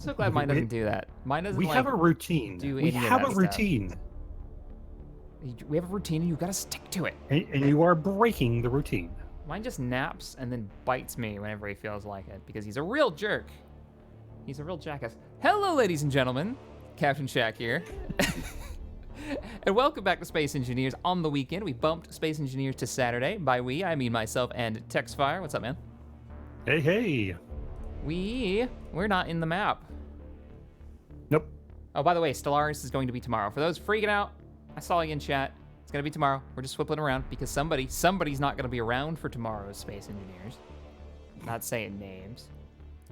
So glad mine doesn't do that. Mine doesn't. We like, have a routine. Do we any of have that a stuff. routine. We have a routine, and you've got to stick to it. And you are breaking the routine. Mine just naps and then bites me whenever he feels like it because he's a real jerk. He's a real jackass. Hello, ladies and gentlemen. Captain Shack here. And welcome back to Space Engineers on the weekend. We bumped Space Engineers to Saturday. By we, I mean myself and Texfire. What's up, man? Hey, hey. We're not in the map. Nope. Oh, by the way, Stellaris is going to be tomorrow. For those freaking out, I saw you in chat. It's going to be tomorrow. We're just flipping around because somebody's not going to be around for tomorrow's Space Engineers. Not saying names.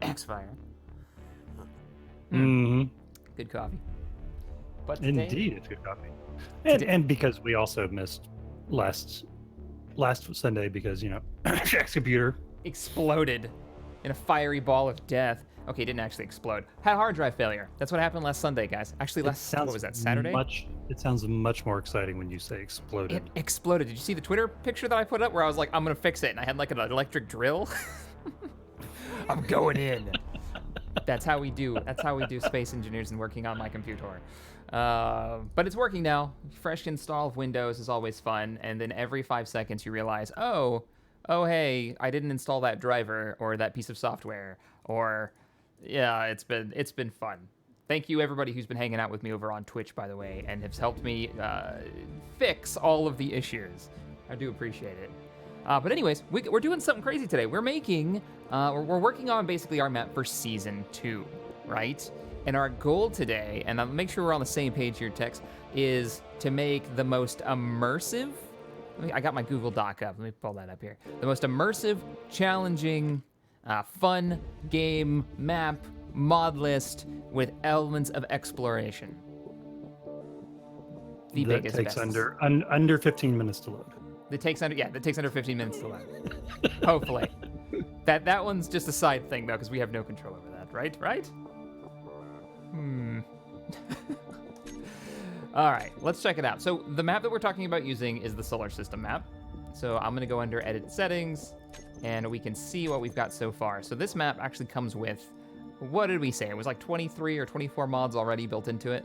X-Fire. Mm-hmm. Good coffee. But today, Indeed, it's good coffee. And because we also missed last Sunday because, you know, Jack's computer exploded in a fiery ball of death. Okay, it didn't actually explode. Had a hard drive failure. That's what happened last Sunday, guys. Actually, what was that, Saturday? It sounds much more exciting when you say exploded. It exploded. Did you see the Twitter picture that I put up where I was like, I'm going to fix it, and I had like an electric drill? I'm going in. That's how we do Space Engineers and working on my computer. But it's working now. Fresh install of Windows is always fun, and then every 5 seconds you realize, oh, hey, I didn't install that driver or that piece of software, or yeah, it's been fun. Thank you everybody who's been hanging out with me over on Twitch, by the way, and has helped me fix all of the issues. I do appreciate it. But anyways, we're doing something crazy today. We're making, we're working on basically our map for Season 2, right? And our goal today, and I'll make sure we're on the same page here, Tex, is to make the most immersive, I got my Google Doc up, let me pull that up here. The most immersive, challenging, fun game map mod list with elements of exploration. The that biggest, takes best. under 15 minutes to load. That takes under 15 minutes to load. Hopefully. That one's just a side thing though, because we have no control over that, right? All right, let's check it out. So the map that we're talking about using is the solar system map. So I'm gonna go under edit settings and we can see what we've got so far. So this map actually comes with, what did we say? It was like 23 or 24 mods already built into it.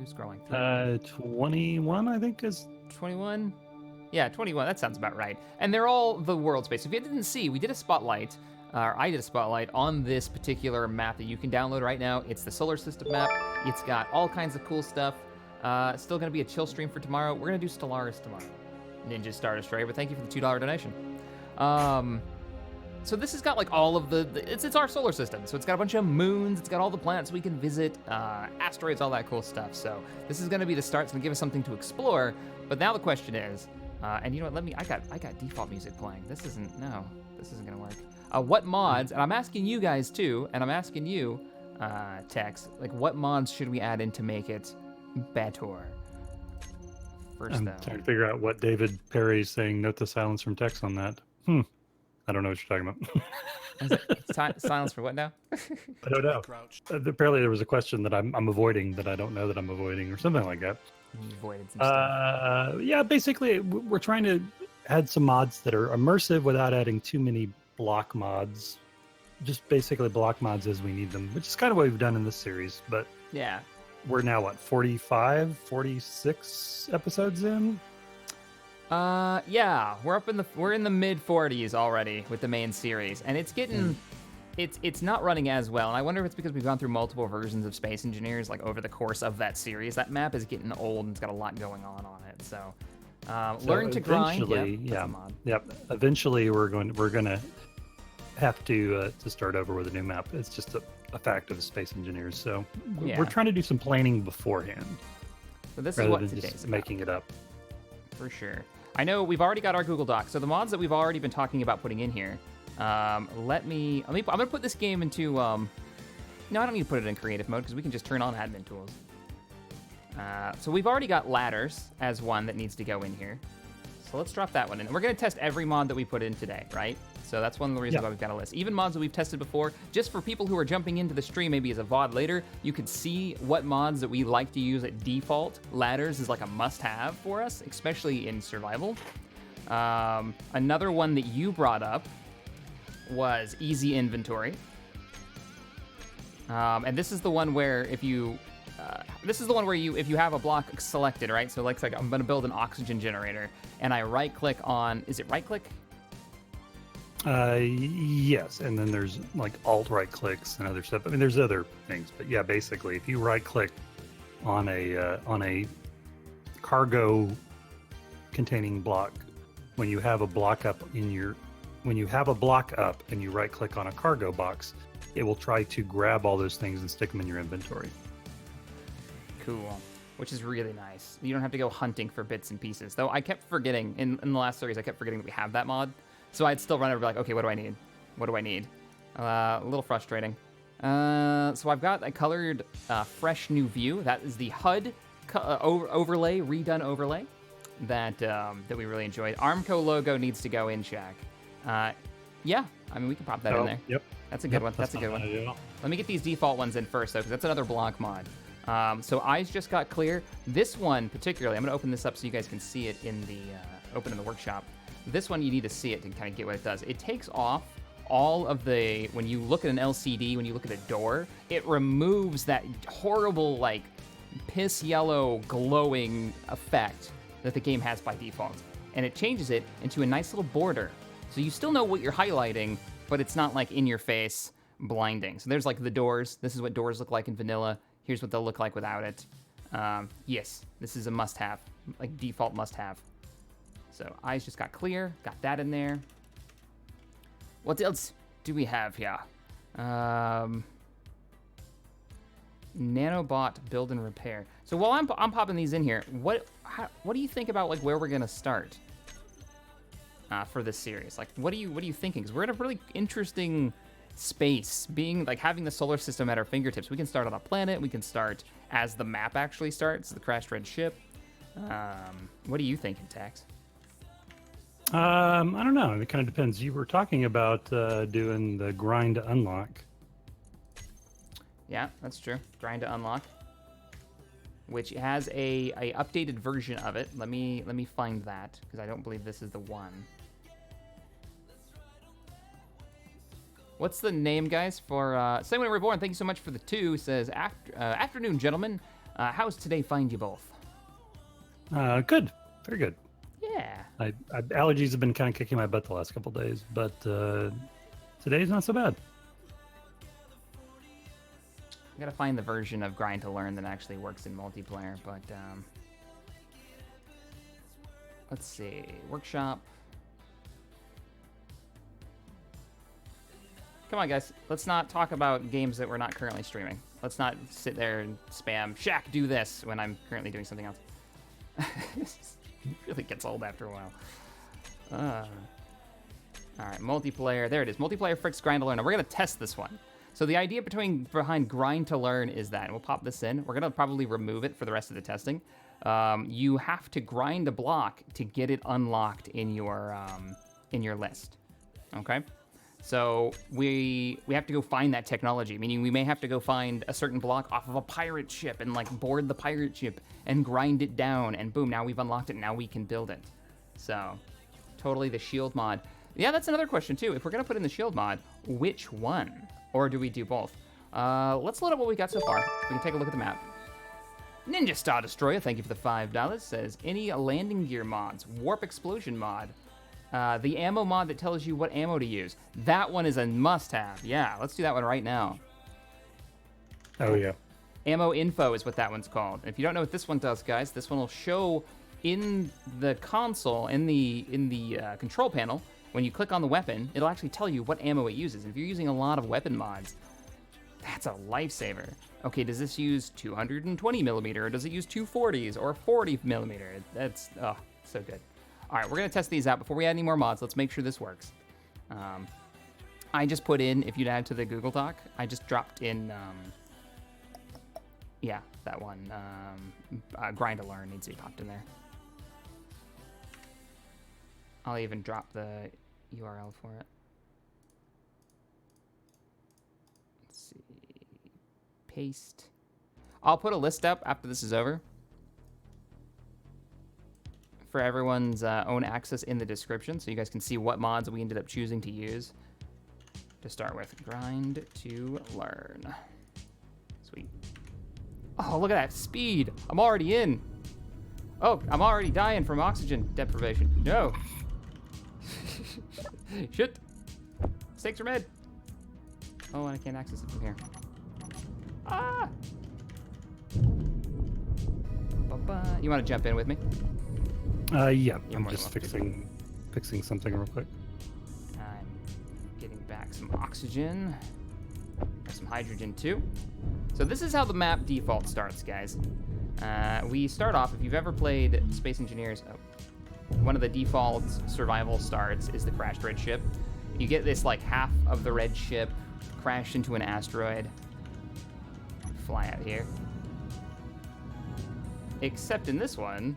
Scrolling through. 21, I think is 21. Yeah, 21. That sounds about right. And they're all the world space. If you didn't see, we did a spotlight, or I did a spotlight on this particular map that you can download right now. It's the solar system map. It's got all kinds of cool stuff. It's still going to be a chill stream for tomorrow. We're going to do Stellaris tomorrow. Ninja Star Destroyer, but thank you for the $2 donation. So this has got like all of it's our solar system. So it's got a bunch of moons, it's got all the planets we can visit, asteroids, all that cool stuff. So this is gonna be the start, it's gonna give us something to explore. But now the question is, and you know what, I got default music playing. This isn't gonna work. What mods, and I'm asking you guys too, and I'm asking you, Tex, like what mods should we add in to make it better? First I'm trying to figure out what David Perry's saying, note the silence from Tex on that. I don't know what you're talking about. Silence for what now? I don't know. Apparently there was a question that I'm avoiding that I don't know that I'm avoiding or something like that. You avoided some stuff. Yeah, basically we're trying to add some mods that are immersive without adding too many block mods. Just basically block mods as we need them, which is kind of what we've done in this series. But yeah, we're now, what, 45, 46 episodes in? Yeah, we're in the mid 40s already with the main series, and it's getting, it's not running as well. And I wonder if it's because we've gone through multiple versions of Space Engineers like over the course of that series. That map is getting old and it's got a lot going on it. So, learn to grind. Yep. Eventually, we're gonna have to start over with a new map. It's just a fact of Space Engineers. So we're trying to do some planning beforehand. So this is what today's just making it up. For sure. I know we've already got our Google Doc, so the mods that we've already been talking about putting in here. I'm gonna put this game into. No, I don't need to put it in creative mode because we can just turn on admin tools. So we've already got ladders as one that needs to go in here. So let's drop that one in. We're gonna test every mod that we put in today, right? So that's one of the reasons why we've got a list. Even mods that we've tested before, just for people who are jumping into the stream maybe as a VOD later, you could see what mods that we like to use at default. Ladders is like a must-have for us, especially in survival. Another one that you brought up was easy inventory. And this is the one where if you have a block selected, right? So like I'm gonna build an oxygen generator, and I right-click on, is it right-click? Yes, and then there's like alt right clicks and other stuff. I mean, there's other things, but yeah, basically, if you right click on a cargo containing block, when you have a block up and you right click on a cargo box, it will try to grab all those things and stick them in your inventory. Cool. Which is really nice. You don't have to go hunting for bits and pieces. Though I kept forgetting, in the last series, I kept forgetting that we have that mod. So I'd still run over like, okay, what do I need? What do I need? A little frustrating. So I've got a colored fresh new view. That is the HUD overlay, redone overlay that we really enjoyed. ARMCO logo needs to go in, Shaq. Yeah, I mean, we can pop that in there. Yep. That's a good one. That's a good one. Let me get these default ones in first, though, because that's another block mod. So eyes just got clear. This one particularly, I'm going to open this up so you guys can see it in the open in the workshop. This one, you need to see it to kind of get what it does. It takes off all of the, when you look at an LCD, when you look at a door, it removes that horrible, like, piss yellow glowing effect that the game has by default. And it changes it into a nice little border. So you still know what you're highlighting, but it's not like in your face blinding. So there's like the doors. This is what doors look like in vanilla. Here's what they'll look like without it. Yes, this is a must-have, like default must-have. So eyes just got clear, got that in there. What else do we have here? Nanobot build and repair. So while I'm popping these in here, what do you think about like where we're gonna start for this series? Like, what are you thinking? Because we're in a really interesting space, being like having the solar system at our fingertips. We can start on a planet. We can start as the map actually starts, the crashed red ship. What are you thinking, Tax? I don't know. It kind of depends. You were talking about doing the grind to unlock. Yeah, that's true. Grind to unlock, which has a updated version of it. Let me find that, because I don't believe this is the one. What's the name, guys? For Someone Reborn, thank you so much for the 2. Says, afternoon, gentlemen. How's today find you both? Good. Very good. Yeah. Allergies have been kind of kicking my butt the last couple days, but today's not so bad. I gotta find the version of Grind to Learn that actually works in multiplayer, but let's see. Workshop. Come on, guys. Let's not talk about games that we're not currently streaming. Let's not sit there and spam, Shaq, do this, when I'm currently doing something else. It really gets old after a while. All right, multiplayer. There it is. Multiplayer Fricks Grind to Learn. And we're going to test this one. So the idea behind Grind to Learn is that, and we'll pop this in. We're going to probably remove it for the rest of the testing. You have to grind a block to get it unlocked in your list. Okay? So we have to go find that technology, meaning we may have to go find a certain block off of a pirate ship and like board the pirate ship and grind it down, and boom, now we've unlocked it, now we can build it. So totally the shield mod. Yeah, that's another question too. If we're gonna put in the shield mod, which one? Or do we do both? Let's load up what we got so far. We can take a look at the map. Ninja Star Destroyer, thank you for the $5, says, any landing gear mods? Warp explosion mod. The ammo mod that tells you what ammo to use. That one is a must-have. Yeah, let's do that one right now. Oh, yeah. Ammo info is what that one's called. If you don't know what this one does, guys, this one will show in the console, in the control panel, when you click on the weapon, it'll actually tell you what ammo it uses. If you're using a lot of weapon mods, that's a lifesaver. Okay, does this use 220 millimeter, or does it use 240s, or 40 millimeter? That's, oh, so good. All right, we're going to test these out. Before we add any more mods, let's make sure this works. I just put in, if you'd add to the Google Doc, I just dropped in, yeah, that one. Grind to Learn needs to be popped in there. I'll even drop the URL for it. Let's see. Paste. I'll put a list up after this is over for everyone's own access in the description, so you guys can see what mods we ended up choosing to use. to start with. Grind to learn. Sweet. Oh, look at that speed. I'm already in. Oh, I'm already dying from oxygen deprivation. No. Shit. Stakes are med. Oh, and I can't access it from here. Ah! You want to jump in with me? Yeah, You're I'm more just than welcome. fixing something real quick. I'm getting back some oxygen. Got some hydrogen too. So this is how the map default starts, guys. We start off, if you've ever played Space Engineers, one of the default survival starts is the crashed red ship. You get this like half of the red ship crashed into an asteroid. Fly out here. Except in this one,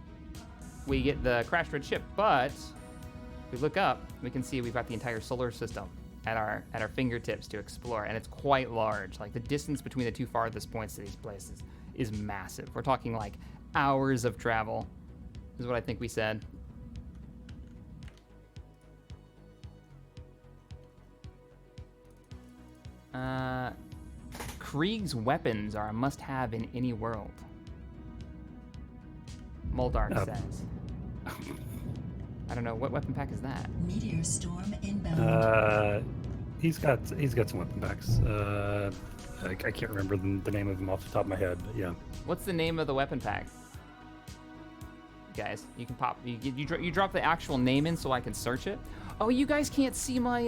we get the crashed red ship, but if we look up, we can see we've got the entire solar system at our fingertips to explore, and it's quite large. Like the distance between the two farthest points to these places is massive. We're talking like hours of travel, is what I think we said. Krieg's weapons are a must-have in any world. Moldark says. I don't know, what weapon pack is that? Meteor storm inbound. He's got some weapon packs. I can't remember the name of them off the top of my head, but yeah. What's the name of the weapon pack? Guys, you can pop. You drop the actual name in so I can search it. Oh, you guys can't see my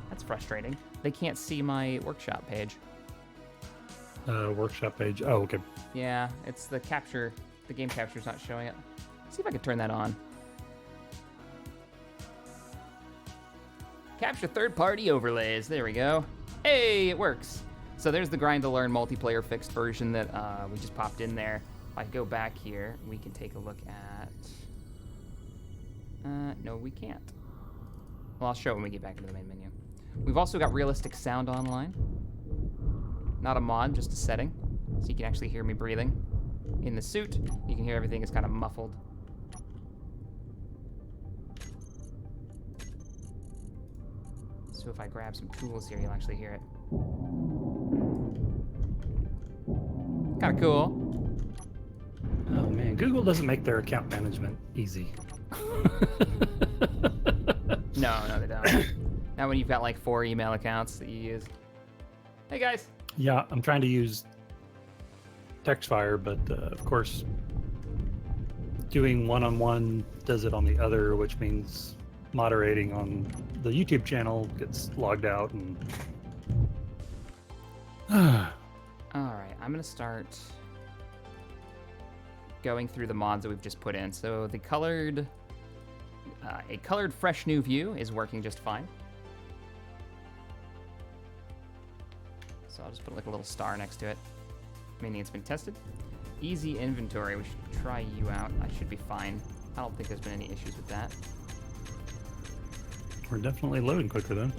that's frustrating. They can't see my workshop page. Workshop page. Oh, okay. Yeah, it's the capture. The game capture's not showing it. Let's see if I can turn that on. Capture third-party overlays. There we go. Hey, it works. So there's the grind to learn multiplayer fixed version that we just popped in there. If I go back here, we can take a look at. No, we can't. Well, I'll show it when we get back into the main menu. We've also got realistic sound online. Not a mod, just a setting. So you can actually hear me breathing. In the suit, you can hear everything is kind of muffled. So if I grab some tools here, you'll actually hear it. Kind of cool. Oh man, Google doesn't make their account management easy. No, they don't. Not when you've got like 4 email accounts that you use. Hey guys. Yeah, I'm trying to use Texfire, but of course, doing one-on-one does it on the other, which means moderating on the YouTube channel gets logged out and. All right, I'm gonna start going through the mods that we've just put in. So the colored, a colored fresh new view is working just fine. So I'll just put like a little star next to it, meaning it's been tested. Easy inventory, we should try you out. I should be fine. I don't think there's been any issues with that. We're definitely loading quicker then.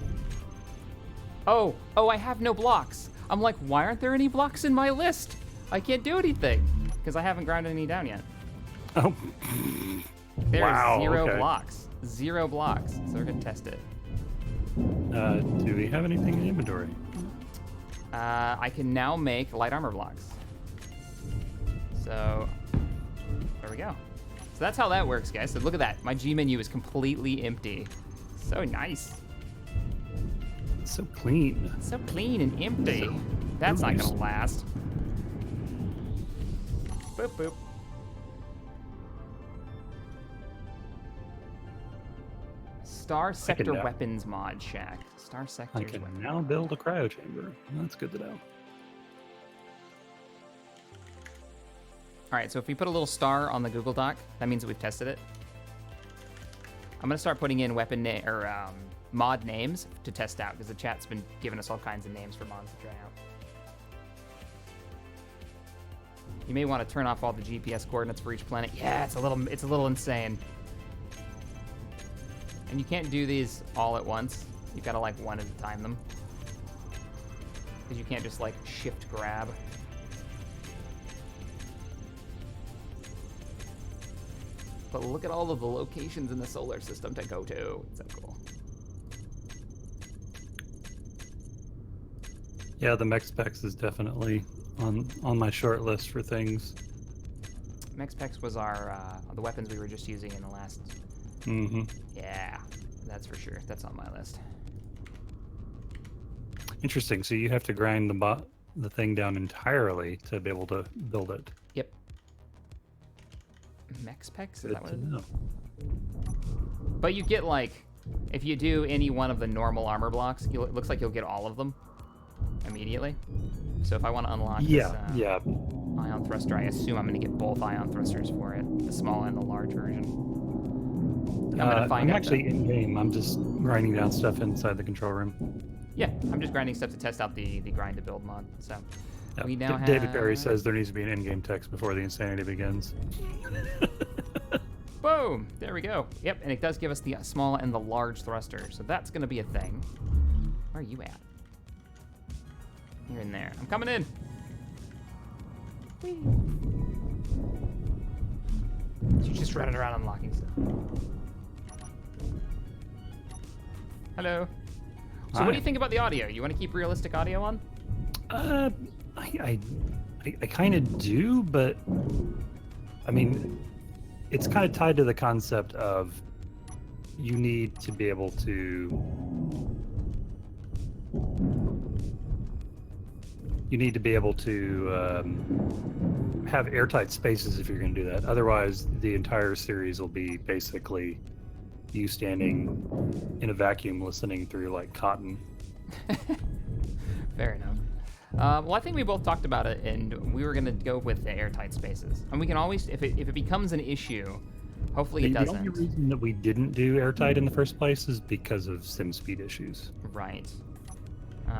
Oh, I have no blocks. I'm like, why aren't there any blocks in my list? I can't do anything because I haven't grounded any down yet. Oh. There's wow, 0 okay. blocks. 0 blocks. So we're gonna test it. Do we have anything in inventory? I can now make light armor blocks. So there we go. So that's how that works, guys. So look at that. My G menu is completely empty. So nice. It's so clean. So clean and empty. That's not gonna last. Boop boop. Star Sector Weapons Mod Shack. Star Sector. I can now build a cryo chamber. That's good to know. All right, so if we put a little star on the Google Doc, that means that we've tested it. I'm gonna start putting in mod names to test out because the chat's been giving us all kinds of names for mods to try out. You may want to turn off all the GPS coordinates for each planet. Yeah, it's a little insane. And you can't do these all at once. You've got to like one at a time them. Because you can't just like shift grab. But look at all of the locations in the solar system to go to. It's so cool. Yeah, the MexPex is definitely on my short list for things. MexPex was our the weapons we were just using in the last. Mm-hmm. Yeah, that's for sure. That's on my list. Interesting. So you have to grind the thing down entirely to be able to build it. Yep. MexPex? Is Good that what to it is? know. But you get like, if you do any one of the normal armor blocks, it looks like you'll get all of them immediately. So if I want to unlock this ion thruster, I assume I'm going to get both ion thrusters for it, the small and the large version. I'm going to find out. I'm actually in game. I'm just grinding down stuff inside the control room. Yeah, I'm just grinding stuff to test out the grind to build mod. So we now have. David Perry says there needs to be an in-game text before the insanity begins. Boom! There we go. Yep, and it does give us the small and the large thruster, so that's going to be a thing. Where are you at? You're in there. I'm coming in. Whee. She's just running around unlocking stuff. Hello. So Hi. what do you think about the audio? You want to keep realistic audio on? I kind of do, but I mean, it's kind of tied to the concept of you need to be able to have airtight spaces if you're going to do that. Otherwise, the entire series will be basically you standing in a vacuum listening through like cotton. Fair enough. Well, I think we both talked about it, and we were going to go with the airtight spaces. And we can always, if it becomes an issue, hopefully it doesn't. The only reason that we didn't do airtight in the first place is because of sim speed issues. Right.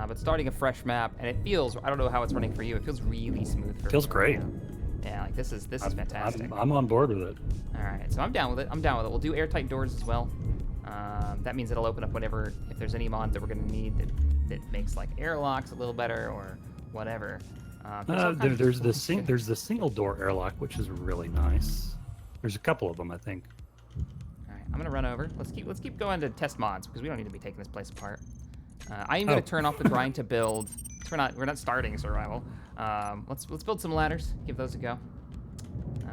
But starting a fresh map, and it feels, I don't know how it's running for you, it feels really smooth for me. Feels great. Right now. Yeah, like this is fantastic. I'm on board with it. All right, so I'm down with it. We'll do airtight doors as well. That means it'll open up whatever, if there's any mods that we're going to need that makes like airlocks a little better or whatever. There's the single door airlock, which is really nice. There's a couple of them, I think. All right, I'm gonna run over. Let's keep going to test mods because we don't need to be taking this place apart. I am gonna turn off the grind to build. We're not starting survival. Let's build some ladders. Give those a go.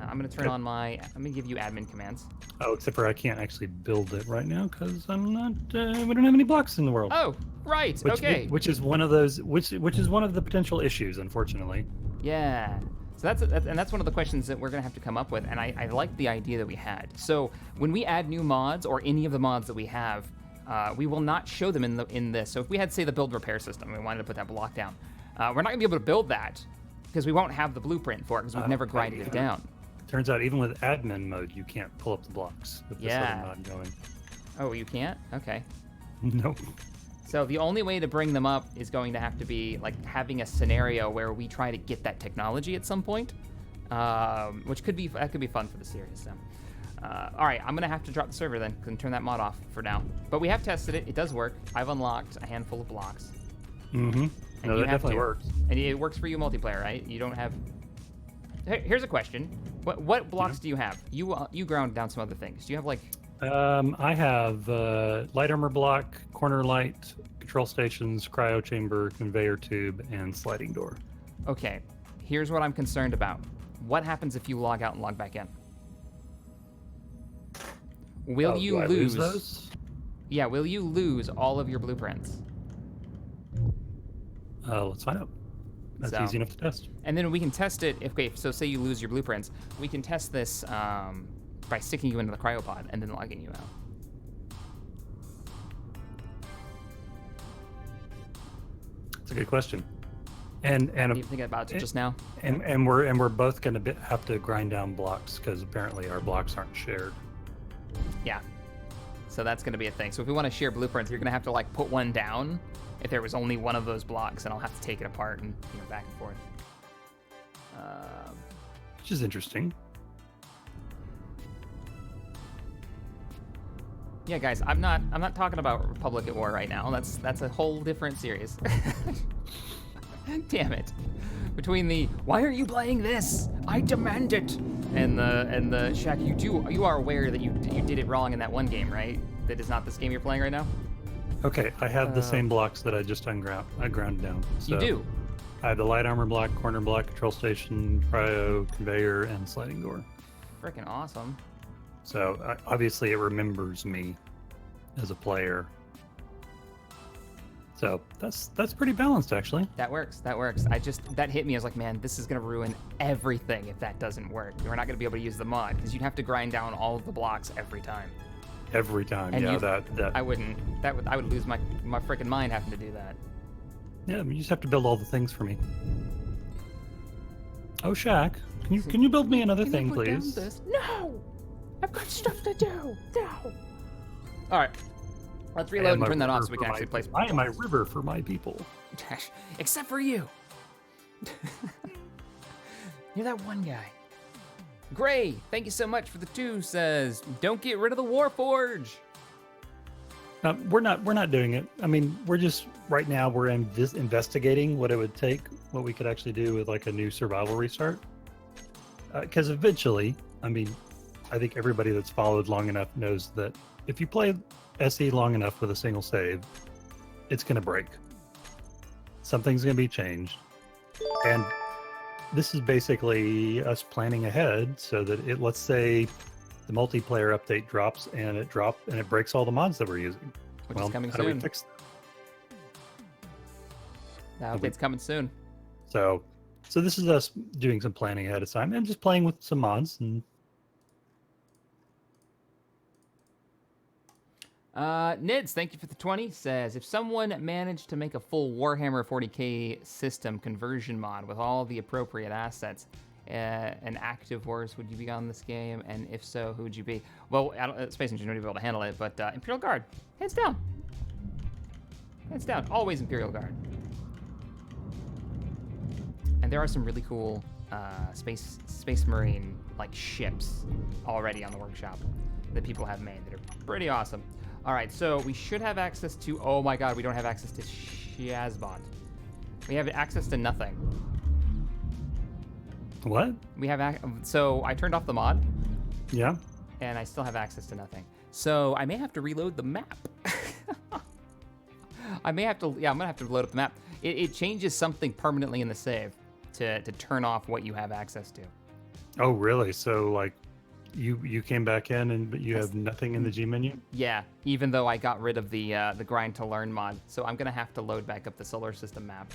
I'm gonna turn on I'm gonna give you admin commands. Oh, except for I can't actually build it right now because I'm not. We don't have any blocks in the world. Oh, right. Okay. Which is one of those. Which is one of the potential issues, unfortunately. Yeah. So that's one of the questions that we're gonna have to come up with, and I like the idea that we had. So when we add new mods or any of the mods that we have, we will not show them in this. So if we had, say, the build repair system, we wanted to put that block down, we're not gonna be able to build that because we won't have the blueprint for it because we've never grinded it down. Turns out even with admin mode, you can't pull up the blocks with this other mod going. Oh, you can't? Okay. Nope. So the only way to bring them up is going to have to be like having a scenario where we try to get that technology at some point, which could be fun for the series. So, all right, I'm gonna have to drop the server then and turn that mod off for now. But we have tested it; it does work. I've unlocked a handful of blocks. Mm-hmm. And no, that definitely works. And it works for you multiplayer, right? You don't have. Here's a question: What blocks do you have? You ground down some other things. Do you have like? I have light armor block, corner light, control stations, cryo chamber, conveyor tube, and sliding door. Okay, here's what I'm concerned about. What happens if you log out and log back in? Will you lose those? Yeah, will you lose all of your blueprints? Let's find out. That's easy enough to test. And then we can test it. So say you lose your blueprints, we can test this by sticking you into the cryopod and then logging you out. That's a good question. And What are you thinking about it just now? And we're both going to have to grind down blocks because apparently our blocks aren't shared. Yeah. So that's going to be a thing. So if we want to share blueprints, you're going to have to like put one down if there was only one of those blocks, and I'll have to take it apart and back and forth. Which is interesting. Yeah, guys, I'm not talking about Republic at War right now. That's a whole different series. Damn it! Between the "Why are you playing this? I demand it," and the Shaq, you are aware that you did it wrong in that one game, right? That is not this game you're playing right now. Okay, I have the same blocks that I just I ground down. So You do. I have the light armor block, corner block, control station, cryo, conveyor, and sliding door. Freaking awesome. So obviously it remembers me as a player. So that's pretty balanced, actually. That works. That works. That hit me. I was like, man, this is gonna ruin everything if that doesn't work. We're not gonna be able to use the mod because you'd have to grind down all of the blocks every time. Every time, And yeah. that I wouldn't. I would lose my freaking mind having to do that. Yeah, you just have to build all the things for me. Oh, Shaq, can you build me another Can thing, you put down please? this? No, I've got stuff to do. No. All right, let's reload and turn that off so we can actually place. I am a river for my people. Except for you. You're that one guy. Gray, thank you so much for the 2. Says, don't get rid of the Warforge. We're not doing it. I mean, we're just right now we're investigating what it would take, what we could actually do with like a new survival restart. Because eventually, I mean, I think everybody that's followed long enough knows that if you play SE long enough with a single save, it's going to break. Something's going to be changed, and this is basically us planning ahead so that let's say the multiplayer update drops and it breaks all the mods that we're using. Which is coming how do soon. we fix that? The update's coming soon. So this is us doing some planning ahead of time and just playing with some mods. And Nids, thank you for the 20. Says, if someone managed to make a full Warhammer 40k system conversion mod with all the appropriate assets, and active wars, would you be on this game? And if so, who would you be? Well, Space Engineer would be able to handle it, but Imperial Guard, hands down. Hands down, always Imperial Guard. And there are some really cool Space Marine like ships already on the workshop that people have made that are pretty awesome. All right, so we should have access to. Oh my God, we don't have access to Shazbot. We have access to nothing. what? We have so I turned off the mod, Yeah. and I still have access to nothing. So I may have to reload the map. I may have to. Yeah, I'm gonna have to load up the map. It changes something permanently in the save to turn off what you have access to. Oh, really? So like, you came back in but you have nothing in the G menu? Yeah, even though I got rid of the grind to learn mod, so I'm gonna have to load back up the solar system map.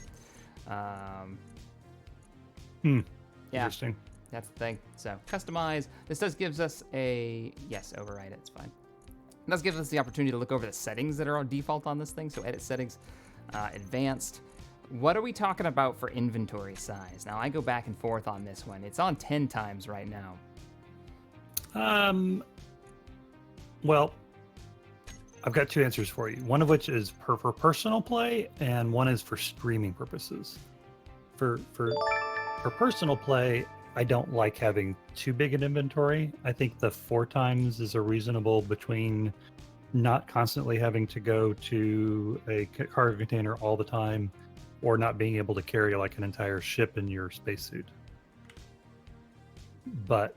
Yeah, Interesting. that's the thing. So customize. This does gives us a yes. Override it. It's fine. It does give us the opportunity to look over the settings that are on default on this thing. So edit settings, advanced. What are we talking about for inventory size? Now I go back and forth on this one. It's on 10 times right now. Well, I've got 2 answers for you. One of which is for personal play, and one is for streaming purposes. For personal play, I don't like having too big an inventory. I think the 4 times is a reasonable between not constantly having to go to a cargo container all the time, or not being able to carry like an entire ship in your spacesuit. But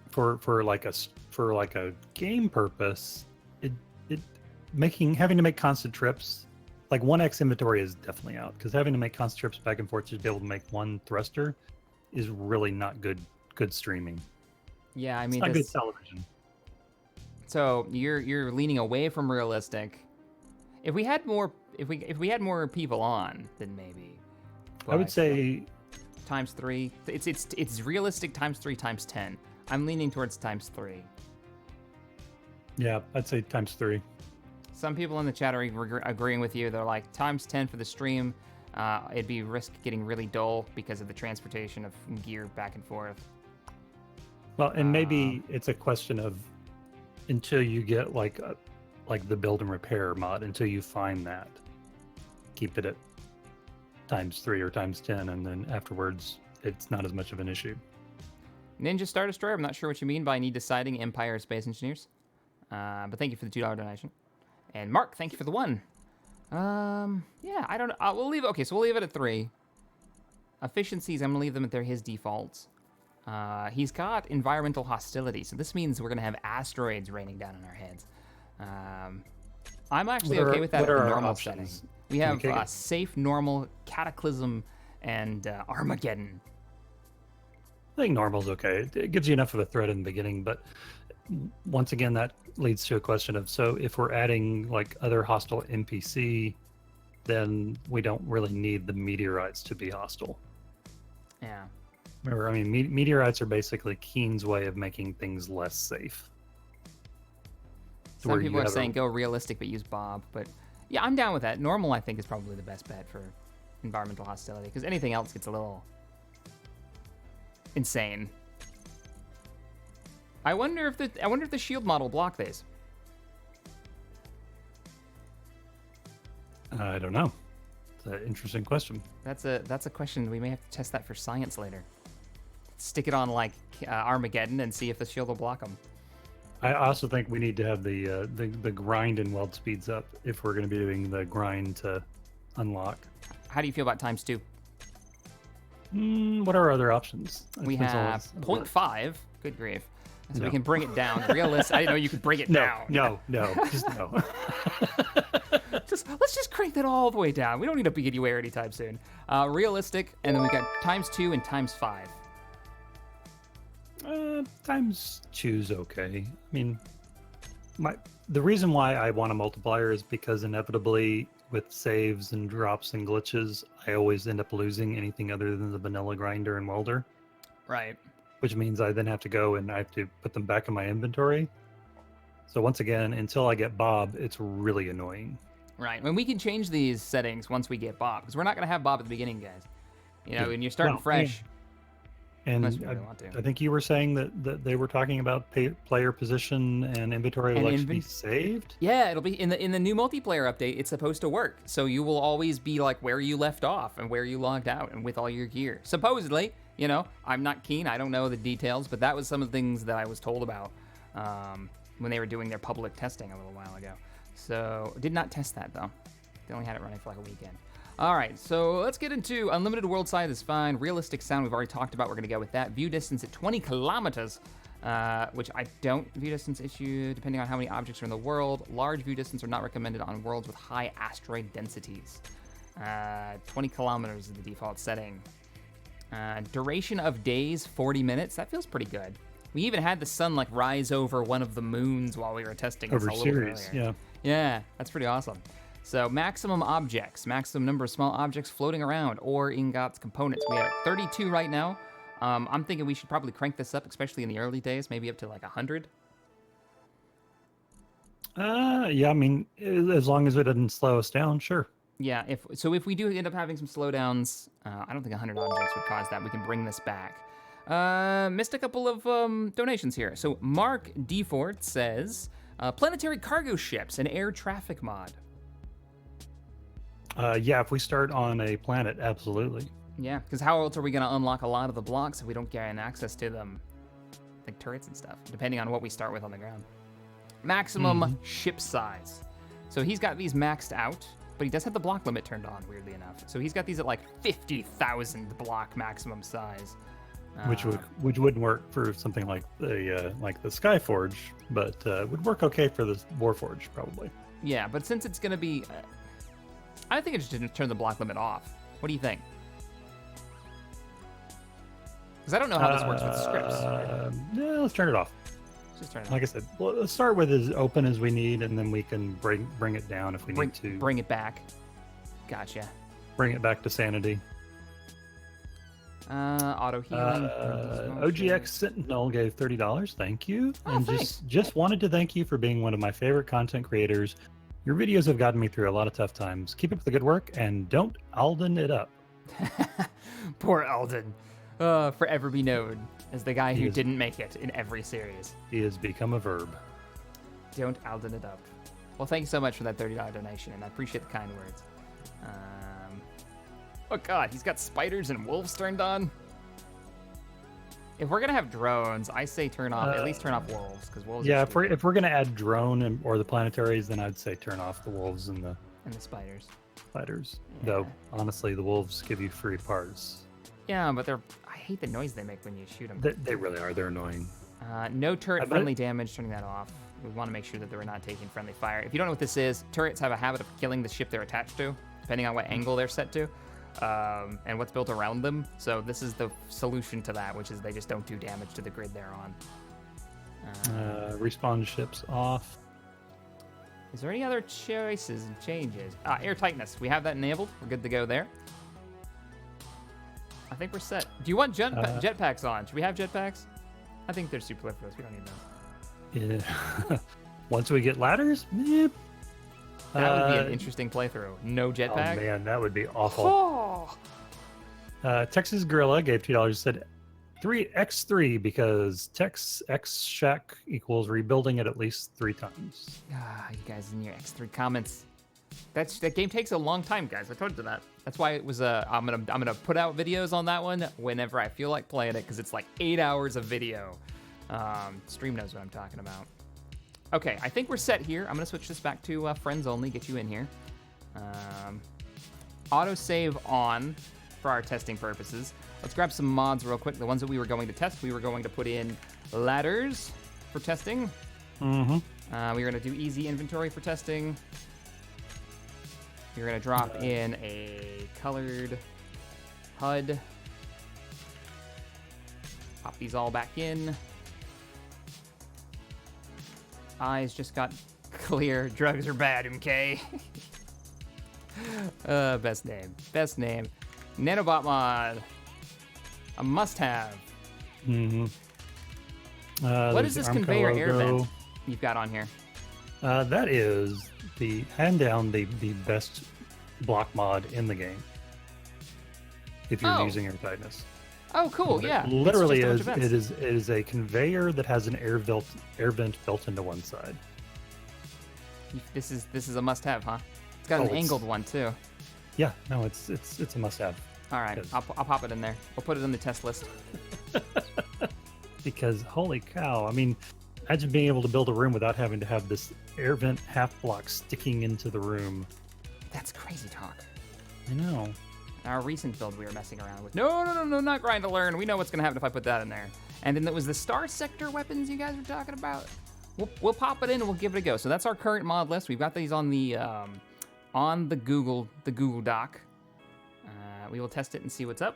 for like a game purpose, having to make constant trips, like 1x inventory is definitely out, because having to make constant trips back and forth to be able to make one thruster is really not good streaming. Yeah, I It's mean, not good television. So you're leaning away from realistic. If we had more people on, then maybe. I would But say times 3. It's realistic times 3 times 10. I'm leaning towards times 3. yeah, I'd say times 3. Some people in the chat are agreeing with you. They're like, times 10 for the stream. It'd be risk getting really dull because of the transportation of gear back and forth. Well, and maybe it's a question of until you get like the build and repair mod, until you find that, keep it at times 3 or times 10, and then afterwards it's not as much of an issue. Ninja Star Destroyer, I'm not sure what you mean by need deciding Empire Space Engineers. But thank you for the $2 donation. And Mark, thank you for the 1. Yeah, I don't know. We'll leave it at 3. Efficiencies, I'm gonna leave them at his defaults. He's got environmental hostility, so this means we're gonna have asteroids raining down on our heads. I'm actually What are- okay with that what at are the our normal options? setting. We have Okay. safe, normal, cataclysm, and Armageddon. I think normal's okay. It gives you enough of a threat in the beginning, but once again, that leads to a question of, so if we're adding like other hostile NPC, then we don't really need the meteorites to be hostile. Yeah. Remember, I mean, meteorites are basically Keen's way of making things less safe. Some Where you people are have saying go realistic but use Bob, but yeah, I'm down with that. Normal, I think, is probably the best bet for environmental hostility because anything else gets a little insane. I wonder if the shield model block these. I don't know. It's an interesting question. That's a question. We may have to test that for science later. Stick it on like Armageddon and see if the shield will block them. I also think we need to have the grind and weld speeds up if we're going to be doing the grind to unlock. How do you feel about ×2? What are our other options? We Depends on have what's- 0.5. Good grief. So we No. can bring it down. Realistic. I didn't know you could bring it down. No, just no. Let's just crank that all the way down. We don't need a beat anywhere anytime soon. Realistic, and then we got ×2 and ×5. ×2's okay. I mean, the reason why I want a multiplier is because inevitably with saves and drops and glitches, I always end up losing anything other than the vanilla grinder and welder. Right. Which means I then have to go and I have to put them back in my inventory. So once again, until I get Bob, it's really annoying. Right. And we can change these settings once we get Bob, because we're not going to have Bob at the beginning, guys. You know, when you're starting Well, fresh. And Unless we really want to. I think you were saying that they were talking about player position and inventory will actually be saved. Yeah, it'll be in the new multiplayer update. It's supposed to work, so you will always be like where you left off and where you logged out, and with all your gear. Supposedly, you know, I'm not keen. I don't know the details, but that was some of the things that I was told about when they were doing their public testing a little while ago. So did not test that though. They only had it running for like a weekend. All right, so let's get into unlimited world size is fine. Realistic sound we've already talked about. We're going to go with that. View distance at 20 kilometers, which I don't view distance issue depending on how many objects are in the world. Large view distance are not recommended on worlds with high asteroid densities. 20 kilometers is the default setting. Duration of days, 40 minutes. That feels pretty good. We even had the sun like rise over one of the moons while we were testing this Over a little bit series, earlier. yeah. Yeah, that's pretty awesome. So maximum objects, maximum number of small objects floating around or ingots components. We have 32 right now. I'm thinking we should probably crank this up, especially in the early days, maybe up to like 100. Yeah, I mean, as long as it doesn't slow us down, sure. Yeah, if we do end up having some slowdowns, I don't think 100 objects would cause that. We can bring this back. Missed a couple of donations here. So Mark Defort says, planetary cargo ships and air traffic mod. Yeah, if we start on a planet, absolutely. Yeah, because how else are we going to unlock a lot of the blocks if we don't gain access to them? Like turrets and stuff, depending on what we start with on the ground. Maximum ship size. So he's got these maxed out, but he does have the block limit turned on, weirdly enough. So he's got these at like 50,000 block maximum size. Which wouldn't work for something like the Skyforge, but would work okay for the Warforge probably. Yeah, but since it's going to be... I think I just didn't turn the block limit off. What do you think? Because I don't know how this works with scripts. Yeah, let's turn it off. Just turn it Like I said, well, let's start with as open as we need, and then we can bring it down if we need to. Bring it back. Gotcha. Bring it back to sanity. Auto healing. OGX Sentinel gave $30. Thank you. Oh, and thanks. just wanted to thank you for being one of my favorite content creators. Your videos have gotten me through a lot of tough times. Keep up the good work and don't Alden it up. Poor Alden. Forever be known as the guy who is- didn't make it in every series. He has become a verb. Don't Alden it up. Well, thank you so much for that $30 donation, and I appreciate the kind words. Oh god, he's got spiders and wolves turned on. If we're gonna have drones, I say at least turn off wolves, because wolves. Yeah, are if we're gonna add drone or the planetaries, then I'd say turn off the wolves and the and the spiders. spiders. Yeah. Though honestly, the wolves give you free parts. Yeah, but I hate the noise they make when you shoot them. They really are. They're annoying. No turret bet- friendly damage, turning that off. We want to make sure that they're not taking friendly fire. If you don't know what this is, turrets have a habit of killing the ship they're attached to, depending on what angle they're set to, and what's built around them. So this is the solution to that, which is they just don't do damage to the grid they're on. Respawn ships off. Is there any other choices and changes? Air tightness. We have that enabled. We're good to go there. I think we're set. Do you want jetpacks on? Should we have jetpacks? I think they're superfluous. We don't need those. Yeah. Once we get ladders, That would be an interesting playthrough. No jetpack. Oh man, that would be awful. Texas Gorilla gave $2. Said 3x3 because TexShack equals rebuilding it at least 3 times. You guys in your X3 comments. That game takes a long time, guys. I told you that. That's why it was I'm gonna put out videos on that one whenever I feel like playing it, because it's like 8 hours of video. Stream knows what I'm talking about. Okay, I think we're set here. I'm gonna switch this back to friends only, get you in here. Autosave on for our testing purposes. Let's grab some mods real quick. The ones that we were going to test, we were going to put in ladders for testing. Mm-hmm. We were gonna do easy inventory for testing. You're gonna drop in a colored HUD. Pop these all back in. Eyes just got clear. Drugs are bad, MK. Best name. Best name. Nanobot mod. A must-have. Mm-hmm. What is this ARMCO conveyor air logo. vent you've got on here? That is the hand down the best block mod in the game. If you're using air tightness. Oh, cool! Yeah. It literally It's just a bunch of it vents. is a conveyor that has an air vent built into one side. This is a must-have, huh? It's got an it's- angled one too. Yeah, no, it's a must-have. All right, Yes. I'll pop it in there. We'll put it on the test list. Because holy cow, I mean, imagine being able to build a room without having to have this air vent half block sticking into the room. That's crazy talk. I know. Our recent build we were messing around with. No, not grind to learn. We know what's gonna happen if I put that in there. And then it was the Star Sector weapons you guys were talking about. We'll pop it in and we'll give it a go. So that's our current mod list. We've got these on the Google Doc. We will test it and see what's up.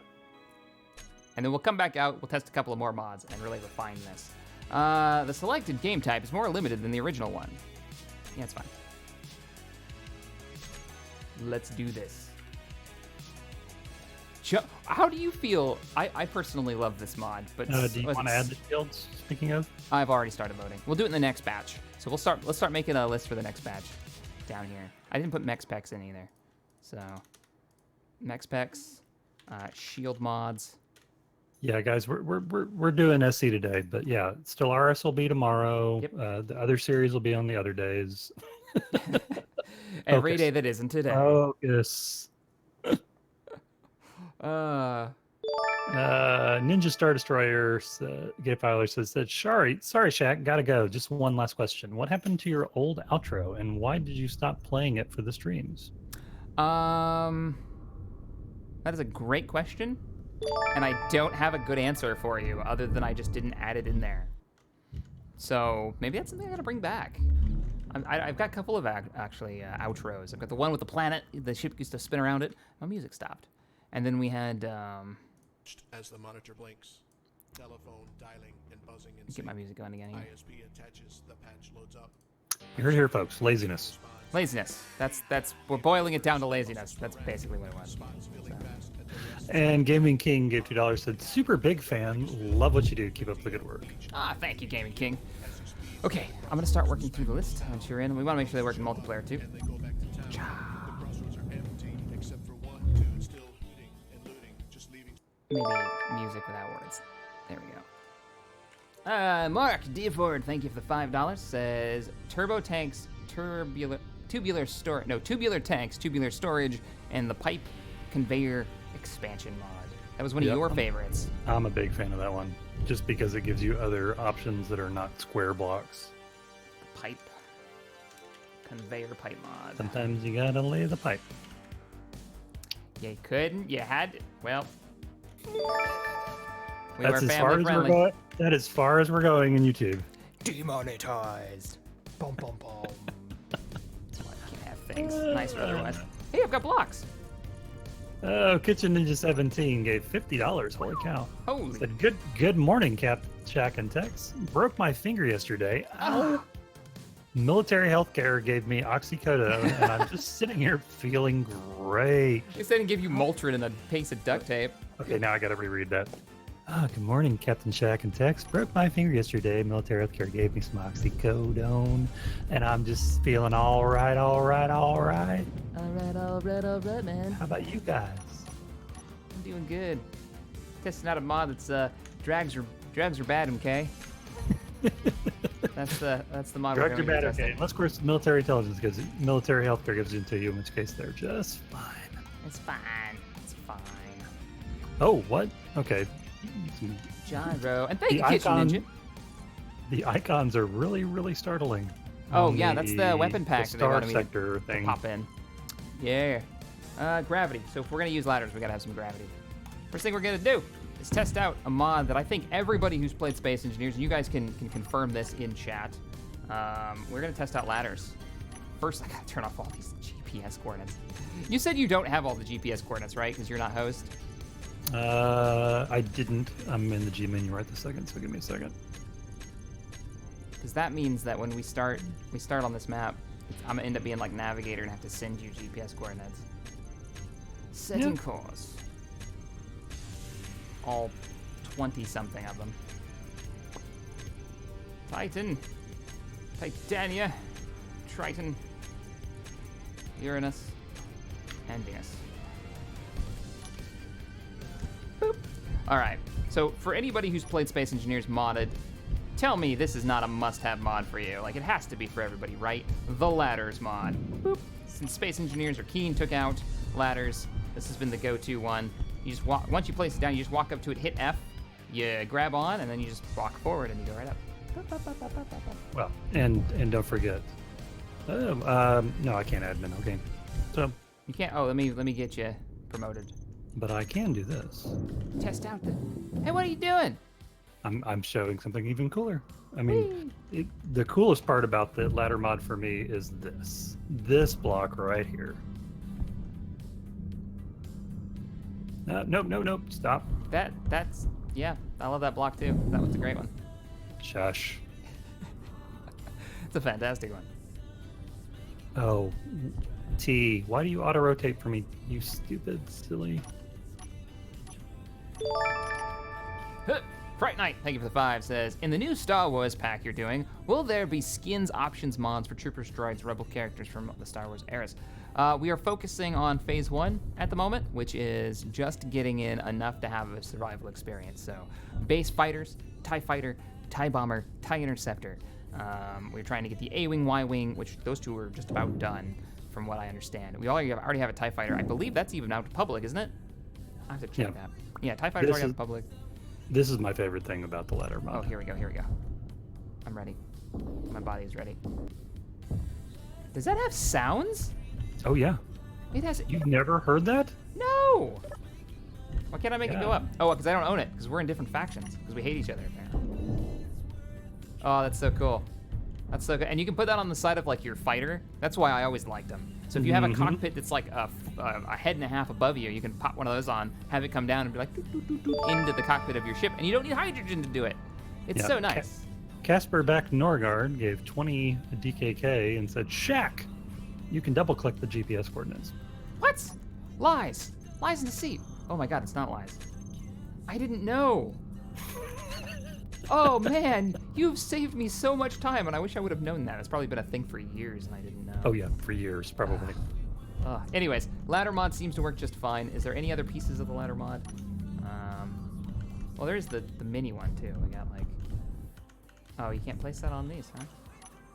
And then we'll come back out, we'll test a couple of more mods and really refine this. The selected game type is more limited than the original one. Yeah, it's fine. Let's do this. How do you feel? I personally love this mod, but Do you want to add the shields, speaking of? I've already started loading. We'll do it in the next batch. So let's start making a list for the next batch down here. I didn't put MexPex in either. So MexPex, shield mods. Yeah, guys, we're doing SC today, but yeah, still RS will be tomorrow. Yep. The other series will be on the other days. Every Focus. day that isn't today. Focus. Ninja Star Destroyer Gay Filer says that sorry Shaq, gotta go. Just one last question. What happened to your old outro and why did you stop playing it for the streams? That is a great question, and I don't have a good answer for you other than I just didn't add it in there. So maybe that's something I gotta bring back. I've got a couple of actually outros. I've got the one with the planet. The ship used to spin around it. My music stopped. And then we had as the monitor blinks, telephone dialing and buzzing and get my music going again. Here. ISP attaches, the patch loads up. You heard it here, folks. Laziness. Laziness. That's we're boiling it down to laziness. That's basically what it was. And Gaming King gave $2. Said super big fan. Love what you do. Keep up the good work. Thank you, Gaming King. Okay, I'm gonna start working through the list once you're in. We want to make sure they work in multiplayer too. Maybe music without words. There we go. Mark Deaford, thank you for the $5. Says turbo tanks, tubular tanks, tubular storage, and the pipe conveyor expansion mod. That was one of your favorites. I'm a big fan of that one, just because it gives you other options that are not square blocks. The pipe conveyor pipe mod. Sometimes you gotta lay the pipe. You couldn't. You had. Well. That's as far as we're going. That as far as we're going in YouTube. Demonetized. Boom, boom, boom. That's why I can't have things nice or otherwise. Hey, I've got blocks. Oh, Kitchen Ninja 17 gave $50. Holy cow. Holy. Said, good morning, CaptainShack and Tex. Broke my finger yesterday. Ow. Military healthcare gave me oxycodone, and I'm just sitting here feeling great. They said and give you Motrin and a piece of duct tape. Okay, now I gotta reread that. Good morning, CaptainShack and Tex. Broke my finger yesterday. Military healthcare gave me some oxycodone, and I'm just feeling all right. All right, man. How about you guys? I'm doing good. Testing out a mod that's drags are bad, okay? That's the mod. Drugs are bad, okay. Unless, of course, military intelligence gives it, military healthcare gives it to you, in which case they're just fine. It's fine. It's fine. Oh, what? Okay. Gyro. And thank you, The Kitchen Ninja. The icons are really, really startling. Oh, on yeah, that's the weapon pack the that they star wanted me sector to thing. pop in. Yeah. Gravity. So if we're going to use ladders, we got to have some gravity. First thing we're going to do is test out a mod that I think everybody who's played Space Engineers, and you guys can confirm this in chat, we're going to test out ladders. First, I got to turn off all these GPS coordinates. You said you don't have all the GPS coordinates, right? Because you're not host? I didn't. I'm in the G menu right this second, so give me a second. Because that means that when we start on this map, I'm going to end up being like Navigator and have to send you GPS coordinates. Setting course. All 20-something of them. Titan. Titania. Triton. Uranus. And Venus. Boop. Alright, so for anybody who's played Space Engineers modded, tell me this is not a must-have mod for you. Like, it has to be for everybody, right? The Ladders mod. Boop. Since Space Engineers or Keen took out ladders, this has been the go-to one. You just walk, once you place it down, you just walk up to it, hit F, you grab on, and then you just walk forward and you go right up. Well, and don't forget. No, I can't admin. Okay, so. You can't. Oh, let me get you promoted. But I can do this. Test out the. Hey, what are you doing? I'm showing something even cooler. I mean, the coolest part about the ladder mod for me is this block right here. Nope. Stop. That's yeah. I love that block too. That one's a great one. Shush. It's a fantastic one. Oh, T. Why do you auto rotate for me? You stupid, silly. Fright Knight, thank you for the 5, says, in the new Star Wars pack you're doing, will there be skins, options, mods for troopers, droids, rebel characters from the Star Wars eras? We are focusing on Phase 1 at the moment, which is just getting in enough to have a survival experience. So, base fighters, TIE Fighter, TIE Bomber, TIE Interceptor. We're trying to get the A-Wing, Y-Wing, which those two are just about done, from what I understand. We already have a TIE Fighter. I believe that's even out to public, isn't it? I have to check that. Yeah, TIE Fighter's already out to public. This is my favorite thing about the ladder mod. Oh, here we go. I'm ready. My body is ready. Does that have sounds? Oh, yeah. It has. You've never heard that? No! Why can't I make it go up? Oh, because I don't own it, because we're in different factions, because we hate each other, apparently. Oh, that's so cool. That's so good. And you can put that on the side of, like, your fighter. That's why I always liked them. So if you have a cockpit that's like a head and a half above you, you can pop one of those on, have it come down and be like, doot, doot, doot, doot, into the cockpit of your ship. And you don't need hydrogen to do it. It's so nice. Casper Back Norgard gave 20 DKK and said, Shack, you can double click the GPS coordinates. What? Lies. Lies in deceit. Oh my God, it's not lies. I didn't know. Oh man, you've saved me so much time, and I wish I would have known that. It's probably been a thing for years, and I didn't know. Oh yeah, for years, probably. Anyways, ladder mod seems to work just fine. Is there any other pieces of the ladder mod? Well, there's the mini one too. We got like, oh, you can't place that on these, huh?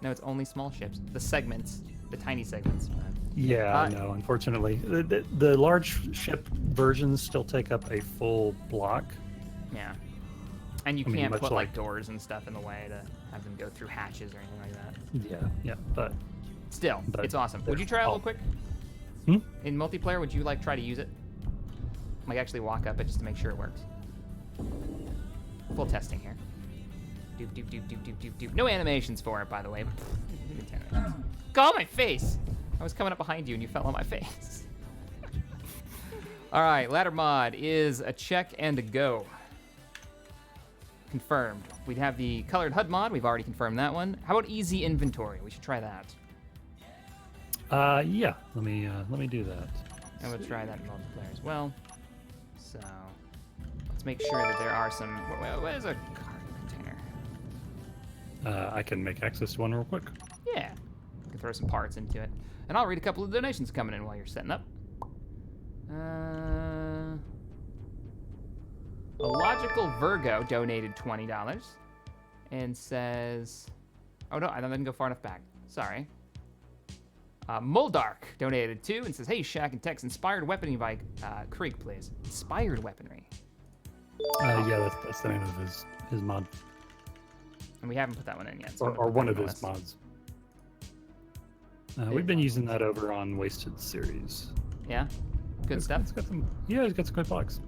No, it's only small ships. The segments, the tiny segments. Yeah, no, unfortunately. The large ship versions still take up a full block. Yeah. And you can't put like doors and stuff in the way to have them go through hatches or anything like that. Yeah, but still, it's awesome. Would you try it real quick? In multiplayer, would you like try to use it? Like actually walk up it just to make sure it works. Full testing here. Doop, doop, doop, doop, doop, doop, doop. No animations for it, by the way. Go on my face! I was coming up behind you and you fell on my face. All right, ladder mod is a check and a go. Confirmed. We'd have the colored HUD mod. We've already confirmed that one. How about easy inventory? We should try that. Yeah. Let me do that. I'm gonna try that in multiplayer as well. So let's make sure that there are some. What is a cargo container? I can make access to one real quick. Yeah, I can throw some parts into it, and I'll read a couple of donations coming in while you're setting up. A Logical Virgo donated $20 and says, oh no, I didn't go far enough back. Sorry. Moldark donated $2 and says, hey, Shack and Tex, inspired weaponry by Krieg, please. Inspired weaponry. Yeah, that's the name of his mod. And we haven't put that one in yet. So Or one of his mods. We've been using that over on Wasted series. Yeah? Good stuff? It's got some good blocks.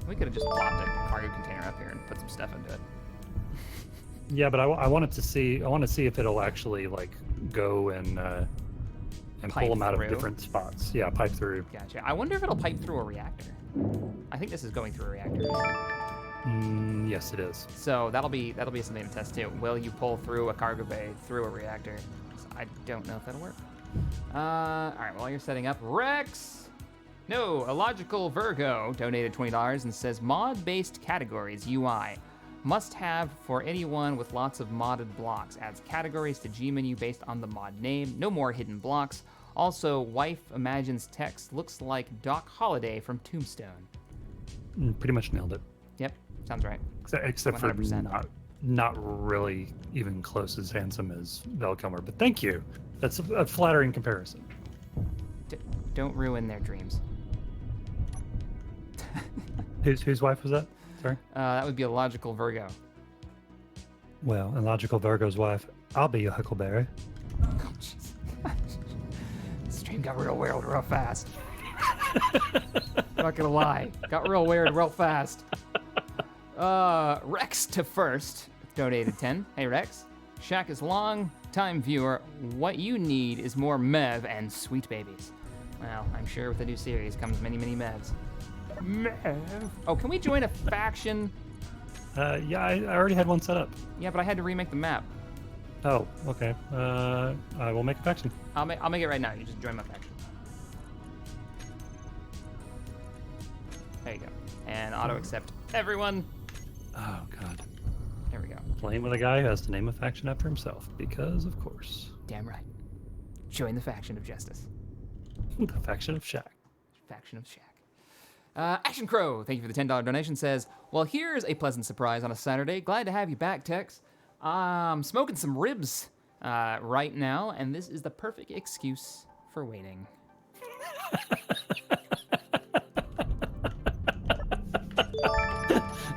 We could have just plopped a cargo container up here and put some stuff into it. Yeah, but I want to see if it'll actually like go and pull them out of different spots. Yeah, pipe through. Gotcha. I wonder if it'll pipe through a reactor. I think this is going through a reactor. Yes, it is. So that'll be something to test too. Will you pull through a cargo bay through a reactor? I don't know if that'll work. All right, while you're setting up, Rex. No, a Logical Virgo donated $20 and says mod-based categories UI. Must have for anyone with lots of modded blocks. Adds categories to G menu based on the mod name. No more hidden blocks. Also, wife imagines text looks like Doc Holliday from Tombstone. Pretty much nailed it. Yep, sounds right. Except 100%. for not really even close as handsome as Val Kilmer. But thank you. That's a flattering comparison. Don't ruin their dreams. Whose wife was that? Sorry? That would be a Logical Virgo. Well, a Logical Virgo's wife. I'll be a Huckleberry. Oh, jeez. The stream got real weird real fast. Not gonna lie. Got real weird real fast. Rex to first donated 10. Hey, Rex. Shack is long-time viewer. What you need is more Mev and sweet babies. Well, I'm sure with the new series comes many, many Mevs. Mev. Oh, can we join a faction? Yeah, I already had one set up. Yeah, but I had to remake the map. Oh, okay. I will make a faction. I'll make it right now. You just join my faction. There you go. And auto accept everyone. Oh God. There we go. Playing with a guy who has to name a faction after himself, because of course. Damn right. Join the faction of justice. The faction of Shack. Faction of Shack. Action Crow, thank you for the $10 donation, says, well, here's a pleasant surprise on a Saturday. Glad to have you back, Tex. I'm smoking some ribs right now, and this is the perfect excuse for waiting.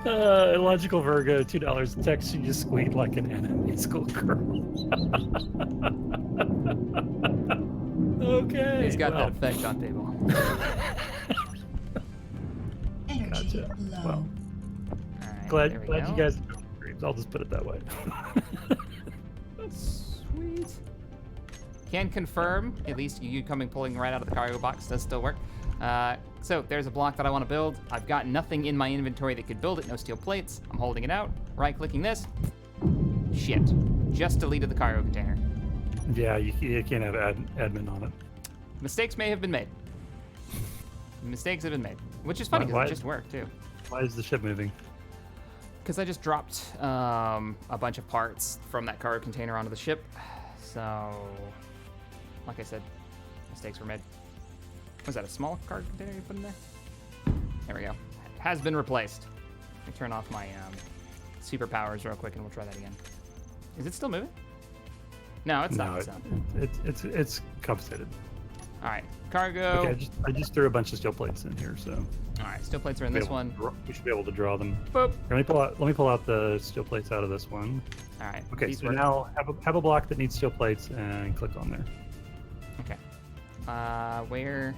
Illogical Virgo, $2. Text, you just squeaked like an anime schoolgirl. Okay. He's got that effect on people. Energy Gotcha. low. Well, All right, glad there we you go. guys enjoyed the streams. I'll just put it that way. Sweet. Can confirm, at least you coming pulling right out of the cargo box does still work. So there's a block that I want to build. I've got nothing in my inventory that could build it, no steel plates. I'm holding it out, right-clicking this. Shit, just deleted the cargo container. Yeah, you can't have admin on it. Mistakes may have been made. Mistakes have been made, which is funny because Why- it just worked too. Why is the ship moving? Because I just dropped a bunch of parts from that cargo container onto the ship. So, like I said, mistakes were made. Was that a small cargo container you put in there? There we go. Has been replaced. Let me turn off my superpowers real quick and we'll try that again. Is it still moving? No, it's not. It's compensated. All right, cargo. Okay, I just threw a bunch of steel plates in here, so All right, steel plates are in this one. we should be able to draw them. Boop. Let me pull out the steel plates out of this one. All right. Okay, these so work. now have a block that needs steel plates and click on there. Okay. Where?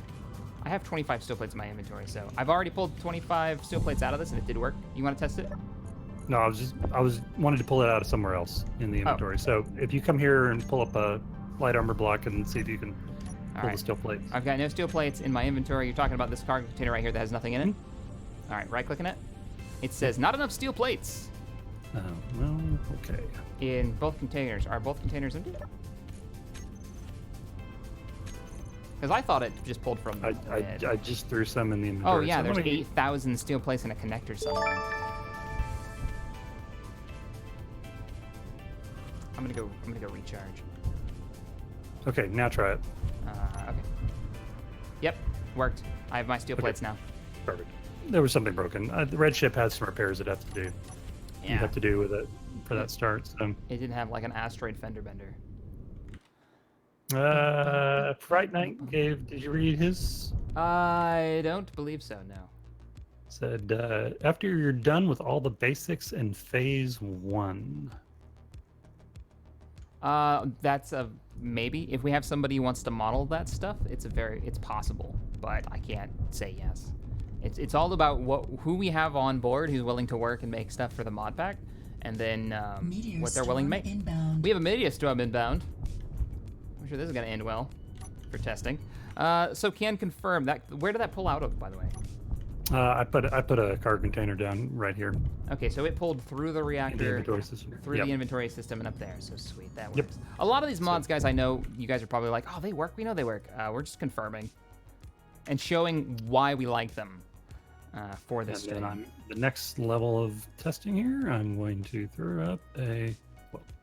I have 25 steel plates in my inventory, so I've already pulled 25 steel plates out of this and it did work. You want to test it? No, I was wanted to pull it out of somewhere else in the inventory. So if you come here and pull up a light armor block and see if you can pull the steel plates. I've got no steel plates in my inventory. You're talking about this cargo container right here that has nothing in it? All right, right-clicking it. It says not enough steel plates. Oh, well, okay. In both containers. Are both containers empty? Because I thought it just pulled from the lid. I just threw some in the inventory. Oh yeah, so there's 8,000 steel plates and a connector somewhere. I'm gonna go recharge. Okay, now try it. Okay. Yep, worked. I have my steel plates now. Perfect. There was something broken. The red ship has some repairs it has to do. Yeah. You have to do with it for that start. So. It didn't have like an asteroid fender bender. Fright Night gave. Did you read his? I don't believe so. No. Said after you're done with all the basics in phase 1. That's a maybe. If we have somebody who wants to model that stuff, it's possible, but I can't say yes. It's all about who we have on board who's willing to work and make stuff for the mod pack, and then what they're willing to make. Inbound. We have a meteor storm inbound. I'm sure this is gonna end well for testing. So can confirm that. Where did that pull out of, by the way? I put a cargo container down right here. Okay, so it pulled through the reactor, inventory system. through Yep. the inventory system, and up there. So sweet, that works. Yep. A lot of these mods, guys, I know you guys are probably like, oh, they work. We know they work. We're just confirming and showing why we like them for this And then stream. the next level of testing here, I'm going to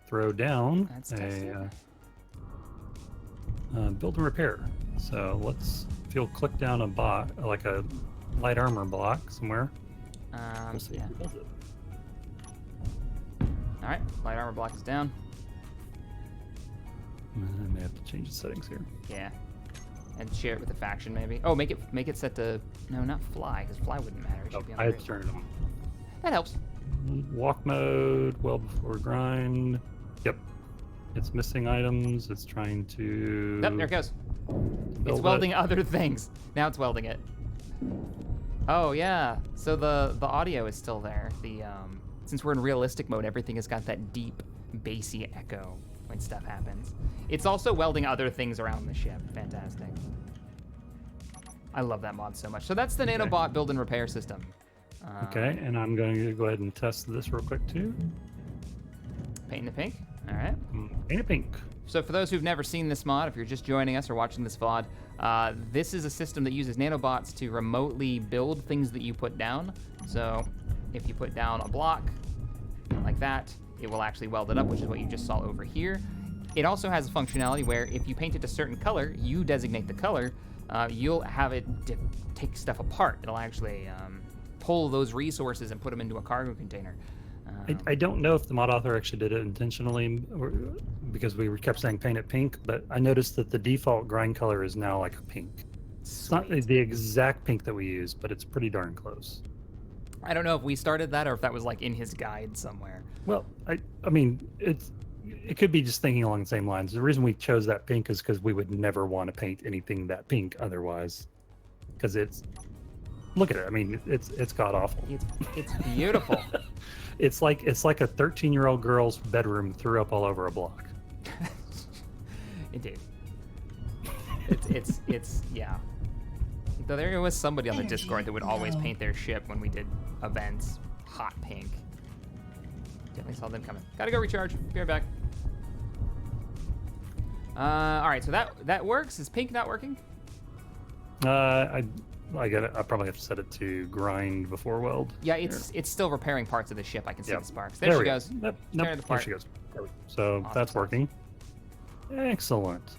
throw down That's testing. build and repair. So if you'll click down like a light armor block somewhere. We'll see Yeah. who does it. All right, light armor block is down. I may have to change the settings here. Yeah, and share it with the faction maybe. Oh, make it set to not fly, because fly wouldn't matter. It should be on I the had to turn it on. That helps. Walk mode, well before grind. Yep. It's missing items. It's trying to. Yep, there it goes. build It's it. welding other things. Now it's welding it. Oh yeah. So the audio is still there. Since we're in realistic mode, everything has got that deep, bassy echo when stuff happens. It's also welding other things around the ship. Fantastic. I love that mod so much. So that's the Nanobot build and repair system. Okay, and I'm going to go ahead and test this real quick too. Paint the pink. All right. Paint it pink. So for those who've never seen this mod, if you're just joining us or watching this VOD, this is a system that uses nanobots to remotely build things that you put down. So if you put down a block like that, it will actually weld it up, which is what you just saw over here. It also has a functionality where if you paint it a certain color, you designate the color, you'll have it take stuff apart. It'll actually pull those resources and put them into a cargo container. I don't know if the mod author actually did it intentionally because we kept saying paint it pink, but I noticed that the default grind color is now like a pink. It's not the exact pink that we use, but it's pretty darn close. I don't know if we started that or if that was like in his guide somewhere. Well, I mean, it could be just thinking along the same lines. The reason we chose that pink is because we would never want to paint anything that pink otherwise, because look at it. I mean, it's god awful. It's beautiful. It's like a 13-year-old girl's bedroom threw up all over a block. Indeed. It's yeah. Though there was somebody on the Discord that would always paint their ship when we did events hot pink. Definitely saw them coming. Gotta go recharge. Be right back. All right, so that works. Is pink not working? I probably have to set it to grind before weld. Yeah, it's still repairing parts of the ship. I can see the sparks. There There she we go. goes. Nope, Tearing it there apart. she goes. Perfect. So Awesome that's sauce. working. Excellent.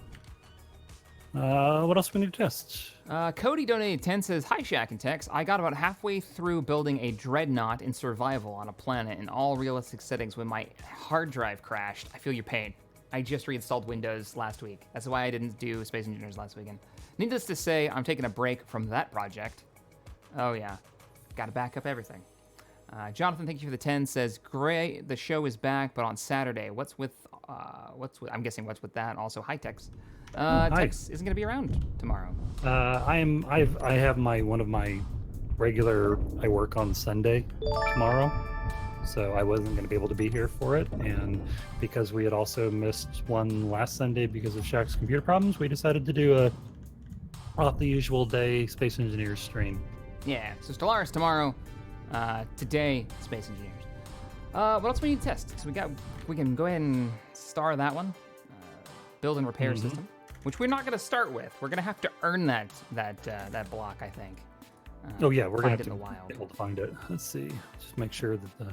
What else do we need to test? Cody donated 10, says, "Hi, Shack and Tex. I got about halfway through building a dreadnought in survival on a planet in all realistic settings when my hard drive crashed. I feel your pain. I just reinstalled Windows last week. That's why I didn't do Space Engineers last weekend. Needless to say, I'm taking a break from that project. Oh, yeah. Got to back up everything." Jonathan, thank you for the 10, says, "Great, the show is back, but on Saturday. What's with I'm guessing what's with that. Also, hi, Tex. Tex isn't going to be around tomorrow. I have one of my regular. I work on Sunday tomorrow, so I wasn't going to be able to be here for it. And because we had also missed one last Sunday because of Shaq's computer problems, we decided to do a off the usual day Space Engineers stream. Yeah, so Stellaris tomorrow, today, Space Engineers. What else we need to test? So we can go ahead and star that one, build and repair system, which we're not going to start with. We're going to have to earn that block, I think. Oh yeah, we're going find to it in have the to wild. be able to find it. Let's see, just make sure that the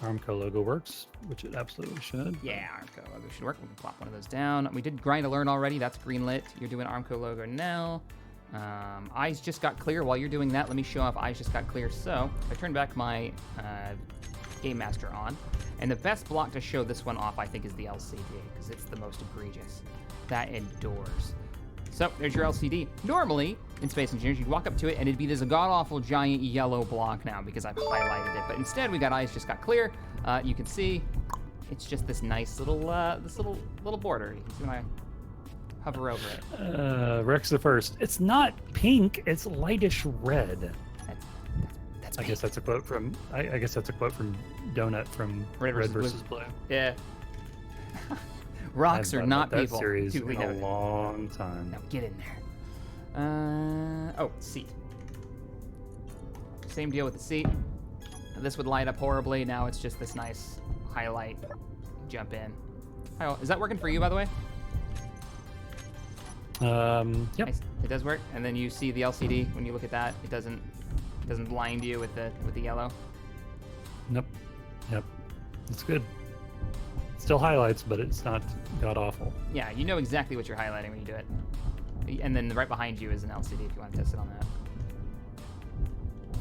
ARMCO logo works, which it absolutely should. Yeah, ARMCO logo should work. We can plop one of those down. We did grind alert already. That's greenlit. You're doing ARMCO logo now. Eyes just got clear. While you're doing that, let me show off eyes just got clear. So I turn back my Game Master on, and the best block to show this one off, I think, is the LCD, because it's the most egregious. That endures. So there's your LCD. Normally, in Space Engineers, you'd walk up to it and it'd be this god-awful giant yellow block now because I've highlighted it. But instead, we got eyes just got clear. You can see it's just this nice little little border. You can see when I hover over it. Rex the First. It's not pink. It's lightish red. That's I guess that's a quote from. I guess that's a quote from Donut from Red versus Blue. Yeah. Rocks I've are thought not about that people. series Duly in a noted. long time. Now get in there. Oh, seat. Same deal with the seat. This would light up horribly. Now it's just this nice highlight. Jump in. Oh, is that working for you, by the way? Yep. Nice. It does work. And then you see the LCD when you look at that. It doesn't blind you with the yellow. Nope. Yep. It's good. Still highlights, but it's not god awful. Yeah, you know exactly what you're highlighting when you do it. And then right behind you is an LCD if you want to test it on that.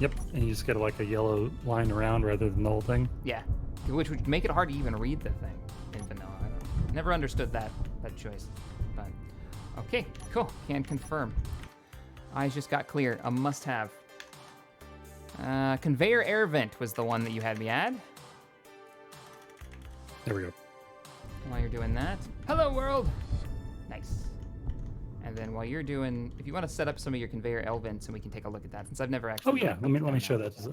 Yep. And you just get like a yellow line around rather than the whole thing. Yeah, which would make it hard to even read the thing in vanilla. I never understood that choice. But okay, cool. Can confirm. Eyes just got clear. A must-have. Conveyor Air Vent was the one that you had me add. There we go. While you're doing that, hello world. Nice. And then while you're doing, if you want to set up some of your conveyor L vents, and we can take a look at that since I've never actually. Oh yeah. Let me show that. So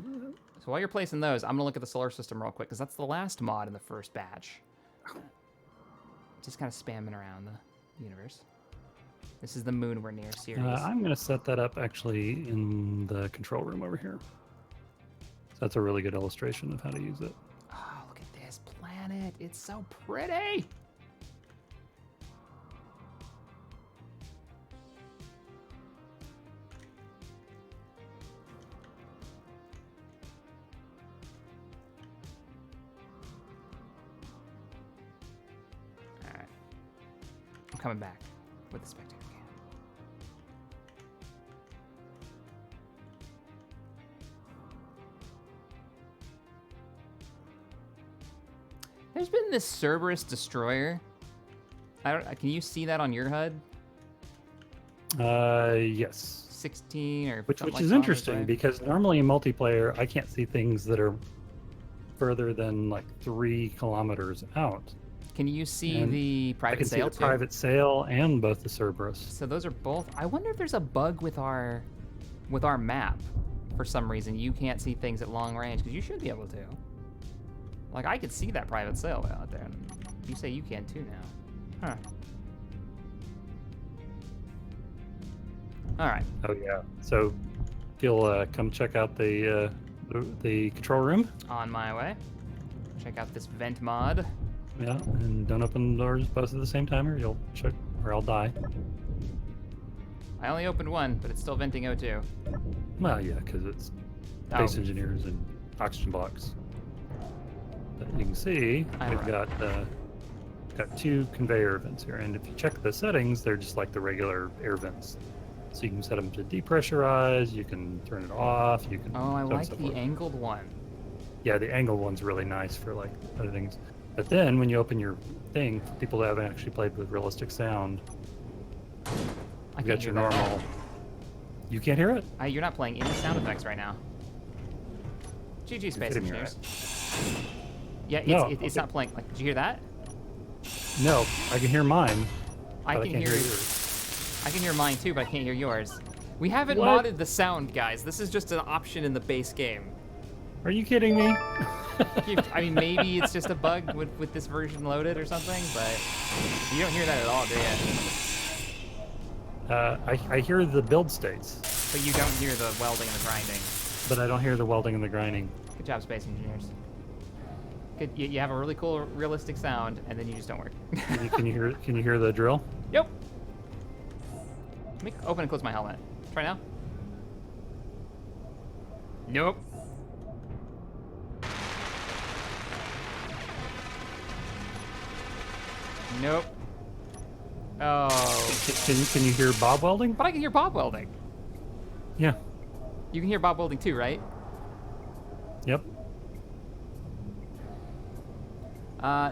while you're placing those, I'm gonna look at the solar system real quick because that's the last mod in the first batch. Just kind of spamming around the universe. This is the moon we're near series. I'm going to set that up actually in the control room over here. So that's a really good illustration of how to use it. Oh, look at this planet. It's so pretty. All right. I'm coming back with the spectator cam. There's been this Cerberus destroyer. Can you see that on your HUD? Yes. 16 or Which something like is that, interesting right? because normally in multiplayer I can't see things that are further than like 3 kilometers out. Can you see And the I private can see sail the too? private sail and both the Cerberus. So those are both. I wonder if there's a bug with our map. For some reason, you can't see things at long range because you should be able to. Like I could see that private sail out there, and you say you can too now. Huh. All right. Oh yeah. So you'll come check out the control room. On my way. Check out this vent mod. Yeah, and don't open the doors both at the same time, or you'll check, or I'll die. I only opened one, but it's still venting O2. Well, yeah, because it's Space Engineers and oxygen blocks. But you can see we've got 2 conveyor vents here, and if you check the settings, they're just like the regular air vents. So you can set them to depressurize, you can turn it off, you can. Oh, I so on like and so the forth. angled one. Yeah, the angled one's really nice for like other things. But then when you open your thing, people that haven't actually played with realistic sound, I you can't got your hear that. normal. You can't hear it? You're not playing any sound effects right now. GG, Space kidding me, Engineers. Yeah, No, it's okay. not playing. Like, did you hear that? No, I can hear mine. I but can can't hear. yours. I can hear mine too, but I can't hear yours. We haven't What? modded the sound, guys. This is just an option in the base game. Are you kidding me? I mean, maybe it's just a bug with this version loaded or something, but you don't hear that at all, do you? I hear the build states, But you don't hear the welding and the grinding. but I don't hear the welding and the grinding. Good job, Space Engineers. Good, you have a really cool, realistic sound, and then you just don't work. Can you hear the drill? Yep. Let me open and close my helmet. Try now. Nope. Nope. Oh. Can you hear Bob welding? But I can hear Bob welding. Yeah. You can hear Bob welding too, right? Yep.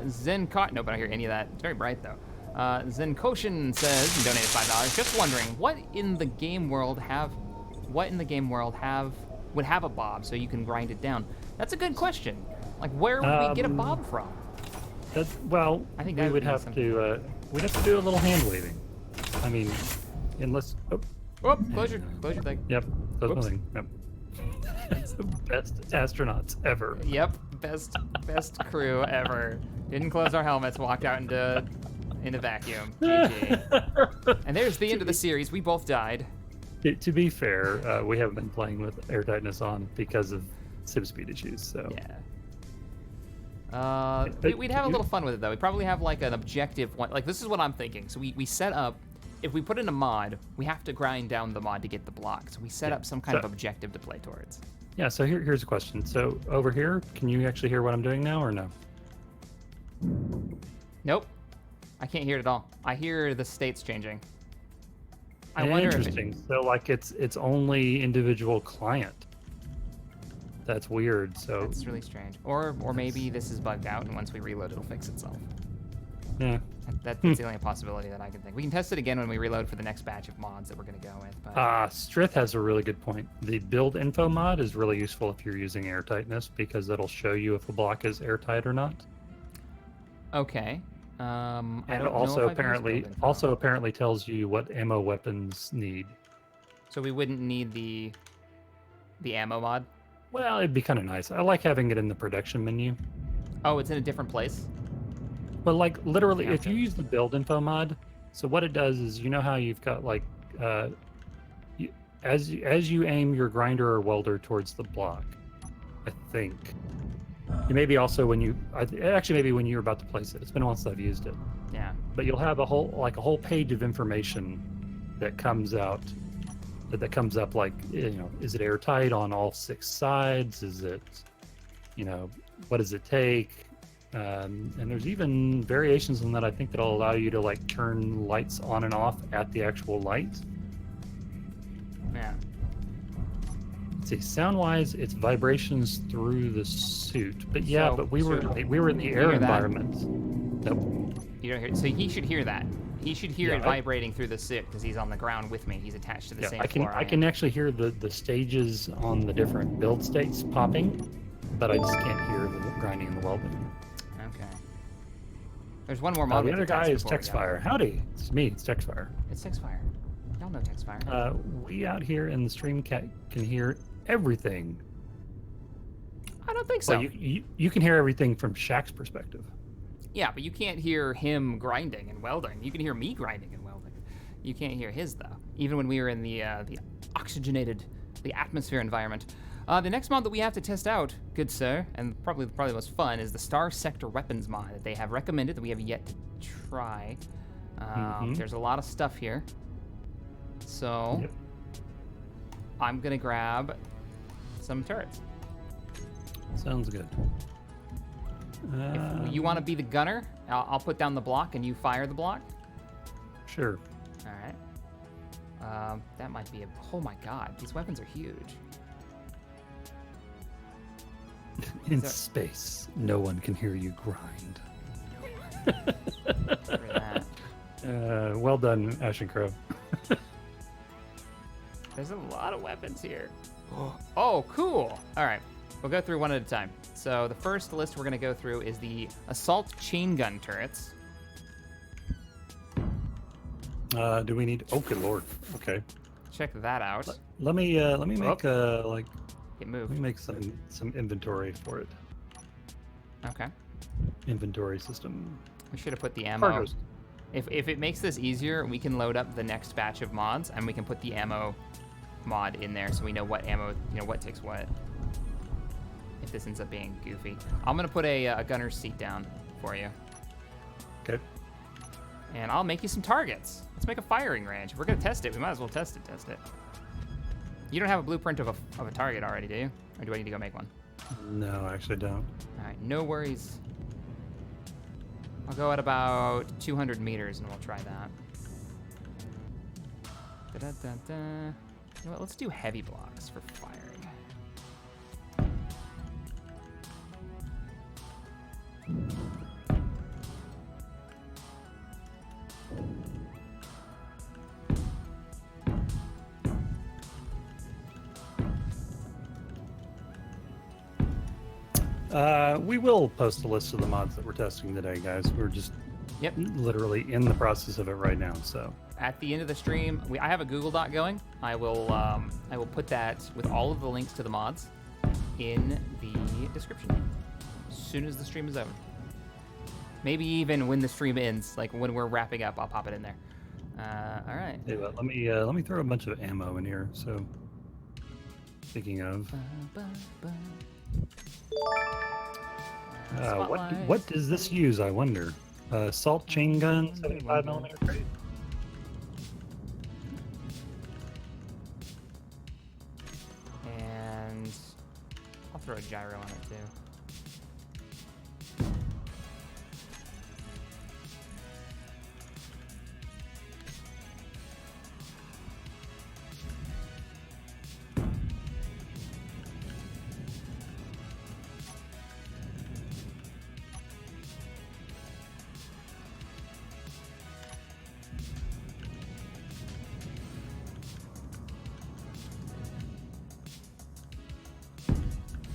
Zen Nope, I don't hear any of that. It's very bright though. Zen Koshin says, and donated $5. Just wondering, what in the game world would have a bob so you can grind it down? That's a good question. Like, where would we get a bob from? Well, I think we that would be have something. to we'd have to do a little hand waving. I mean, unless. Oh, Whoop, close your thing. yep. That's Whoops. nothing. Yep. That's the best astronauts ever. Yep, best crew ever. Didn't close our helmets, walked out into vacuum. GG. And there's the end of the series. We both died. To be fair, we haven't been playing with air tightness on because of sim speed issues. So Yeah. We'd have a little fun with it though. We'd probably have like an objective one. Like this is what I'm thinking. So we set up, if we put in a mod, we have to grind down the mod to get the block. So we set up some kind of objective to play towards. Yeah. So here's a question. So over here, can you actually hear what I'm doing now or no? Nope. I can't hear it at all. I hear the states changing. I wonder if Interesting. So like it's only individual client. That's weird. So that's really strange. Or maybe this is bugged out, and once we reload, it'll fix itself. yeah. That's the only possibility that I can think. We can test it again when we reload for the next batch of mods that we're going to go with. But Strith has a really good point. The build info mod is really useful if you're using air tightness because it'll show you if a block is airtight or not. okay. I And don't know also if I've used apparently build info. apparently tells you what ammo weapons need. So we wouldn't need the ammo mod. Well, it'd be kind of nice. I like having it in the production menu. Oh, it's in a different place. But like literally, Yeah, if okay. you use the build info mod, so what it does is you know how you've got like as you aim your grinder or welder towards the block, I think. You maybe also when you maybe when you're about to place it. It's been a while since I've used it. Yeah. But you'll have a whole page of information that comes out that comes up like, you know, is it airtight on all 6 sides? Is it, you know, what does it take? And there's even variations on that, I think, that'll allow you to like turn lights on and off at the actual light. Yeah. Let's see, sound-wise, it's vibrations through the suit. But yeah, So- but we were so in the you air hear that? environment. Nope. You don't hear. So he should hear that. He should hear Yeah, it vibrating through the suit because he's on the ground with me. He's attached to the Yeah, same I can floor. I can actually hear the stages on the different build states popping, but I just can't hear the grinding and the welding. Okay. There's one more mod. we The have other to guy test is before we go. Texfire. Howdy, it's me. It's Texfire. It's Texfire. Y'all know Texfire. We out here in the stream can hear everything. I don't think so. Well, you can hear everything from Shaq's perspective. Yeah, but you can't hear him grinding and welding. You can hear me grinding and welding. You can't hear his though. Even when we were in the oxygenated, the atmosphere environment. The next mod that we have to test out, good sir, and probably the most fun, is the Star Sector Weapons mod that they have recommended that we have yet to try. There's a lot of stuff here. So Yep. I'm gonna grab some turrets. Sounds good. If you want to be the gunner, I'll put down the block and you fire the block. Sure. All right. That might be a. Oh my God, these weapons are huge. In So- space, no one can hear you grind. Look at that. Well done, Ashen Crow. There's a lot of weapons here. Oh, cool. All right, we'll go through one at a time. So the first list we're gonna go through is the assault chain gun turrets. Do we need? Oh, good lord. Okay. Check that out. Let me make Get Let moved. me make some inventory for it. Okay. Inventory system. We should have put the ammo. Cargoes. If it makes this easier, we can load up the next batch of mods, and we can put the ammo mod in there, so we know what ammo, what takes what. If this ends up being goofy, I'm gonna put a gunner's seat down for you, Okay. and I'll make you some targets. Let's make a firing range. If we're gonna test it, we might as well test it. You don't have a blueprint of a target already, do you? Or do I need to go make one? No, I actually don't. All right, no worries. I'll go at about 200 meters, and we'll try that. Da-da-da-da. You know what? Let's do heavy blocks for firing. We will post a list of the mods that we're testing today, guys. We're just literally in the process of it right now. So At the end of the stream, I have a Google Doc going. I will put that with all of the links to the mods in the description as soon as the stream is over. Maybe even when the stream ends, like when we're wrapping up, I'll pop it in there. All right. hey, let me throw a bunch of ammo in here. So speaking of, what does this use? I wonder. Salt chain gun, 75mm crate. And I'll throw a gyro on it too.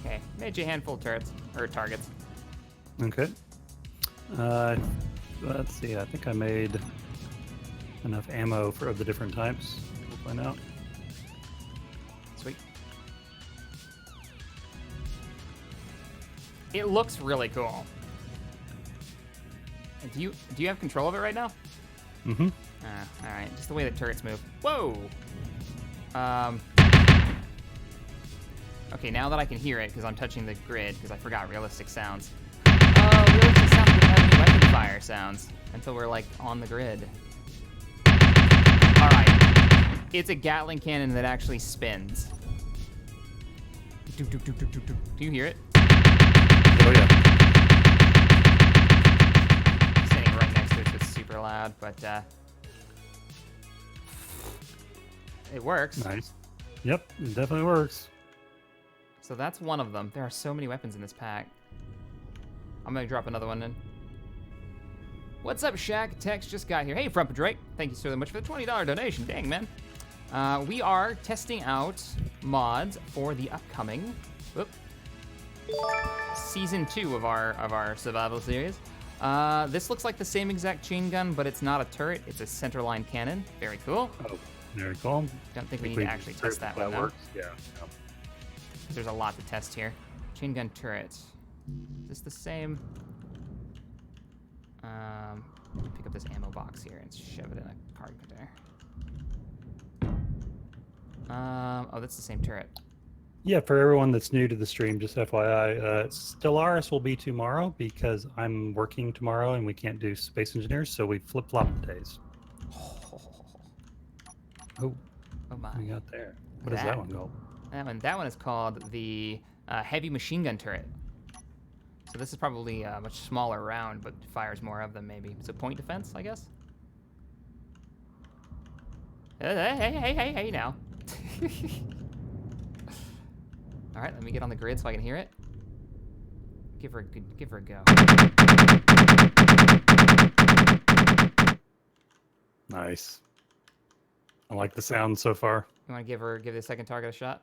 Okay, made you a handful of turrets, or targets. Okay. Let's see. I think I made enough ammo for the different types. We'll find out. Sweet. It looks really cool. Do you have control of it right now? Mm-hmm. All right. Just the way the turrets move. Whoa. Okay, now that I can hear it, because I'm touching the grid, because I forgot realistic sounds. Oh, realistic sounds don't have any weapon fire sounds until we're like on the grid. All right. It's a Gatling cannon that actually spins. Do you hear it? Oh yeah. Standing right next to it, so it's super loud, but it works. Nice. Yep, it definitely works. So that's one of them. There are so many weapons in this pack. I'm gonna drop another one in. What's up, Shaq? Tex just got here. Hey, Frumpa Drake. Thank you so much for the $20 donation. Dang, man. We are testing out mods for the upcoming season 2 of our survival series. This looks like the same exact chain gun, but it's not a turret. It's a centerline cannon. Very cool. Oh, very cool. Don't think we need to actually test that one, though. works. Yeah. There's a lot to test here. Chain gun turret. Is this the same? Pick up this ammo box here and shove it in a card container. Oh, that's the same turret. Yeah, for everyone that's new to the stream, just FYI, Stellaris will be tomorrow because I'm working tomorrow and we can't do Space Engineers, so we flip-flop the days. Oh my. We got there. What is that one called? That one is called the heavy machine gun turret. So this is probably a much smaller round, but fires more of them maybe. So point defense, I guess? Hey now. All right, let me get on the grid so I can hear it. Give her a go. Nice. I like the sound so far. You want to give the second target a shot?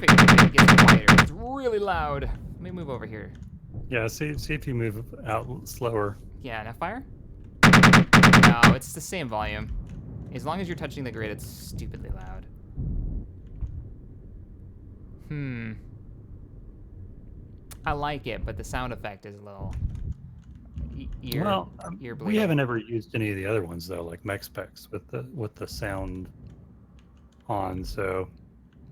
It gets quieter. It's really loud. Let me move over here. Yeah, see if you move out slower. Yeah, now fire. No, it's the same volume. As long as you're touching the grid, it's stupidly loud. I like it, but the sound effect is a little ear bleeding. We haven't ever used any of the other ones though, like MexPex with the sound on. So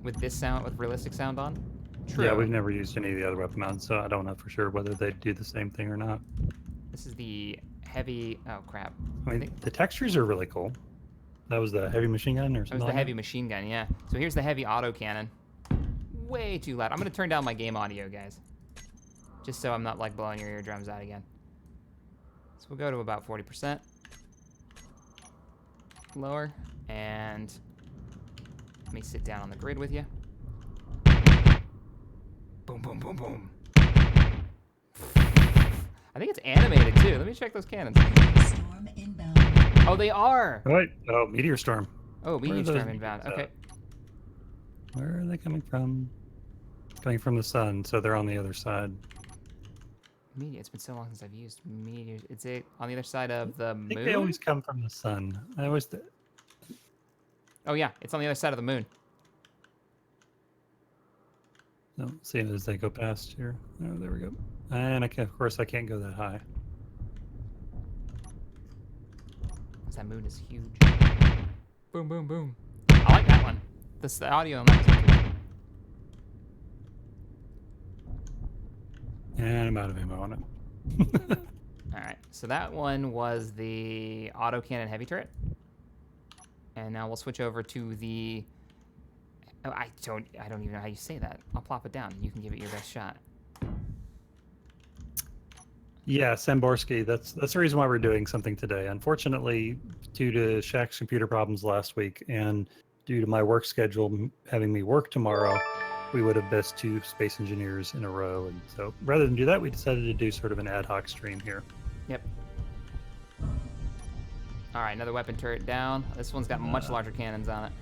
With this sound, with realistic sound on? True. yeah, we've never used any of the other weapon mounts, so I don't know for sure whether they do the same thing or not. This is the heavy. Oh crap! I mean, the textures are really cool. That was the heavy machine gun or That something. was the like heavy machine gun. Yeah. So here's the heavy autocannon. Way too loud. I'm gonna turn down my game audio, guys, just so I'm not like blowing your eardrums out again. So we'll go to about 40%. Lower, and let me sit down on the grid with you. Boom, boom, boom, boom. I think it's animated too. Let me check those cannons. Storm inbound. Oh, they are. Oh, wait. Oh, meteor storm. Oh, Where are meteor those storm inbound. meteors Okay. Where are they coming from? Coming from the sun, so they're on the other side. Meteor. It's been so long since I've used meteors. It's on the other side of the I think moon. they always come from the sun. I always. Oh yeah, it's on the other side of the moon. No, see it as they go past here. Oh, there we go. And of course, I can't go that high. 'Cause that moon is huge. Boom, boom, boom. I like that one. The audio on that is not too bad. And I'm out of ammo on it. All right, so that one was the autocannon heavy turret, and now we'll switch over to the. Oh, I don't even know how you say that. I'll plop it down. You can give it your best shot. Yeah, Samborski. That's the reason why we're doing something today. Unfortunately, due to Shaq's computer problems last week, and due to my work schedule having me work tomorrow, we would have missed 2 space engineers in a row. And so, rather than do that, we decided to do sort of an ad hoc stream here. Yep. All right, another weapon turret down. This one's got much larger cannons on it.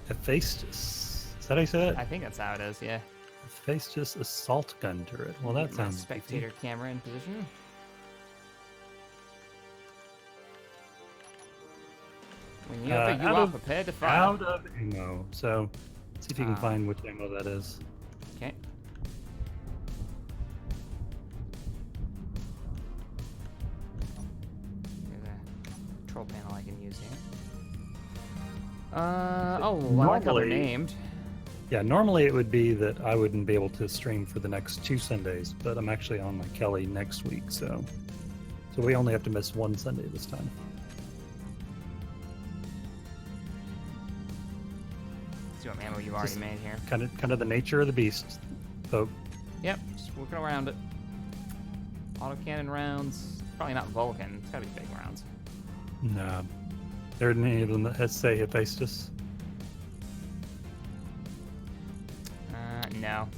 Hephaestus. Is that how you say it? I think that's how it is. Yeah. Hephaestus assault gun turret. Well, that My sounds beefy. spectator camera in position. Whenever you out are of- prepared to fire. Out of ammo. So, see if you can Ah. find which ammo that is. Okay. There's a control panel I can use here. Oh, I like how they're Normally- named. Yeah, normally it would be that I wouldn't be able to stream for the next 2 Sundays, but I'm actually on my Kelly next week, so we only have to miss 1 Sunday this time. See what ammo you've already Just- made here. Kind of the nature of the beast. So Yep, just working around it. Autocannon rounds. Probably not Vulcan. It's gotta be big rounds. no, there aren't any of them that say Hephaestus. No.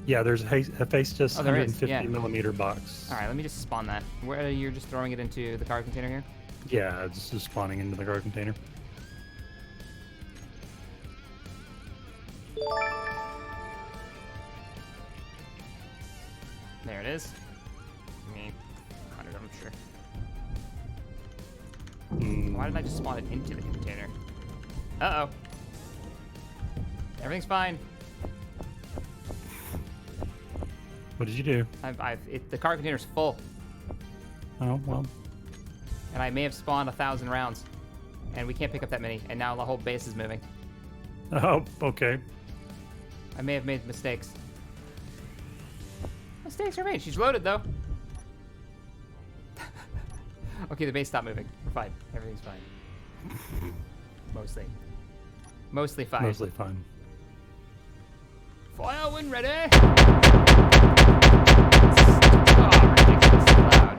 Yeah, there's a Hephaestus Oh, there is, 150 yeah. millimeter box. All right, let me just spawn that. Where you're just throwing it into the cargo container here? Yeah, it's just spawning into the guard container. There it is. I mean, 100, I'm sure. Why did I just spawn it into the container? Uh-oh. Everything's fine. What did you do? The cargo container's full, Oh, well. and I may have spawned 1,000 rounds, and we can't pick up that many, and now the whole base is moving. Oh, okay. I may have made mistakes. Mistakes are made. She's loaded, though. Okay, the base stopped moving. We're fine. Everything's fine. Mostly. Mostly fine. Mostly fine. Fire when ready! Oh, ridiculously loud.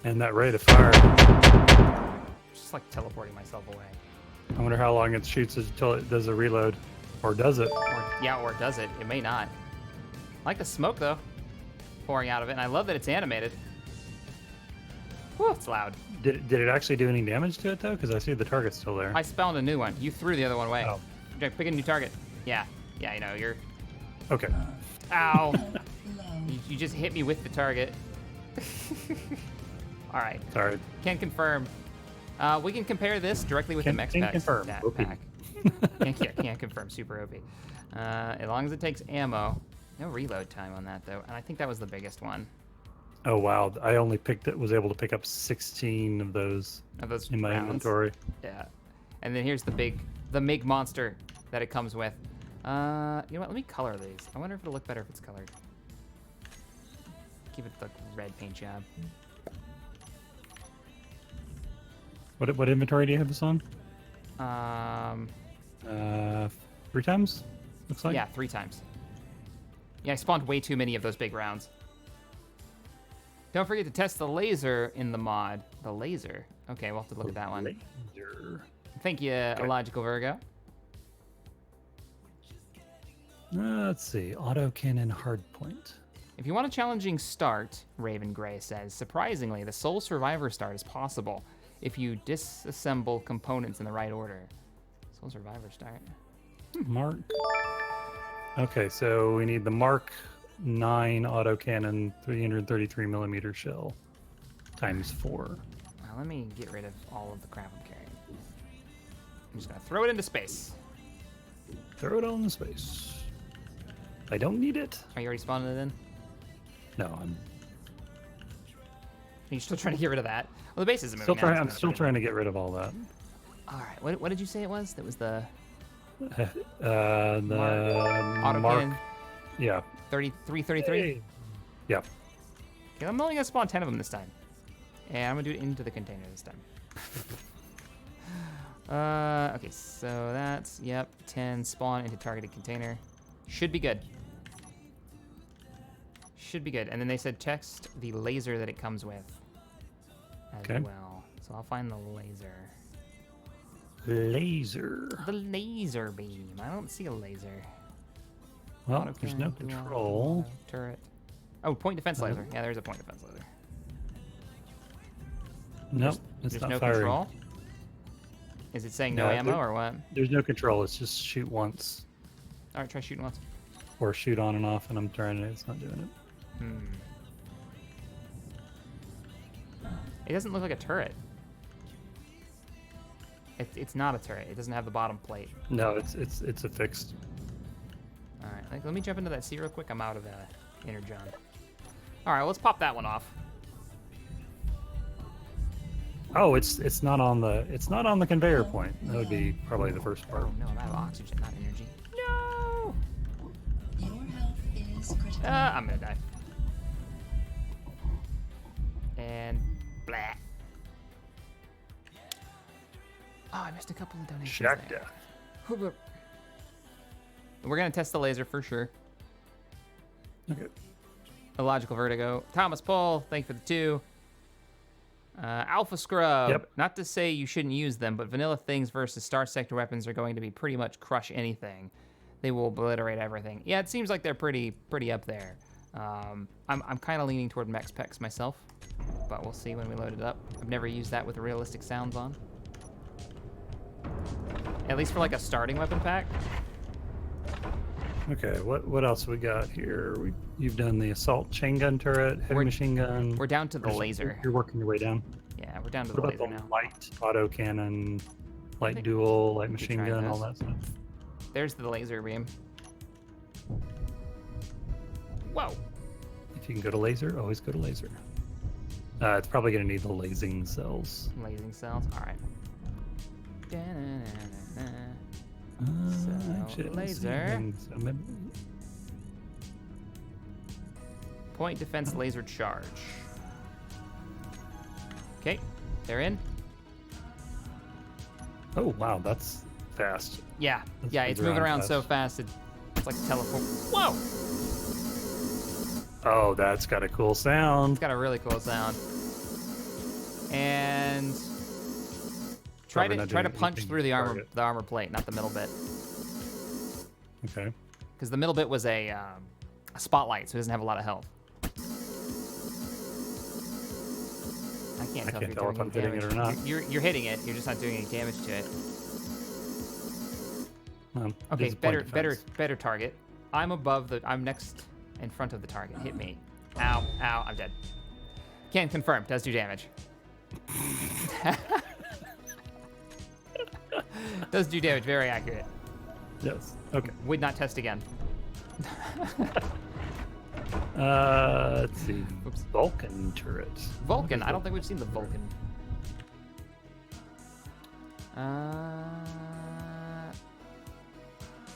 And that rate of fire, Just like teleporting myself away. I wonder how long it shoots until it does a reload. Or does it? Or does it? It may not. I like the smoke, though, pouring out of it, and I love that it's animated. Whew, it's loud. Did it actually do any damage to it, though? Because I see the target's still there. I spawned a new one. You threw the other one away. Oh. Jack, pick a new target. Yeah. Yeah, you know, you're... Okay. Ow. Low. You just hit me with the target. All right. Sorry. Can confirm. We can compare this directly with the Can MexPex confirm. stat OP. pack. Can't confirm. Super OP. As long as it takes ammo. No reload time on that though, and I think that was the biggest one Oh wow! I only was able to pick up 16 of those of those in my rounds. inventory. Yeah. And then here's the MIG monster that it comes with. You know what? Let me color these. I wonder if it'll look better if it's colored. Give it the red paint job. What inventory do you have this on? 3 times? Looks like. Yeah, 3 times. Yeah, I spawned way too many of those big rounds. Don't forget to test the laser in the mod. The laser? Okay, we'll have to look at that one. Laser. Thank you, Illogical Virgo. Let's see. Autocannon hardpoint. If you want a challenging start, Raven Gray says, surprisingly, the sole survivor start is possible if you disassemble components in the right order. Sole survivor start. Mark. Okay, so we need the Mark 9 autocannon 333 millimeter shell times 4. Now, let me get rid of all of the crap I'm carrying. I'm just gonna throw it into space. Throw it all into space. I don't need it. Are you already spawning it in? No, I'm Are you still trying to get rid of that? Well, the base isn't moving. still now, trying. so I'm that's still pretty trying to get rid of all that. good. All right. What did you say it was? That was the The autocannon Mark. Yeah. 3333. Hey. Yeah. Okay, I'm only gonna spawn 10 of them this time, and I'm gonna do it into the container this time. Okay, so that's 10 spawn into targeted container. Should be good. Should be good. And then they said text the laser that it comes with as Okay. well. So I'll find the laser. Laser. The laser beam. I don't see a laser. Well, there's no Autocannon, dual, control. turret. Oh, point defense laser. Yeah, there's a point defense laser. Nope, it's There's not no firing. control. Is it saying no No, ammo there- or what? There's no control. It's just shoot once All right, try shooting once. or shoot on and off, and I'm trying it. It's not doing it. It doesn't look like a turret. It's not a turret. It doesn't have the bottom plate. No, it's a fixed. All right, let me jump into that sea real quick. I'm out of energon. All right, let's pop that one off. Oh, it's not on the conveyor point. That would be probably the first part. Oh no, I'm out of oxygen, not energy. No. Your health is critical. I'm gonna die. And blah. Oh, I missed a couple of donations Shack there. death. We're gonna test the laser for sure. Okay. Illogical Vertigo. Thomas Paul, thank you for the 2. Alpha Scrub. Yep. Not to say you shouldn't use them, but vanilla things versus Star Sector weapons are going to be pretty much crush anything. They will obliterate everything. Yeah, it seems like they're pretty up there. I'm kind of leaning toward MexPex myself, but we'll see when we load it up. I've never used that with realistic sounds on. At least for like a starting weapon pack. Okay. What else we got here? You've done the assault chain gun turret, heavy machine gun. We're down to the There's- laser. You're working your way down. Yeah, we're down to What the about laser the now. light autocannon, light think dual, light we machine tried gun, all this. that stuff? There's the laser beam. Whoa. If you can go to laser, always go to laser. It's probably going to need the lasing cells. Lasing cells. All right. Da-na-na-na-na. So, Actually, let's see. laser. So maybe- Point defense laser charge. Okay, they're in. Oh wow, that's fast. Yeah, That's yeah, moved it's moving around around so fast. fast it's like a teleport. Whoa! Oh, that's got a cool sound. It's got a really cool sound. And try Probably to not try to doing punch anything through to the target. armor plate, not the middle bit, Okay. because the middle bit was a spotlight, so it doesn't have a lot of health. I can't tell can't if tell you're if doing I'm any hitting it damage. or not. You're hitting it. You're just not doing any damage to it. It Okay, is a point defense. better target. I'm next in front of the target. Hit me. Ow, ow, I'm dead. Can confirm, does do damage. Does do damage, very accurate. Yes. Okay. Would not test again. Let's see. Oops. Vulcan turret. Vulcan, I don't think we've seen the Vulcan.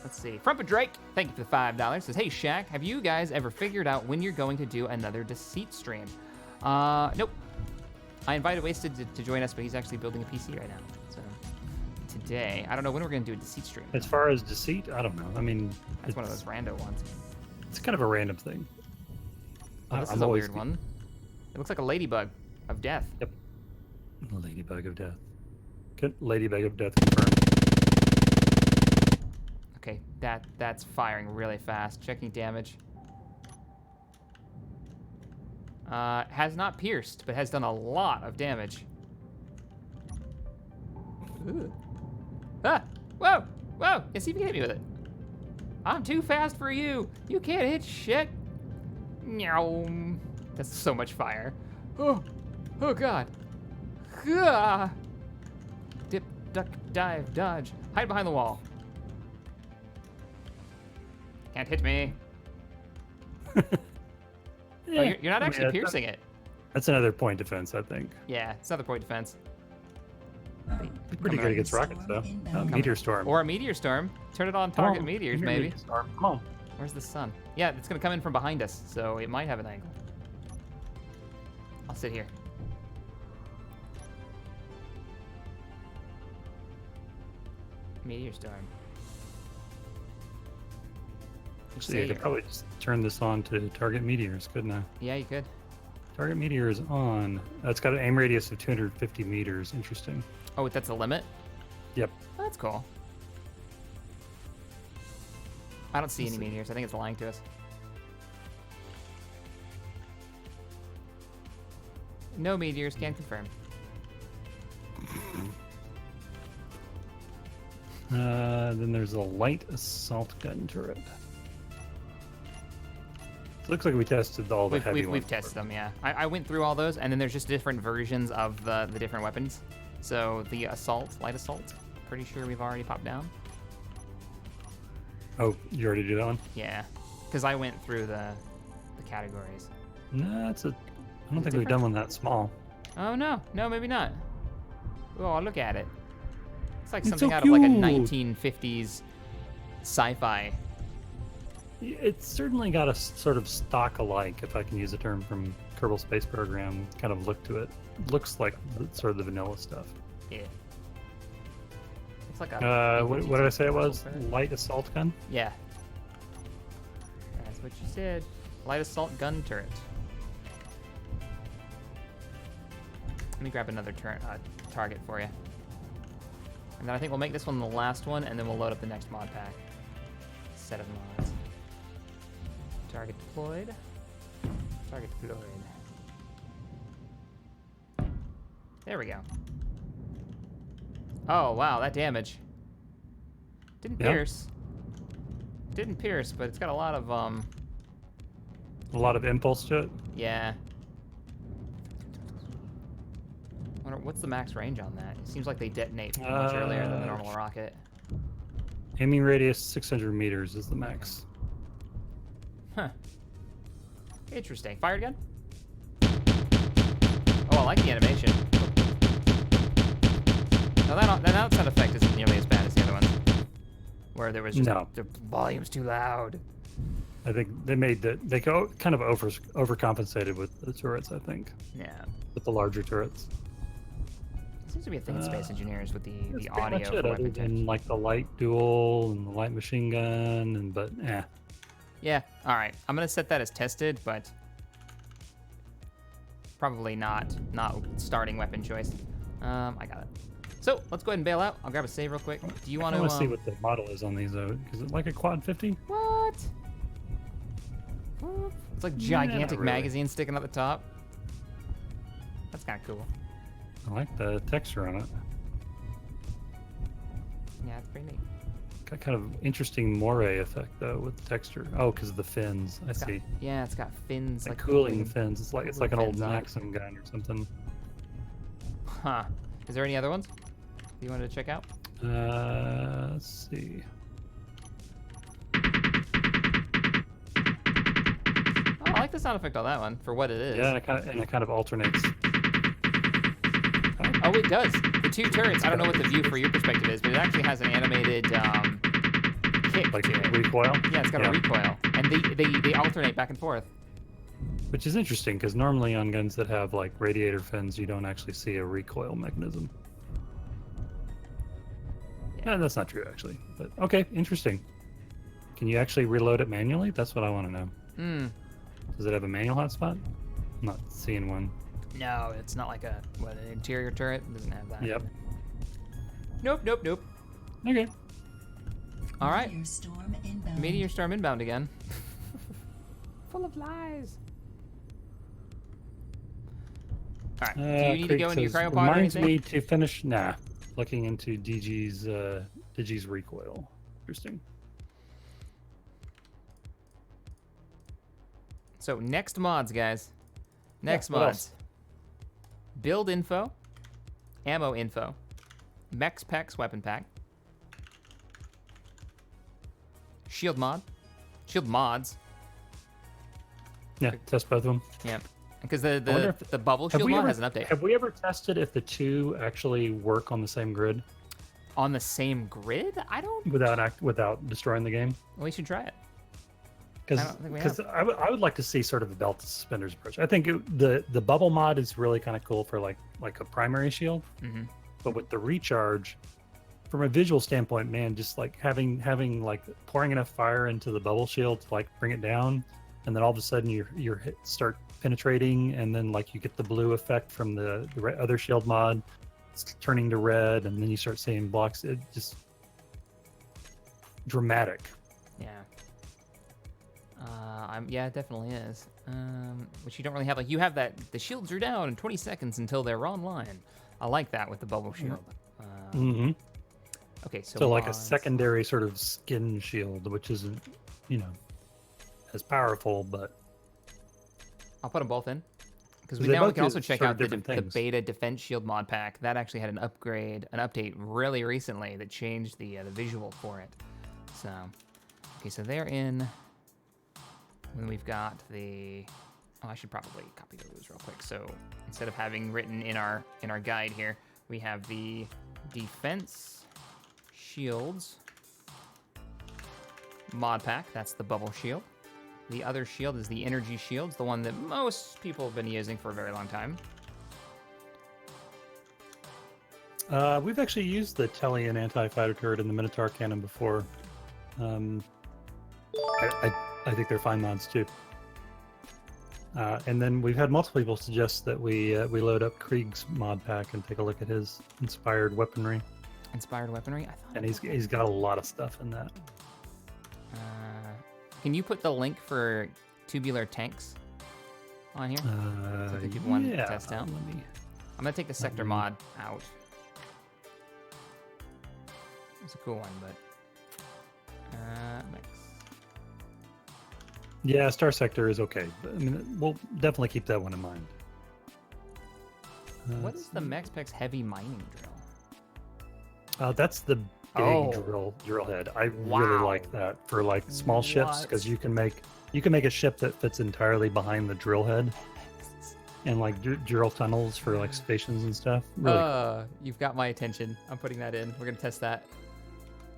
Let's see. Frumpet Drake, thank you for the $5. Says, hey Shaq, have you guys ever figured out when you're going to do another Deceit stream? Nope. I invited Wasted to join us, but he's actually building a PC right now. So today, I don't know when we're going to do a Deceit stream. As far as Deceit, I don't know. I mean, That's one of those rando ones. It's kind of a random thing. Oh, this I'm is a always weird one. It looks like a ladybug of death. Yep. Ladybug of death. Ladybug of death confirmed. Okay, that's firing really fast. Checking damage. Has not pierced, but has done a lot of damage. Ooh. Ah! Whoa! Whoa! Yeah, see if you can hit me with it. I'm too fast for you. You can't hit shit. Meow. That's so much fire. Oh! Oh God! Ah! Dip, duck, dive, dodge. Hide behind the wall. Can't hit me. Oh, you're not actually piercing it. That's another point defense, I think. Yeah, it's another point defense. Pretty good against rockets, though. Meteor storm. Or a meteor storm. Turn it on target meteors, maybe. Meteor storm. Come on. Where's the sun? Yeah, it's gonna come in from behind us, so it might have an angle. I'll sit here. Meteor storm. So you could probably just turn this on to target meteors, couldn't I? Yeah, you could. Target meteor is on. It's got an aim radius of 250 meters. Interesting. Oh, that's a limit? Yep. Oh, that's cool. I don't see any meteors. I think it's lying to us. No meteors, can confirm. Then there's a light assault gun turret. Looks like we tested all the heavy ones. We've tested them, yeah. I went through all those, and then there's just different versions of the different weapons. So the light assault, pretty sure we've already popped down. Oh, you already did that one? Yeah, because I went through the categories. No, I don't think we've done one that small. Oh no, maybe not. Oh, look at it. It's like It's something so out of like a cute. 1950s sci-fi. It's certainly got a sort of stock-alike, if I can use a term from Kerbal Space Program, kind of look to it. Looks like sort of the vanilla stuff. Yeah. It's like a. What did I say it was? assault turret? Light assault gun? Yeah. That's what you said. Light assault gun turret. Let me grab another target for you. And then I think we'll make this one the last one, and then we'll load up the next mod pack. Set of mods. Target deployed. Target deployed. There we go. Oh, wow, that damage. Didn't pierce. Didn't pierce, but it's got a lot of, A lot of impulse to it? yeah. What's the max range on that? It seems like they detonate much earlier than the normal rocket. Aiming radius 600 meters is the max. Huh. Interesting. Fire again? Oh, I like the animation. Now that sound effect isn't nearly as bad as the other ones, where there was just the volume's too loud. I think they kind of overcompensated with the turrets, I think. Yeah. With the larger turrets. Seems to be a thing in Space Engineers with the That's pretty audio much for it, other weapon than types. like the light duel and the light machine gun, but eh. Yeah, alright. I'm gonna set that as tested, but probably not starting weapon choice. I got it. So let's go ahead and bail out. I'll grab a save real quick. Do you want I to want to see what the model is on these though. Is it like a quad 50? What? It's like gigantic not really. magazine sticking at the top. That's kind of cool. I like the texture on it. Yeah, it's pretty neat. Got kind of interesting moire effect though with the texture. Oh, because of the fins. I see. Yeah, it's got fins. Like cooling fins. It's like an old fins on it. Maxim gun or something. Huh. Is there any other ones you wanted to check out? Let's see. Oh, I like the sound effect on that one for what it is. Yeah, and it kind of alternates. Oh, it does. The two turrets, I don't know what the view for your perspective is, but it actually has an animated kick Like to it. recoil. Yeah, it's got a recoil. And they alternate back and forth. Which is interesting because normally on guns that have like radiator fins, you don't actually see a recoil mechanism. Yeah. No, that's not true actually. But okay, interesting. Can you actually reload it manually? That's what I want to know. Does it have a manual hotspot? I'm not seeing one. No, it's not like an interior turret. It doesn't have that. Yep. Nope. Okay. All right. Meteor storm inbound. Meteor storm inbound again. Full of lies. All right. Do you need to go into your cryopod or reminds anything? me to finish. Nah. Looking into DG's recoil. Interesting. So next mods, guys. Next what mods. else? Build info, ammo info, MexPex weapon pack, shield mods. Yeah, test both of them. Yeah, because I wonder the bubble shield mod has an update Have we ever tested if the two actually work on the same grid on the same grid. I don't. without destroying the game? We should try it. I don't think we Because I would like to see sort of a belt and suspenders approach. I think the bubble mod is really kind of cool for like a primary shield, but with the recharge, from a visual standpoint, man, just like having like pouring enough fire into the bubble shield to like bring it down, and then all of a sudden your hit start penetrating, and then like you get the blue effect from the other shield mod, it's turning to red, and then you start seeing blocks. It just dramatic. Yeah. Yeah, it definitely is. Which you don't really have. Like, you have that, the shields are down in 20 seconds until they're online. I like that with the bubble shield. Okay, so like a mods. secondary sort of skin shield, which isn't, as powerful, but I'll put them both in. Because They now we both can do also check sort of out the different things. beta defense shield mod pack. That actually had an update really recently that changed the visual for it. So, okay, so they're in. Then we've got the. Oh, I should probably copy those real quick. So instead of having written in our guide here, we have the defense shields mod pack. That's the bubble shield. The other shield is the energy shields, the one that most people have been using for a very long time. We've actually used the Telian anti-fighter turret in the Minotaur cannon before. I think they're fine mods too. And then we've had multiple people suggest that we load up Krieg's mod pack and take a look at his inspired weaponry. Inspired weaponry? I thought. And he's got a lot of stuff in that. Can you put the link for tubular tanks on here? So that people want to test out. Let me. I'm gonna take the sector mod out. It's a cool one, but Mex. Yeah, Star Sector is okay. But, I mean, we'll definitely keep that one in mind. What is the MexPex heavy mining drill? That's the big drill head. I really like that for like small ships because you can make a ship that fits entirely behind the drill head, and like drill tunnels for like stations and stuff. Really cool. You've got my attention. I'm putting that in. We're gonna test that.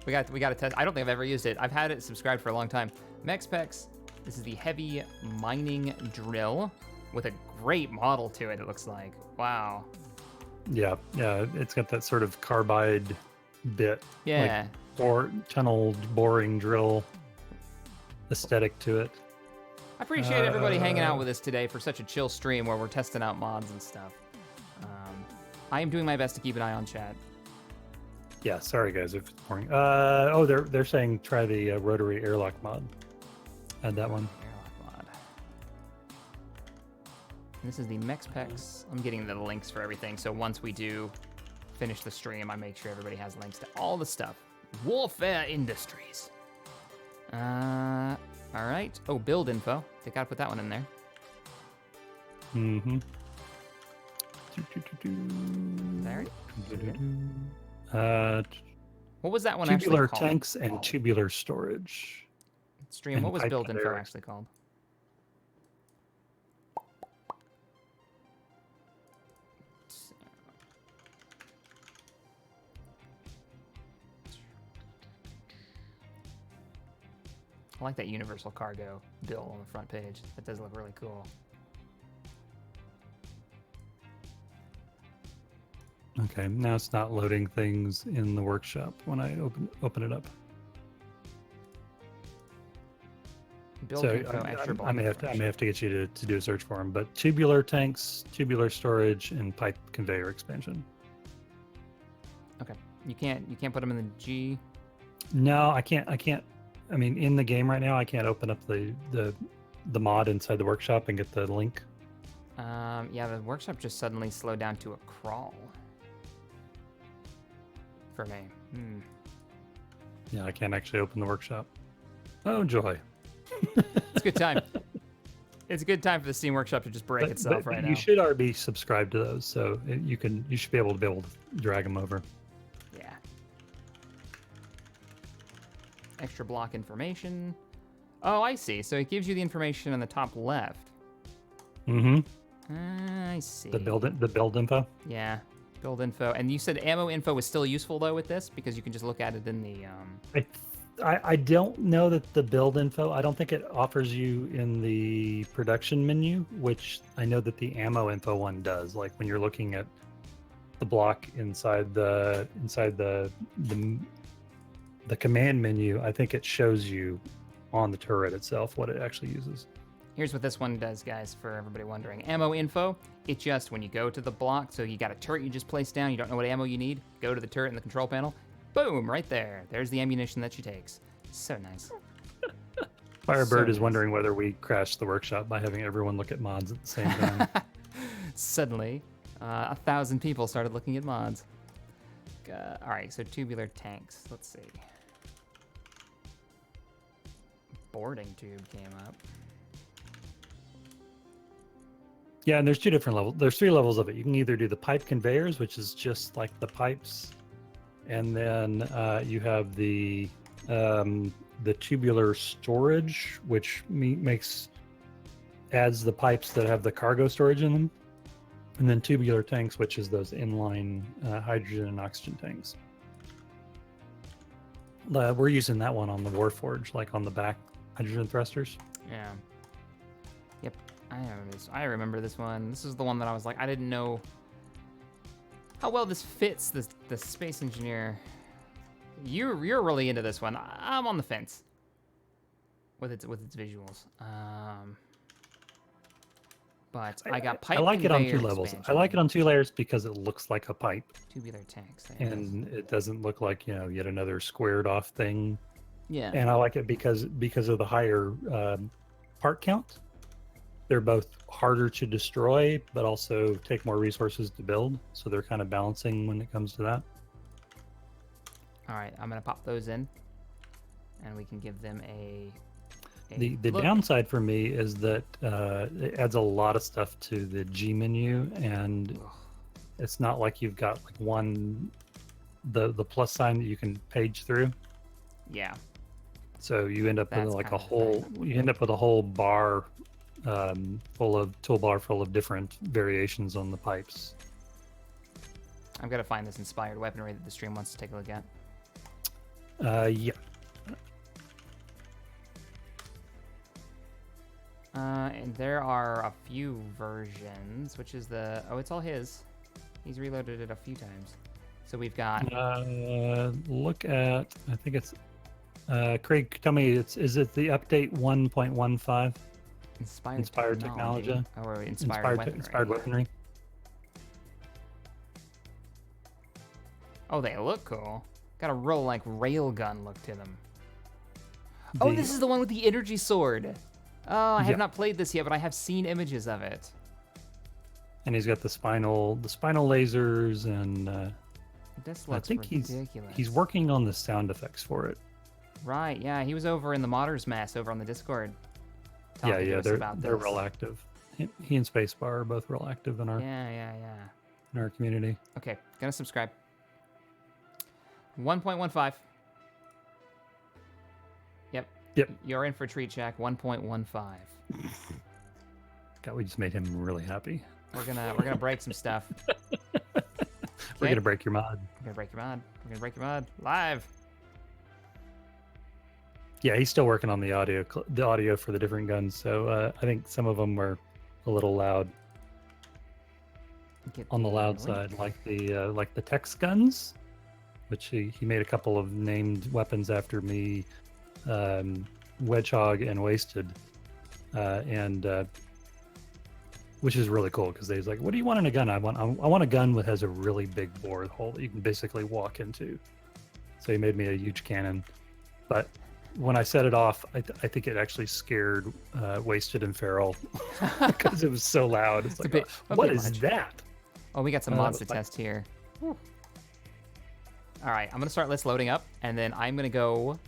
We got to test. I don't think I've ever used it. I've had it subscribed for a long time. MexPex. This is the heavy mining drill with a great model to it. It looks like. Wow. Yeah. It's got that sort of carbide bit. Yeah. Like tunnel boring drill aesthetic to it. I appreciate everybody hanging out with us today for such a chill stream where we're testing out mods and stuff. I am doing my best to keep an eye on chat. Yeah, sorry guys if it's boring. They're saying try the Rotary Airlock mod. Add that one. Airlock mod. And this is the MexPex. I'm getting the links for everything. So once we do finish the stream, I make sure everybody has links to all the stuff. Warfare Industries. All right. Oh, build info. They gotta put that one in there. Mm-hmm. There. What was that one Tubular actually called? tanks and tubular storage. Stream, and what was pipe build info conveyor. actually called? I like that universal cargo bill on the front page. That does look really cool. Okay, now it's not loading things in the workshop when I open it up. Build So info, extra bulk I may information. have to get you to do a search for them. But tubular tanks, tubular storage, and pipe conveyor expansion. Okay, you can't put them in the G. No, I can't. I mean, in the game right now, I can't open up the mod inside the workshop and get the link. Yeah, the workshop just suddenly slowed down to a crawl. For me. Yeah, I can't actually open the workshop. Oh joy! It's a good time. It's a good time for the Steam Workshop to just break itself right now. You should already be subscribed to those, so you should be able to drag them over. Yeah. Extra block information. Oh, I see. So it gives you the information on the top left. Mm-hmm. I see. The build info. Yeah. Build info. And you said ammo info is still useful though with this because you can just look at it in the I don't know that the build info, I don't think it offers you in the production menu, which I know that the ammo info one does. Like when you're looking at the block inside the command menu, I think it shows you on the turret itself what it actually uses. Here's what this one does, guys, for everybody wondering. Ammo info, it just, when you go to the block, so you got a turret you just placed down, you don't know what ammo you need, go to the turret in the control panel, boom, right there. There's the ammunition that she takes. So nice. Firebird is nice. wondering whether we crashed the workshop by having everyone look at mods at the same time. Suddenly, 1,000 people started looking at mods. All right, so tubular tanks. Let's see. Boarding tube came up. Yeah, and there's two different levels. There's three levels of it. You can either do the pipe conveyors, which is just like the pipes, and then you have the tubular storage, which adds the pipes that have the cargo storage in them, and then tubular tanks, which is those inline hydrogen and oxygen tanks. We're using that one on the Warforge, like on the back hydrogen thrusters. Yeah. Yep. I remember this one. This is the one that I was like, I didn't know how well this fits the space engineer. You're really into this one. I'm on the fence with its visuals. But I got pipe. I like it on two conveyor levels. expansion. I like it on two layers because it looks like a pipe, Tubular tanks. There it is. and it doesn't look like yet another squared off thing. Yeah. And I like it because of the higher part count. They're both harder to destroy, but also take more resources to build. So they're kind of balancing when it comes to that. All right, I'm gonna pop those in, and we can give them a The look. downside for me is that it adds a lot of stuff to the G menu, and it's not like you've got like the plus sign that you can page through. Yeah. So you end up with That's like a kind of whole bar toolbar full of different variations on the pipes. I've got to find this inspired weaponry that the stream wants to take a look at. Yeah. And there are a few versions, which is it's all his. He's reloaded it a few times. So we've got Look at, I think it's, Craig, tell me, is it the update 1.15? inspired technology. Or inspired weaponry. Inspired weaponry. Oh, they look cool. Got a real like railgun look to them. Oh, this is the one with the energy sword. Oh, I have not played this yet, but I have seen images of it. And he's got the spinal lasers, and This I looks think ridiculous. he's working on the sound effects for it. Right, yeah, he was over in the modders mess over on the Discord. talking to us about they're this. real active. He and Spacebar are both real active in our Yeah. in our community. Okay, gonna subscribe. 1.15. Yep. Yep. You're in for treat check. 1.15. God, we just made him really happy. We're gonna break some stuff. We're gonna break your mod. We're gonna break your mod. We're gonna break your mod live. Yeah, he's still working on the audio for the different guns. So I think some of them were a little loud. On the loud side, like the Tex guns, which he made a couple of named weapons after me, Wedgehog and Wasted, and which is really cool because he's like, "What do you want in a gun? I want a gun that has a really big bore hole that you can basically walk into." So he made me a huge cannon, but when I set it off, I think it actually scared Wasted and Feral because it was so loud. It's like, what is that? Oh, we got some mods to test here. Whew. All right, I'm gonna start list loading up, and then I'm gonna go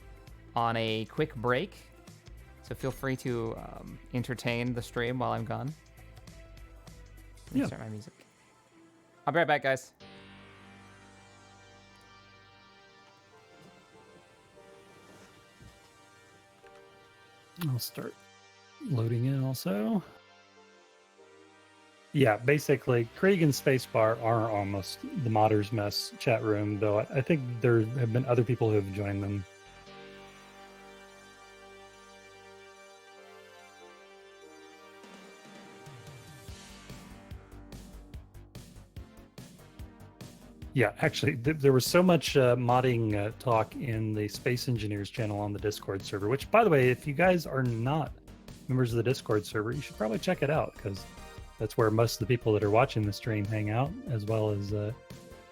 on a quick break. So feel free to entertain the stream while I'm gone. Let me start my music. I'll be right back, guys. I'll start loading in also. Yeah, basically, Krieg and Spacebar are almost the Modders Mess chat room, though I think there have been other people who have joined them. Yeah, actually, there was so much modding talk in the Space Engineers channel on the Discord server, which, by the way, if you guys are not members of the Discord server, you should probably check it out, because that's where most of the people that are watching the stream hang out, as well as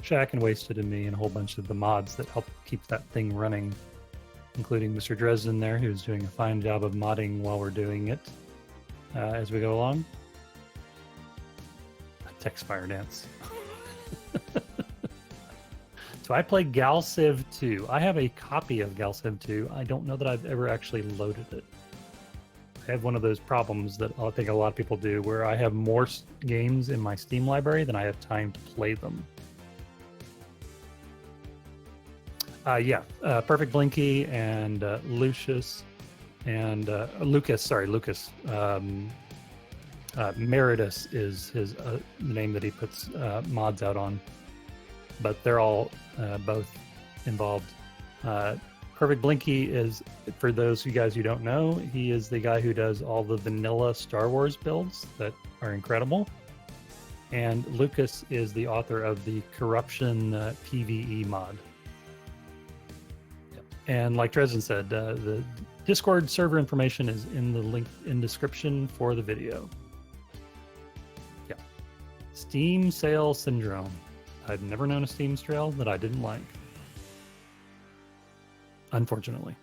Shack and Wasted and me and a whole bunch of the mods that help keep that thing running, including Mr. Dresden there, who's doing a fine job of modding while we're doing it as we go along. A Texfire dance. So I play Galciv 2. I have a copy of Galciv 2. I don't know that I've ever actually loaded it. I have one of those problems that I think a lot of people do, where I have more games in my Steam library than I have time to play them. Perfect Blinky and Lucius and Lucas. Meritus is his the name that he puts mods out on, but they're all both involved. Perfect Blinky is, for those of you guys who don't know, he is the guy who does all the vanilla Star Wars builds that are incredible. And Lucas is the author of the Corruption PvE mod. Yep. And like Dresden said, the Discord server information is in the link in description for the video. Yeah. Steam Sale Syndrome. I've never known a Steam sale that I didn't like. Unfortunately.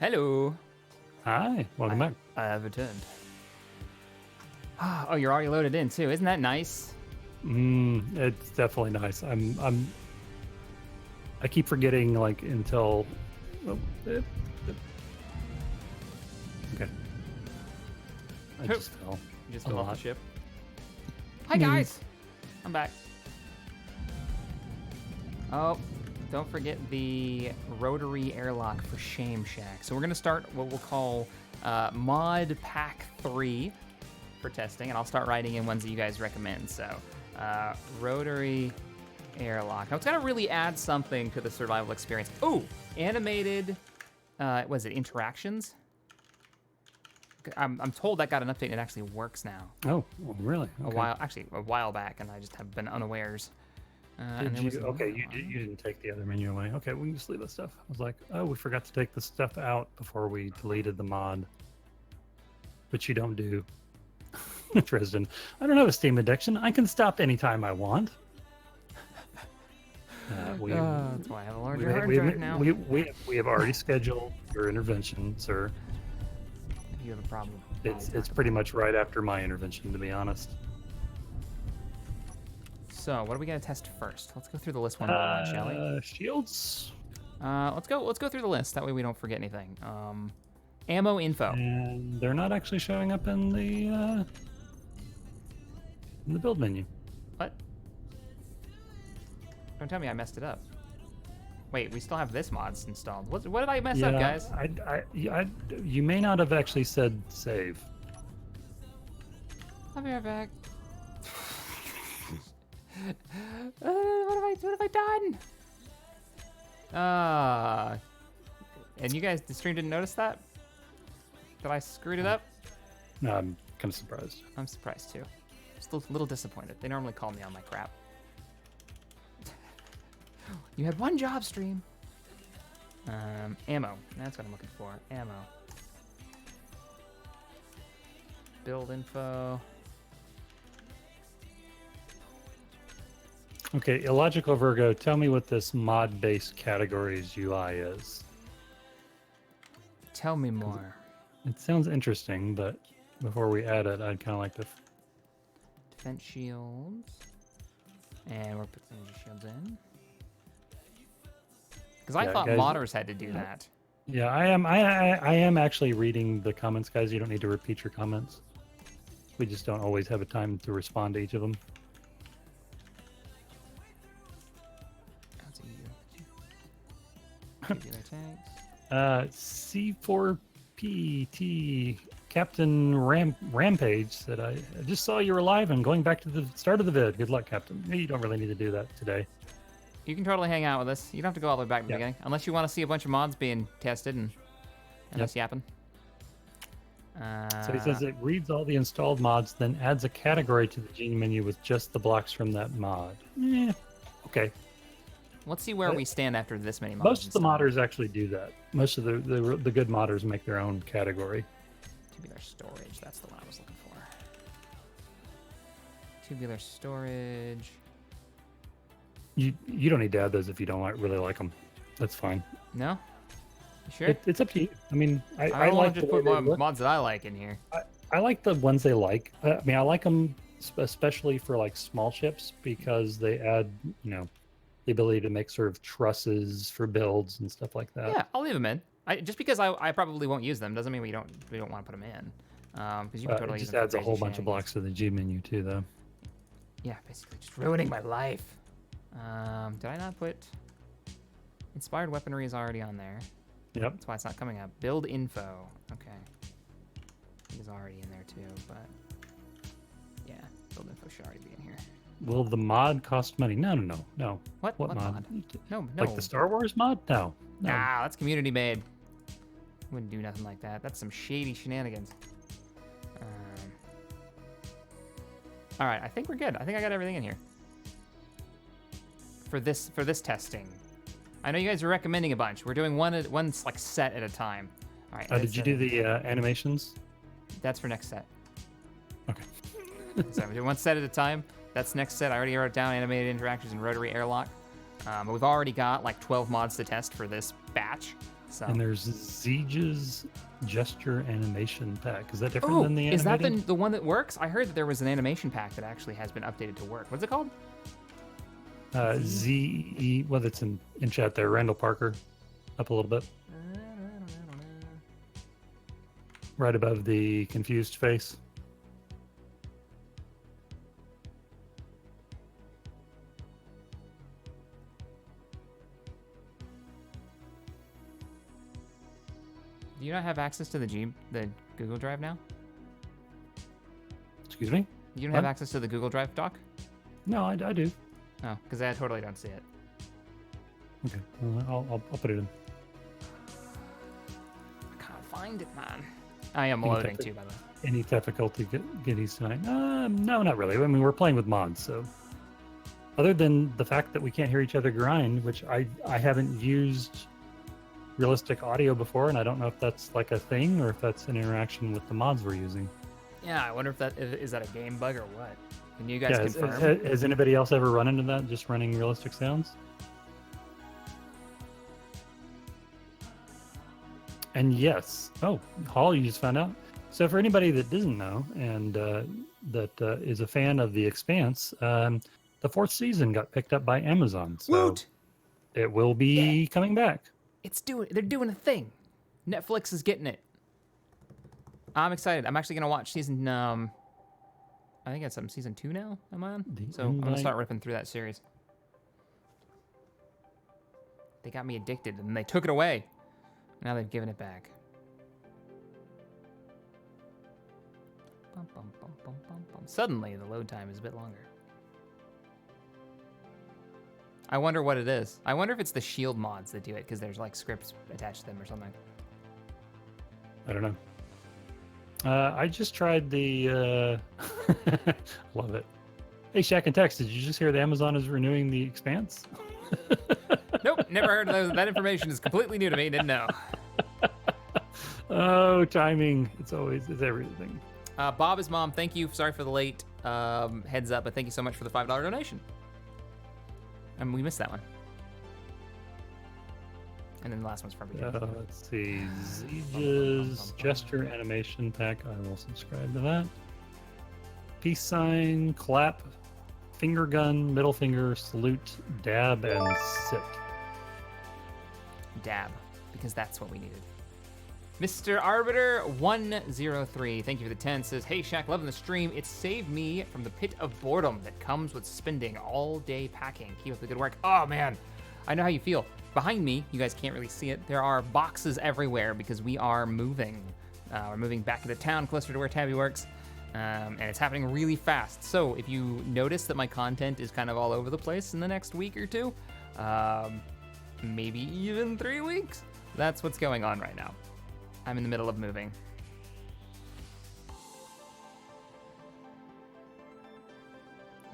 Hello. Hi, welcome back. I have returned. Oh, you're already loaded in too. Isn't that nice? It's definitely nice. I keep forgetting until. Okay. I just fell. You just a fell off lot. the ship. Hi guys, I'm back. Oh, don't forget the Rotary Airlock for Shame Shack. So we're gonna start what we'll call Mod Pack 3 for testing, and I'll start writing in ones that you guys recommend. So Rotary Airlock. Now it's gonna really add something to the survival experience. Oh, animated, was it interactions? I'm told that got an update and it actually works now. Oh, well, really? Okay. A while back, and I just have been unawares. You didn't take the other menu away. Okay, we can just leave that stuff. I was like, oh, we forgot to take the stuff out before we deleted the mod. Which you don't do. Dresden. I don't have a Steam addiction. I can stop anytime I want. That's why I have a larger hard drive now. We have already scheduled your intervention, sir. If you have a problem. It's pretty much right after my intervention, to be honest. So, what are we gonna test first? Let's go through the list one by one, shall we? Shields. Let's go through the list. That way we don't forget anything. Ammo info. And they're not actually showing up in the in the build menu. What? Don't tell me I messed it up. Wait, we still have this mods installed. What did I mess up, guys? You may not have actually said save. I'll be right back. What have I done? And you guys, the stream didn't notice that? That I screwed it up? No, I'm kind of surprised. I'm surprised too. Still a little disappointed. They normally call me on my crap. You had one job, stream. Ammo. That's what I'm looking for. Ammo. Build info. Okay, Illogical Virgo, tell me what this mod-based categories UI is. Tell me more. It sounds interesting, but before we add it, I'd kind of like to... Defense shields. And we're putting energy shields in. Because I thought guys, modders had to do that. Yeah, I am actually reading the comments, guys. You don't need to repeat your comments. We just don't always have a time to respond to each of them. C4PT Captain Rampage said, I just saw you were live and going back to the start of the vid. Good luck, Captain. You don't really need to do that today. You can totally hang out with us. You don't have to go all the way back to the beginning. Unless you want to see a bunch of mods being tested and us yapping. So he says it reads all the installed mods, then adds a category to the Gene menu with just the blocks from that mod. Okay. Let's see where we stand after this many mods. Most of the modders actually do that. Most of the good modders make their own category. Tubular storage. That's the one I was looking for. Tubular storage. You don't need to add those if you don't really like them. That's fine. No? You sure? It's up to you. I mean, I like to just put mods that I like in here. I like the ones they like. I mean, I like them especially for like small ships because they add, the ability to make sort of trusses for builds and stuff like that. Yeah, I'll leave them in. Just because I probably won't use them doesn't mean we don't want to put them in. Because you can totally it use just them. adds a whole bunch of blocks to the G menu too, though. Yeah, basically just ruining my life. Did I not put inspired weaponry is already on there? Yep. That's why it's not coming up. Build info. Okay. It is already in there too, but yeah, build info should already be in here. Will the mod cost money? No. What mod? No. Like the Star Wars mod? No. Nah, that's community made. Wouldn't do nothing like that. That's some shady shenanigans. All right, I think we're good. I think I got everything in here for this testing. I know you guys are recommending a bunch. We're doing one like set at a time. All right. Did you do the animations? That's for next set. Okay. So we're doing one set at a time. That's next set. I already wrote down animated interactions and rotary airlock. But we've already got like 12 mods to test for this batch. So. And there's Zeej's gesture animation pack. Is that different than the animated? Is that the one that works? I heard that there was an animation pack that actually has been updated to work. What's it called? ZE. Well, it's in chat there. Randall Parker. Up a little bit. Right above the confused face. Do you not have access to the Google Drive now? Excuse me? You don't have access to the Google Drive doc? No, I do. Oh, because I totally don't see it. Okay, well, I'll put it in. I can't find it, man. I am loading too, by the way. Any difficulty goodies tonight? No, not really. I mean, we're playing with mods, so. Other than the fact that we can't hear each other grind, which I haven't used realistic audio before, and I don't know if that's like a thing or if that's an interaction with the mods we're using. Yeah, I wonder if is that a game bug or what? Can you guys confirm? Has anybody else ever run into that, just running realistic sounds? And yes. Oh, Hall, you just found out. So for anybody that doesn't know and that is a fan of The Expanse, the 4th season got picked up by Amazon. So Woot! It will be coming back. They're doing a thing. Netflix is getting it. I'm excited. I'm actually gonna watch season I think I'm season 2 now. I'm on. The So I'm gonna invite. start ripping through that series. They got me addicted, and they took it away. Now they've given it back. Bum, bum, bum, bum, bum, bum. Suddenly, the load time is a bit longer. I wonder what it is. I wonder if it's the shield mods that do it, because there's like scripts attached to them or something. I don't know. I just tried the. Love it. Hey, Shack and Tex, did you just hear that Amazon is renewing the Expanse? Nope, never heard of those. That information is completely new to me. Didn't know. Oh, timing. It's everything. Bob is mom. Thank you. Sorry for the late heads up, but thank you so much for the $5 donation. And we missed that one. And then the last one's from you. Let's see. Zeej's gesture animation pack. I will subscribe to that. Peace sign, clap, finger gun, middle finger, salute, dab, and sit. Dab, because that's what we needed. Mr. Arbiter 103, thank you for the 10, says, hey Shaq, loving the stream. It saved me from the pit of boredom that comes with spending all day packing. Keep up the good work. Oh man, I know how you feel. Behind me, you guys can't really see it, there are boxes everywhere because we are moving. We're moving back into town, closer to where Tabby works, and it's happening really fast. So if you notice that my content is kind of all over the place in the next week or two, maybe even 3 weeks, that's what's going on right now. I'm in the middle of moving.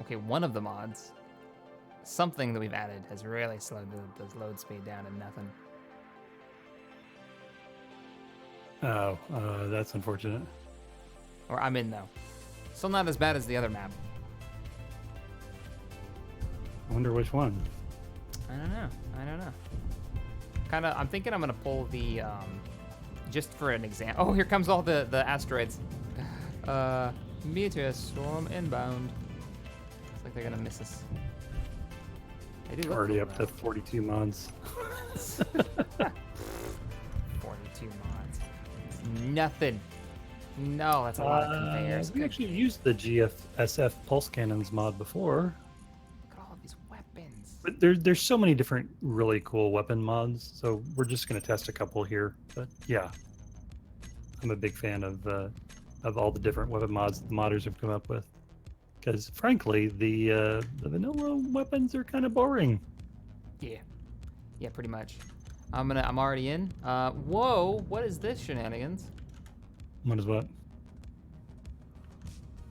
Okay, one of the mods, something that we've added, has really slowed the load speed down to nothing. Oh, that's unfortunate. Or I'm in though. Still not as bad as the other map. I wonder which one. I don't know. I'm thinking I'm gonna pull the, just for an example. Oh, here comes all the asteroids. Meteor swarm inbound. Looks like they're gonna miss us. They do look Already cool, up though. to 42 mods. 42 mods. It's nothing. No, that's a lot of conveyors. We actually used the GFSF pulse cannons mod before. Look at all of these weapons. But there's so many different really cool weapon mods, so we're just going to test a couple here. But yeah, I'm a big fan of all the different weapon mods the modders have come up with. Because frankly, the vanilla weapons are kind of boring. Yeah, pretty much. I'm already in. Whoa, what is this shenanigans? What is what?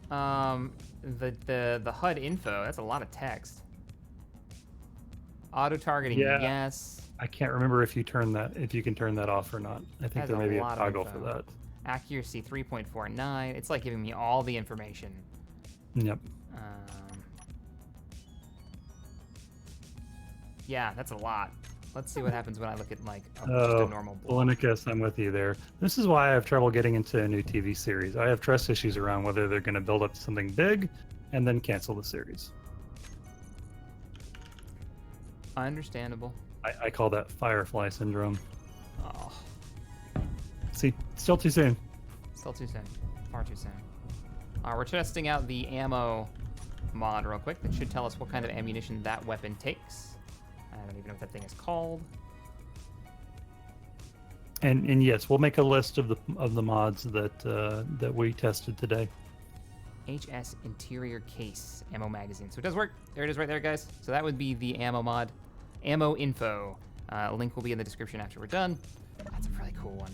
The HUD info. That's a lot of text. Auto targeting, Yeah. yes. I can't remember if you can turn that off or not. I think That's there may be a lot of toggle for info. that. Accuracy 3.49. It's like giving me all the information. Yep. Yeah, that's a lot. Let's see what happens when I look at like just a Oh, normal block. Mechanicus, I'm with you there. This is why I have trouble getting into a new TV series. I have trust issues around whether they're going to build up to something big and then cancel the series. Understandable. I call that Firefly syndrome. Oh, See, still too soon. still too soon. Far too soon. We're testing out the ammo mod real quick. That should tell us what kind of ammunition that weapon takes. I don't even know what that thing is called. And yes, we'll make a list of the mods that we tested today. HS interior case ammo magazine. So it does work. There it is right there, guys. So that would be the ammo mod. Ammo info. Link will be in the description after we're done. That's a really cool one.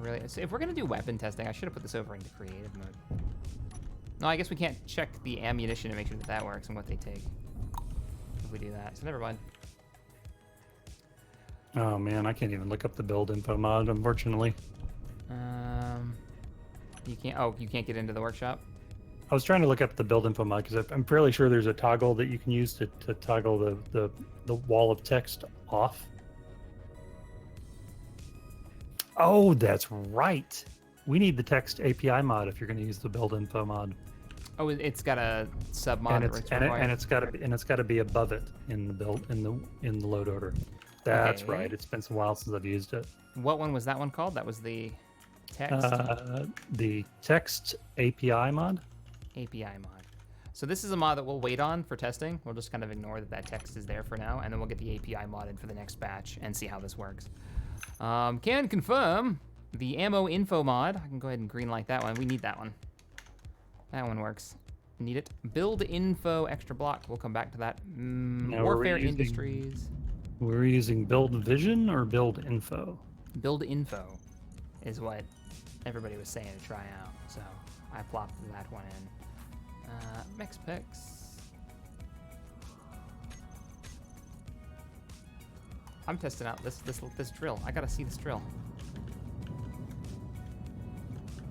Really. So if we're going to do weapon testing, I should have put this over into creative mode. No, I guess we can't check the ammunition to make sure that that works and what they take. If we do that. So never mind. Oh man, I can't even look up the build info mod, unfortunately. You can't. Oh, you can't get into the workshop. I was trying to look up the build info mod because I'm fairly sure there's a toggle that you can use to toggle the wall of text off. Oh, that's right. We need the text API mod if you're going to use the build info mod. Oh, it's got a sub mod. And it's got to be above it in the build in the load order. That's Okay. right. It's been some while since I've used it. What one was that one called? That was the text. The text API mod. API mod. So this is a mod that we'll wait on for testing. We'll just kind of ignore that text is there for now, and then we'll get the API modded for the next batch and see how this works. Can confirm the ammo info mod. I can go ahead and green light that one. We need that one. That one works. Need it. Build info extra block. We'll come back to that. Warfare Industries. We're using build vision or build info? Build info is what everybody was saying to try out. So I plopped that one in. MexPex. I'm testing out this drill. I gotta see this drill.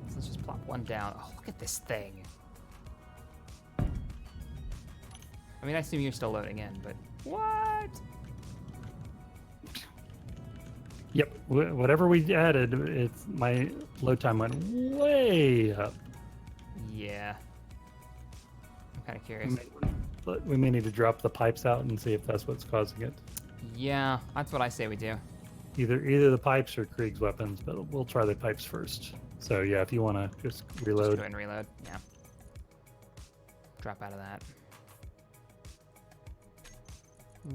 So let's just plop one down. Oh, look at this thing. I mean, I assume you're still loading in, but what? Yep. Whatever we added, my load time went way up. Yeah. I'm kind of curious. But we may need to drop the pipes out and see if that's what's causing it. Yeah, that's what I say we do. Either the pipes or Krieg's weapons, but we'll try the pipes first. So yeah, if you want to just reload. Just go ahead and reload. Yeah. Drop out of that.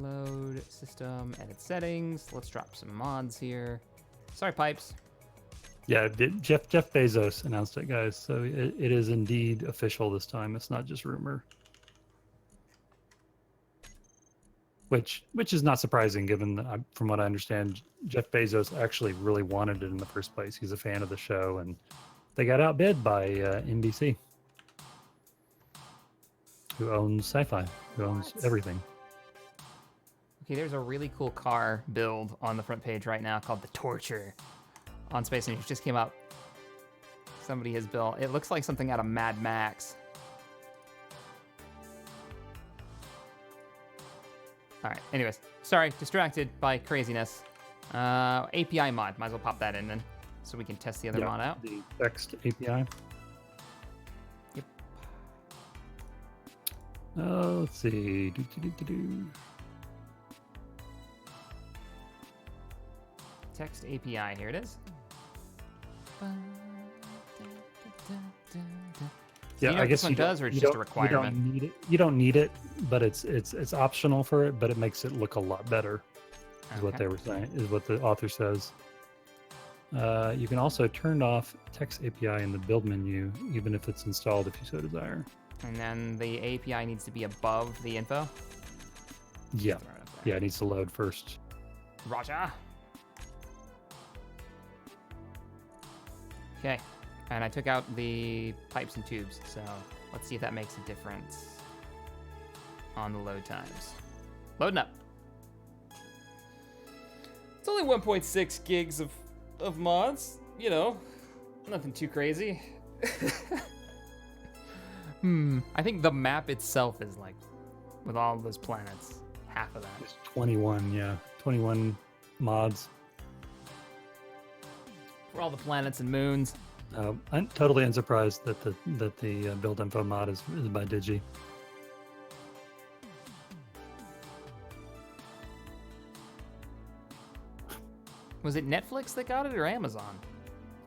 Load system, edit settings. Let's drop some mods here. Sorry, pipes. Yeah, Jeff Bezos announced it, guys. So it is indeed official this time. It's not just rumor. Which is not surprising, given that, from what I understand, Jeff Bezos actually really wanted it in the first place. He's a fan of the show, and they got outbid by NBC, who owns Sci-Fi, who owns everything. Okay, there's a really cool car build on the front page right now called the Torture on Space News. Just came out. Somebody has built. It looks like something out of Mad Max. All right. Anyways, sorry, distracted by craziness. API mod. Might as well pop that in then, so we can test the other mod out. The text API. Yep. Let's see. Text API. Here it is. Yeah, you know I guess this one does, or it's just a requirement. You don't need it. You don't need it, but it's optional for it. But it makes it look a lot better. Is what they were saying. Is what the author says. You can also turn off text API in the build menu, even if it's installed, if you so desire. And then the API needs to be above the info. Yeah, yeah, it needs to load first. Roger. Okay, and I took out the pipes and tubes, so let's see if that makes a difference on the load times. Loading up. It's only 1.6 gigs of mods, you know, nothing too crazy. I think the map itself is like, with all those planets, half of that. It's 21, yeah, 21 mods. For all the planets and moons. I'm totally unsurprised that the build info mod is by Digi. Was it Netflix that got it or Amazon?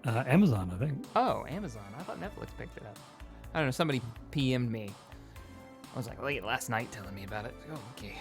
Amazon, I think. Oh, Amazon. I thought Netflix picked it up. I don't know. Somebody PM'd me. I was like late last night telling me about it. Oh, okay.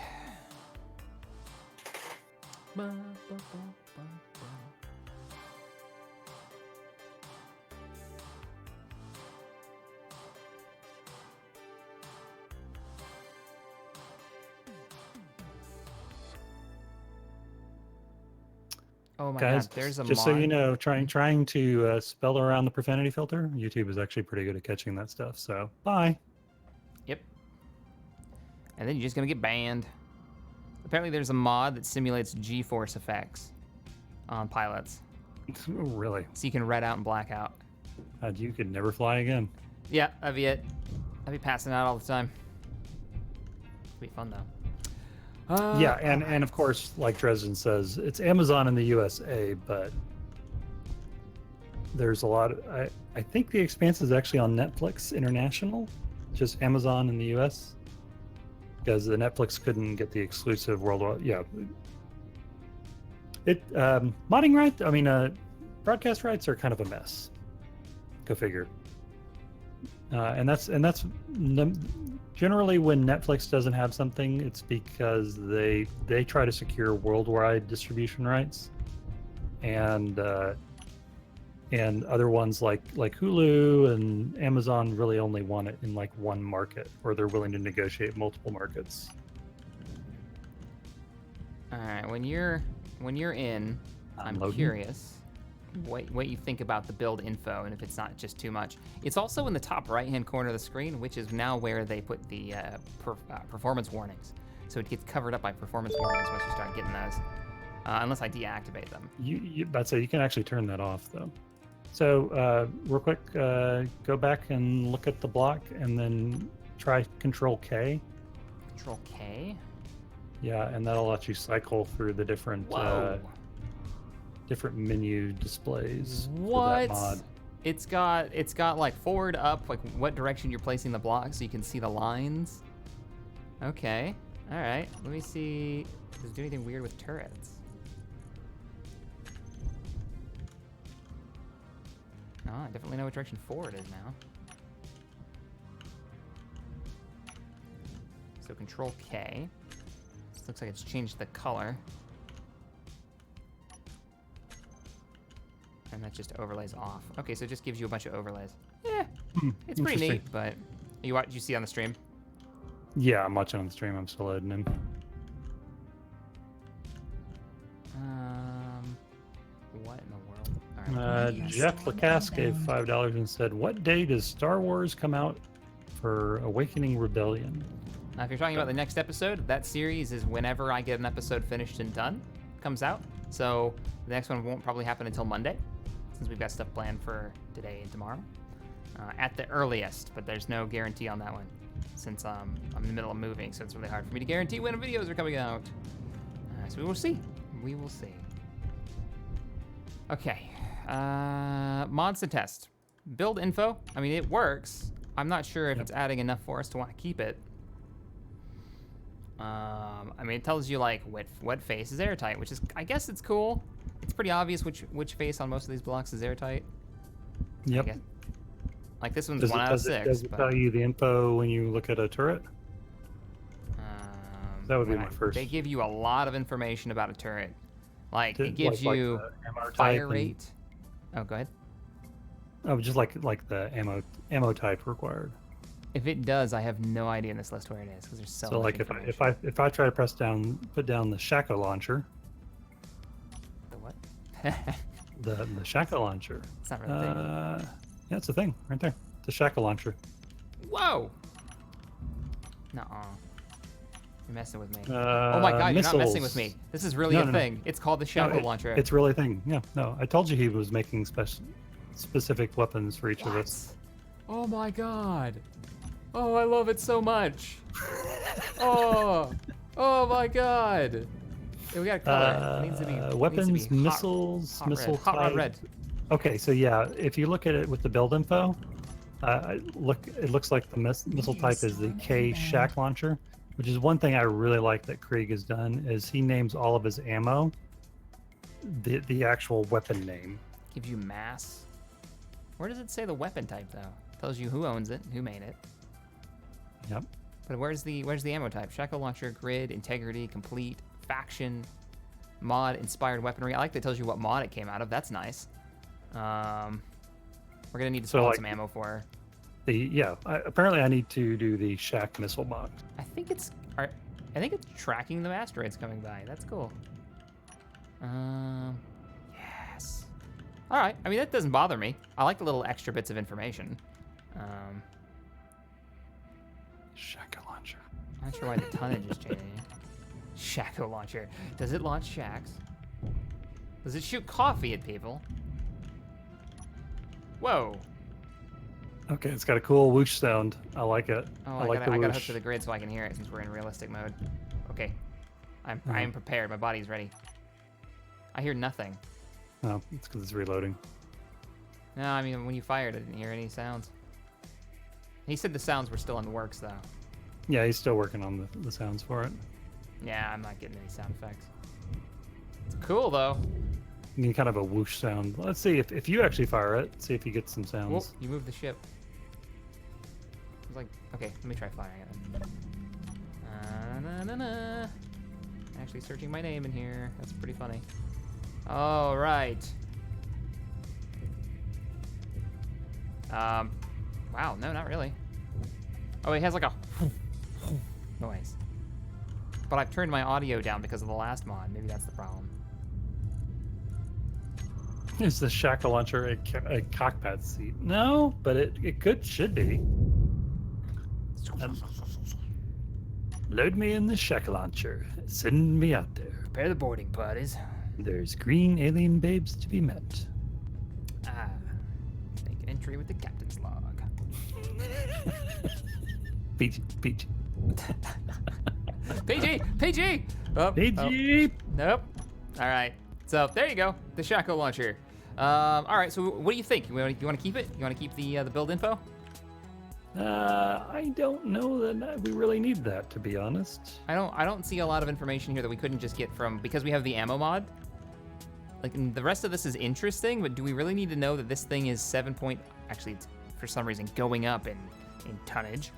Oh my Guys, god, there's a just mod. so you know, trying to spell around the profanity filter, YouTube is actually pretty good at catching that stuff. So, bye. Yep. And then you're just gonna get banned. Apparently there's a mod that simulates G-force effects on pilots. Really? So you can red out and black out. You could never fly again. Yeah, that'd be it. I'd be passing out all the time. It'd be fun though. Yeah, and of course, like Dresden says, it's Amazon in the USA, but there's a lot of, I think the Expanse is actually on Netflix International, just Amazon in the US, because the Netflix couldn't get the exclusive worldwide. Yeah, modding rights. I mean, broadcast rights are kind of a mess. Go figure. Generally when Netflix doesn't have something, it's because they try to secure worldwide distribution rights, and other ones like Hulu and Amazon really only want it in like one market, or they're willing to negotiate multiple markets. All right, when you're in, I'm Loading. curious what you think about the build info, and if it's not just too much. It's also in the top right-hand corner of the screen, which is now where they put the performance warnings. So it gets covered up by performance warnings once you start getting those, unless I deactivate them. I'd say you can actually turn that off though. So real quick, go back and look at the block, and then try Control K. Control K. Yeah, and that'll let you cycle through the different different menu displays for What? that mod. It's got like forward, up, like what direction you're placing the block, so you can see the lines. Okay, all right. Let me see. Does it do anything weird with turrets? Oh, I definitely know what direction forward is now. So Control K. This looks like it's changed the color. And that just overlays off. Okay, so it just gives you a bunch of overlays. Yeah, it's pretty Interesting. neat, but you see on the stream? Yeah, I'm watching on the stream. I'm still loading in. What in the world? All right. Jeff Lacasse gave $5 and said, "What day does Star Wars come out for Awakening Rebellion?" Now, if you're talking about the next episode, that series is whenever I get an episode finished and done, comes out. So the next one won't probably happen until Monday, since we've got stuff planned for today and tomorrow, at the earliest. But there's no guarantee on that one, since I'm in the middle of moving, so it's really hard for me to guarantee when videos are coming out. So we will see. We will see. Okay, mods to test. Build info. I mean, it works. I'm not sure if it's adding enough for us to want to keep it. I mean, it tells you like what face is airtight, which is, I guess it's cool. It's pretty obvious which face on most of these blocks is airtight. Yep. Like this one's Does 1 out of 6. Does it but, tell you the info when you look at a turret? That would be my first. They give you a lot of information about a turret. Like Did- it gives like you the ammo type fire and- rate. Oh, go ahead. Oh, just like the ammo type required. If it does, I have no idea in this list where it is because there's so So much like information. if I try to put down the Shaka launcher, The what? the Shaka launcher. It's not really a thing. Yeah, it's a thing right there. The Shaka launcher. Whoa! Nuh-uh. You're messing with me. Oh Oh my god, you're not messing with me. This is really a No. thing. It's called the Shadow Launcher. It's really a thing. Yeah, no, I told you he was making specific weapons for each of us. Oh my god. Oh, I love it so much. Oh my god. Yeah, we gotta color it. It needs to be Weapons, needs to be hot- missiles, hot missile red. Hot rod type. red. Okay, so yeah, if you look at it with the build info, it looks like the missile type is the K Shack launcher, which is one thing I really like that Krieg has done is he names all of his ammo the actual weapon name. Gives you mass. Where does it say the weapon type though? It tells you who owns it, who made it. Yep. But where's the ammo type? Shackle launcher, grid, integrity, complete, faction, mod, inspired weaponry. I like that it tells you what mod it came out of. That's nice. We're gonna need to spawn some ammo for her. Apparently I need to do the Shack missile box. I think it's tracking the asteroids coming by. That's cool. Yes. All right. I mean, that doesn't bother me. I like the little extra bits of information. Shaka launcher. I'm not sure why the tonnage is changing. Shackle launcher. Does it launch shacks? Does it shoot coffee at people? Whoa. Okay, it's got a cool whoosh sound. I like it. Oh, I like I gotta hook whoosh. to the grid so I can hear it since we're in realistic mode. Okay. I am prepared. My body's ready. I hear nothing. No, it's because it's reloading. No, I mean, when you fired, I didn't hear any sounds. He said the sounds were still in the works, though. Yeah, he's still working on the sounds for it. Yeah, I'm not getting any sound effects. It's cool, though. You need kind of a whoosh sound. Let's see if you actually fire it. See if you get some sounds. Whoop, you moved the ship. It's like, okay, let me try firing it. Actually searching my name in here. That's pretty funny. All right. Wow, no, not really. Oh, it has like a noise. But I've turned my audio down because of the last mod. Maybe that's the problem. Is the shackle launcher a cockpit seat? No, but it should be. Load me in the shackle launcher. Send me out there. Prepare the boarding parties. There's green alien babes to be met. Ah, make an entry with the captain's log. PG. PG! PG! Oh, PG! oh. Nope. All right. So there you go, the shackle launcher. All right. So what do you think? You want to keep it? You want to keep the build info? I don't know that we really need that, to be honest. I don't see a lot of information here that we couldn't just get from, because we have the ammo mod. Like, and the rest of this is interesting, but do we really need to know that this thing is 7 point? Actually, it's for some reason going up in tonnage.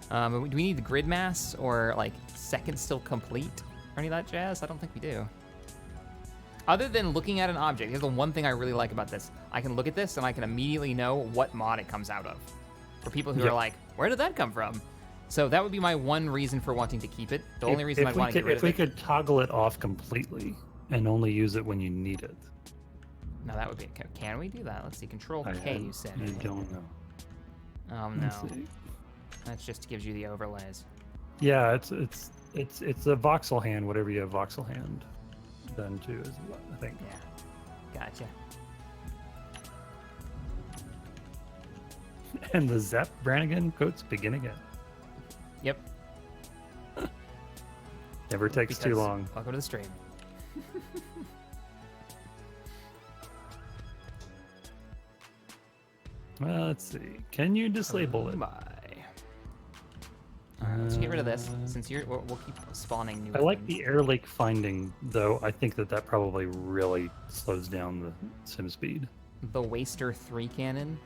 Do we need the grid mass or like seconds still complete or any of that jazz? I don't think we do. Other than looking at an object, here's the one thing I really like about this. I can look at this and I can immediately know what mod it comes out of. For people who are like, where did that come from? So that would be my one reason for wanting to keep it. The only reason I want to get rid of it. If we could toggle it off completely and only use it when you need it. No, that would be. Can we do that? Let's see. Control K, you said. I don't know. Oh no. That just gives you the overlays. Yeah, it's a voxel hand, whatever you have voxel hand done to, is what I think. Yeah. Gotcha. And the Zep Brannigan quotes begin again. Yep. Never takes too long. Welcome to the stream. Well, let's see. Can you disable it? Bye. Alright, let's get rid of this since we'll keep spawning new I like weapons. the air lake finding, though. I think that probably really slows down the sim speed. The Waster 3 cannon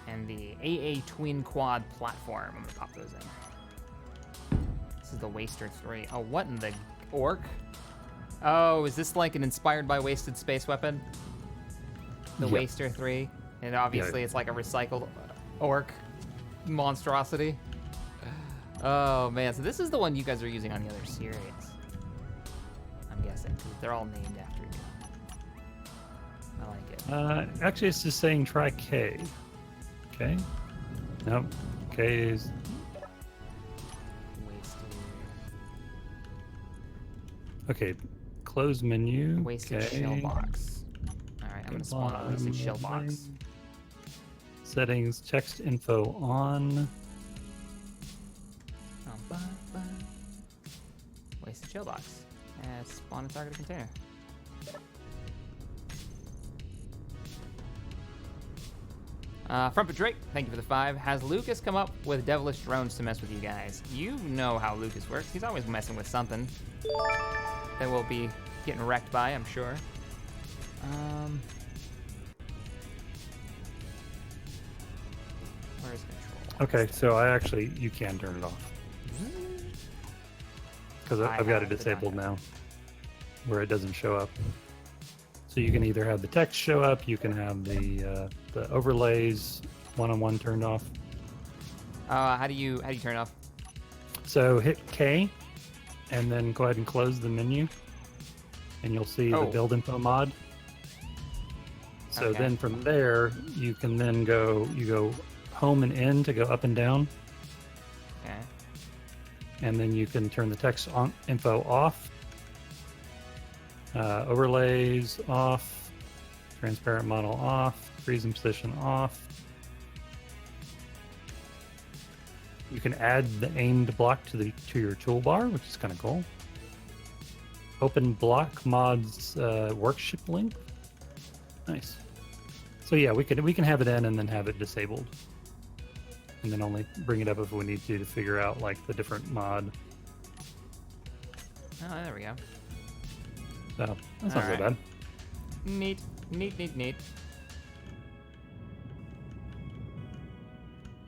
and the AA twin quad platform. I'm gonna pop those in. This is the Waster 3. Oh, what in the orc? Oh, is this like an inspired by Wasted space weapon? The Waster 3, and obviously it's like a recycled orc monstrosity. Oh man, so this is the one you guys are using on the other series. I'm guessing, 'cause they're all named after you. I like it. Actually, it's just saying try K. Okay. Nope. K is. Wasted. Okay. Close menu. Wasted okay. shell box. All right, I'm gonna spawn a wasted shell box. Settings. Text info on. Wasted shell box. And spawn a targeted container. Front Drake, thank you for the 5. Has Lucas come up with devilish drones to mess with you guys? You know how Lucas works. He's always messing with something that we'll be getting wrecked by, I'm sure. Where's control? Okay, so you can turn it off. Because I've got it disabled now, where it doesn't show up. So you can either have the text show up, you can have the overlays one-on-one turned off. How do you turn it off? So hit K, and then go ahead and close the menu, and you'll see the build info mod. So then from there, you can then go home and in to go up and down. Okay. And then you can turn the text on info off, overlays off, transparent model off, freezing position off. You can add the aimed block to your toolbar, which is kind of cool. Open block mods workship link. Nice. So yeah, we can have it in and then have it disabled, and then only bring it up if we need to figure out like the different mod. Oh, there we go. So that's not so bad.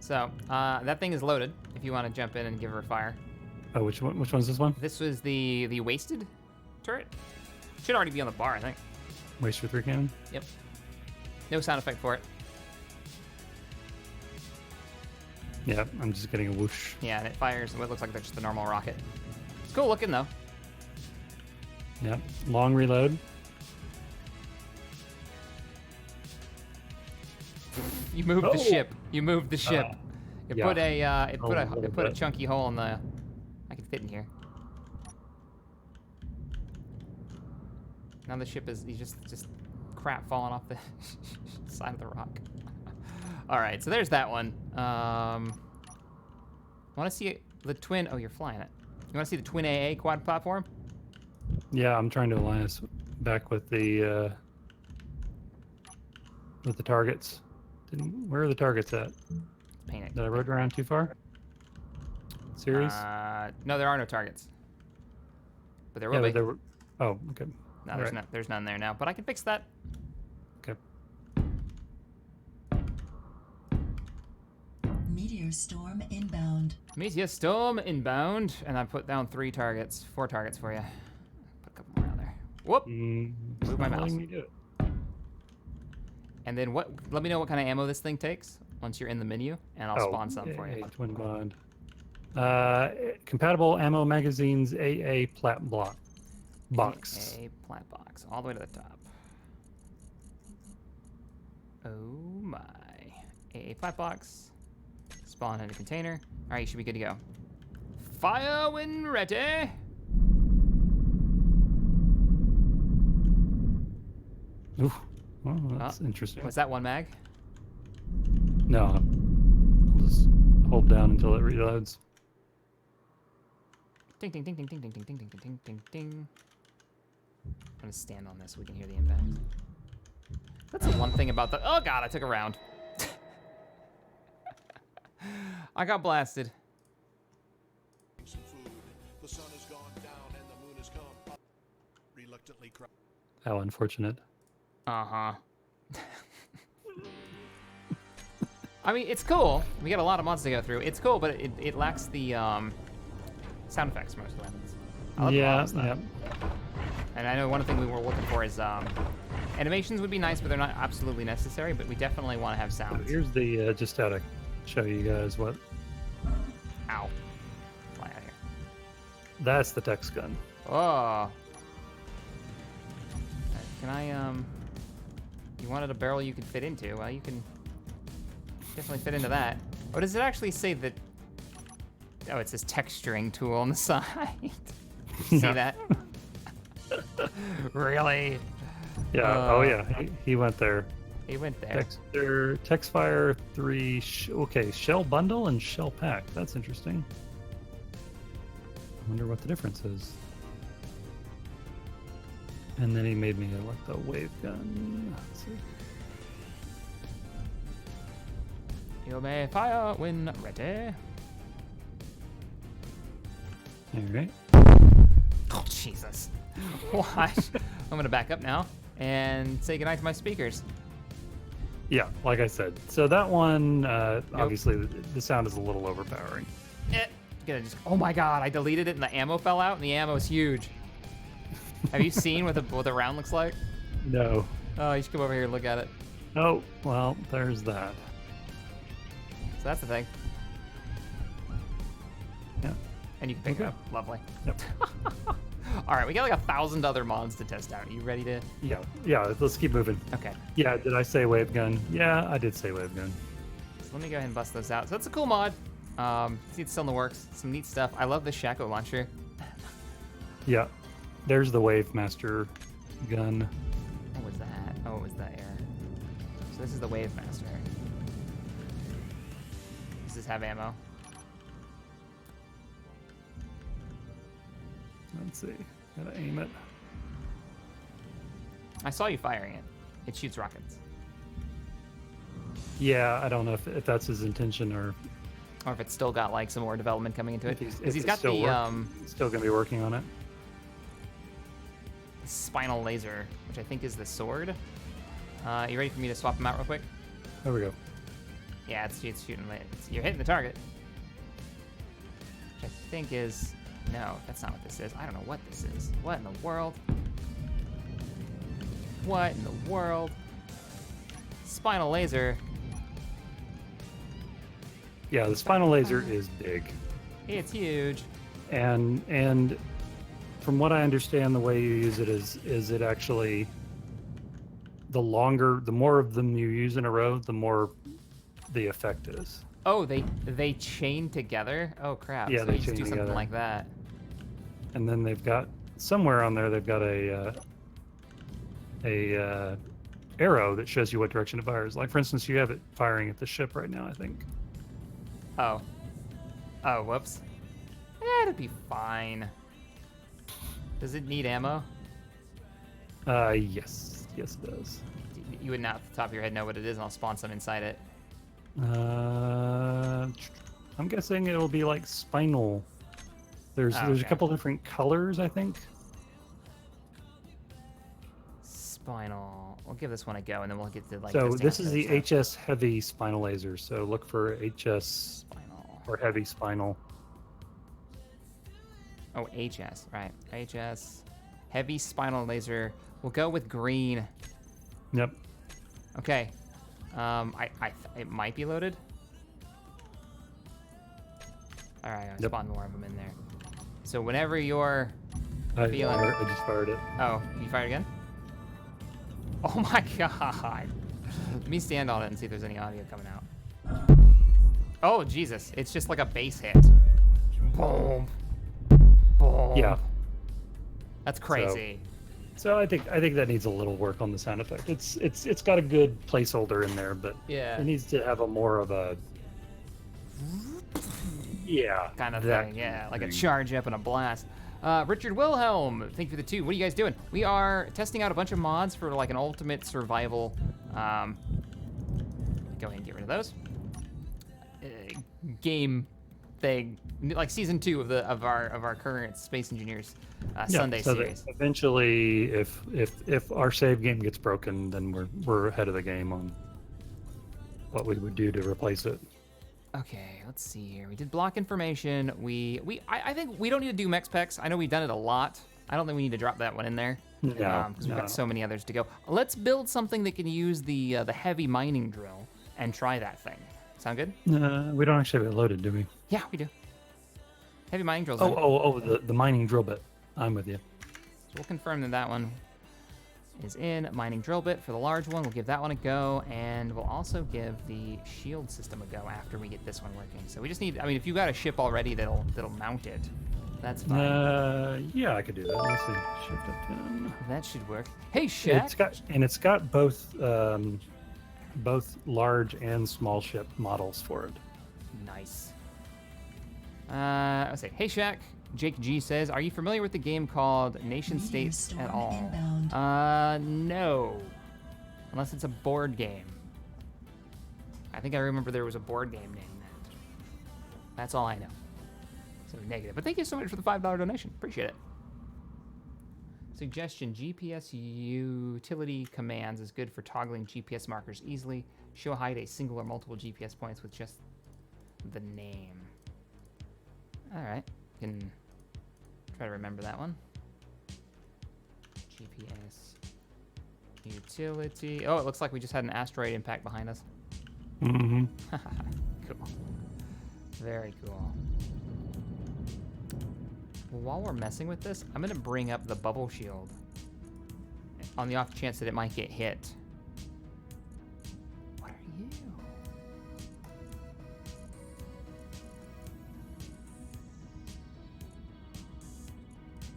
So, that thing is loaded if you want to jump in and give her fire. Oh, which one? Which one's this one? This was the wasted turret. Should already be on the bar, I think. Waste for 3 cannon. Yep. No sound effect for it. Yeah, I'm just getting a whoosh. Yeah, and it fires what looks like just the normal rocket. It's cool looking, though. Yeah, long reload. You moved the ship. You moved the ship. It yeah. put it put little a bit. chunky hole in the. I can fit in here. Now the ship is just crap falling off the side of the rock. All right, so there's that one. Want to see the twin? Oh, you're flying it. You want to see the twin AA quad platform? Yeah, I'm trying to align us back with the targets. Where are the targets at? Paint it. Did I rode around too far? Serious? No, there are no targets. But there will yeah, be. but there were. Oh, okay. No, there's none there now. But I can fix that. Okay. Meteor storm inbound. Meteor storm inbound, and I put down 4 targets for you. Put a couple more out there. Whoop! It's Move my not mouse. letting me do it. And then what? Let me know what kind of ammo this thing takes once you're in the menu, and I'll spawn some for you. Twin bond. Compatible ammo magazines. AA plat block box. A plat box, all the way to the top. Oh my! A plat box. Spawn in a container. All right, you should be good to go. Fire when ready. Ooh, well, that's interesting. Was that one mag? No, I'll just hold down until it reloads. Ding ding ding ding ding ding ding ding ding ding ding ding. I'm gonna stand on this so we can hear the impact. That's the one thing about the. Oh god, I took a round. I got blasted. Some food. The sun has gone down and the moon has come up. Reluctantly cry. How unfortunate. Uh-huh. I mean, it's cool. We got a lot of mods to go through. It's cool, but it lacks the sound effects for most of the weapons. I love the Yeah, models, though. yeah. And I know one thing we were looking for is animations would be nice, but they're not absolutely necessary. But we definitely want to have So sounds. here's the just how to show you guys what. Ow. Fly out here. That's the Tex gun. Oh. Can I You wanted a barrel you could fit into. Well, you can definitely fit into that. Oh, does it actually say that? Oh, it says texturing tool on the side. See that? Really? Yeah. Oh yeah. He went there. He went there. Texfire 3. Okay, shell bundle and shell pack. That's interesting. I wonder what the difference is. And then he made me like the wave gun. Let's see. You may fire when ready. All right. Oh, Jesus. What? I'm going to back up now and say goodnight to my speakers. Yeah, like I said. So that one, obviously, the sound is a little overpowering. Oh my god, I deleted it and the ammo fell out and the ammo is huge. Have you seen what the round looks like? No. Oh, you should come over here and look at it. Oh, well, there's that. So that's the thing. Yeah. And you can pick it Okay. up. Lovely. Yep. All right, we got like 1,000 other mods to test out. Are you ready to? Yeah, let's keep moving. Okay. Yeah, did I say wave gun? Yeah, I did say wave gun. So let me go ahead and bust those out. So that's a cool mod. See, it's still in the works. Some neat stuff. I love the Shaco launcher. Yeah, there's the wave master gun. What was that? Oh, it was the air. So this is the Wave Master. Does this have ammo? Let's see. Gotta aim it. I saw you firing it. It shoots rockets. Yeah, I don't know if that's his intention or Or if it's still got like some more development coming into it. if Because he's it's got still the still gonna be working on it. spinal laser, which I think is the sword. You ready for me to swap them out real quick? There we go. Yeah, it's shooting. You're hitting the target. Which I think is... No, that's not what this is. I don't know what this is. What in the world? What in the world? Spinal laser. Yeah, the spinal laser is big. It's huge. And from what I understand, the way you use it is it actually, the more of them you use in a row, the more the effect is. Oh, they chain together? Oh crap. Yeah, so they you just chain do something together. like that. And then they've got somewhere on there they've got a arrow that shows you what direction it fires. Like for instance, you have it firing at the ship right now, I think. Oh. Oh, whoops. It'll be fine. Does it need ammo? Yes it does. You would not off the top of your head know what it is, and I'll spawn some inside it. I'm guessing it'll be like spinal. There's a okay. couple different colors, I think. Spinal. We'll give this one a go, and then we'll get to like. So testing this out is the stuff. HS heavy spinal laser. So look for HS Spinal. or heavy spinal. Oh, HS. Right. HS. Heavy spinal laser. We'll go with green. Yep. Okay. It might be loaded. All right. I Yep. spawned more of them in there. So whenever you're I feeling. just fired it. Oh, you fired again? Oh my god. Let me stand on it and see if there's any audio coming out. Oh, Jesus. It's just like a bass hit. Boom. Boom. Yeah. That's crazy. So I think that needs a little work on the sound effect. It's got a good placeholder in there, but Yeah. it needs to have a more of a Kind of that thing, yeah. Like a thing. charge up and a blast. Richard Wilhelm, thank you for the 2. What are you guys doing? We are testing out a bunch of mods for like an ultimate survival. Go ahead and get rid of those. Game thing, like season 2 of our current Space Engineers Sunday so that series. eventually, if our save game gets broken, then we're ahead of the game on what we would do to replace it. Okay, let's see here. We did block information. I think we don't need to do MexPex. I know we've done it a lot. I don't think we need to drop that one in there. No, because we've got so many others to go. Let's build something that can use the heavy mining drill and try that thing. Sound good? We don't actually have it loaded, do we? Yeah, we do. Heavy mining drills. The mining drill bit. I'm with you. So we'll confirm that one is in. Mining drill bit for the large one. We'll give that one a go, and we'll also give the shield system a go after we get this one working. So we just need, I mean, if you've got a ship already that'll mount it, that's fine. Yeah, I could do that. Let's see. Shift F10. That should work. Hey, Shaq. It's got both large and small ship models for it. Nice. Let's say, hey Shaq. Jake G says, are you familiar with the game called Nation Meteor States storm at all? inbound. No. Unless it's a board game. I think I remember there was a board game named that. That's all I know. So negative. But thank you so much for the $5 donation. Appreciate it. Suggestion, GPS utility commands is good for toggling GPS markers easily. Show hide a single or multiple GPS points with just the name. All right, can try to remember that one. GPS utility. Oh, it looks like we just had an asteroid impact behind us. Mm-hmm. Cool. Very cool. Well, while we're messing with this, I'm gonna bring up the bubble shield on the off chance that it might get hit. What are you?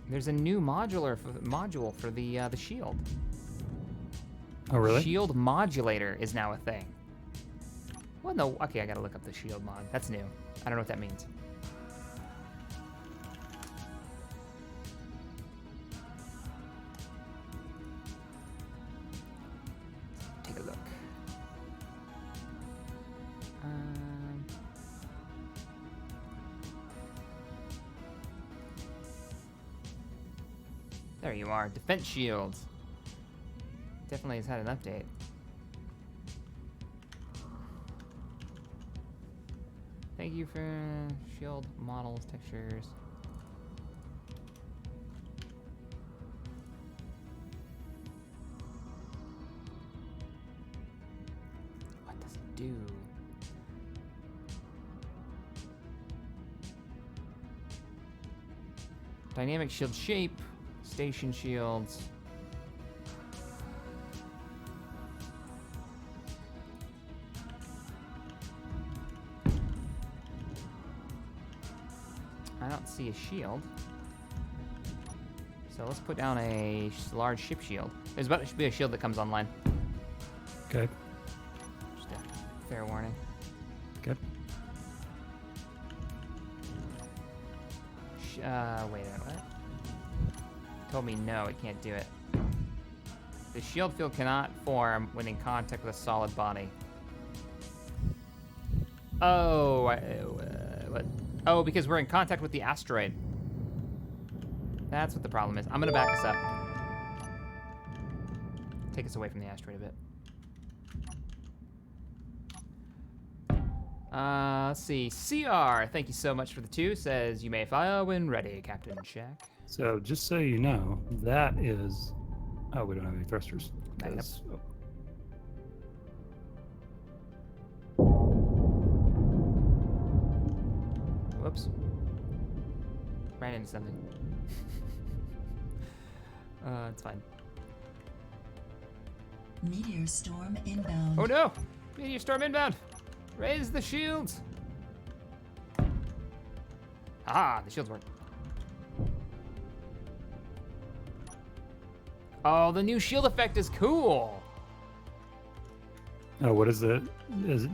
There's a new module for the shield. Oh, really? Shield modulator is now a thing. What no? Okay, I gotta look up the shield mod. That's new. I don't know what that means. Take a look. There you are. Defense shields. Definitely has had an update. Thank you for shield models, textures. What does it do? Dynamic shield shape, station shields. I don't see a shield. So let's put down a large ship shield. There's about to be a shield that comes online. Okay. Just a fair warning. Okay. Wait a minute, what? Told me no, it can't do it. The shield field cannot form when in contact with a solid body. Oh, what? Oh, because we're in contact with the asteroid. That's what the problem is. I'm gonna back us up. Take us away from the asteroid a bit. Let's see. CR, thank you so much for the 2. Says, you may fire when ready, Captain Shack. So just so you know, that is. Oh, we don't have any thrusters. Back it up. 'cause- oh, Whoops. Ran into something. It's fine. Meteor storm inbound. Oh no! Meteor storm inbound! Raise the shields! Ah, the shields work. Oh, the new shield effect is cool! Oh, what is it?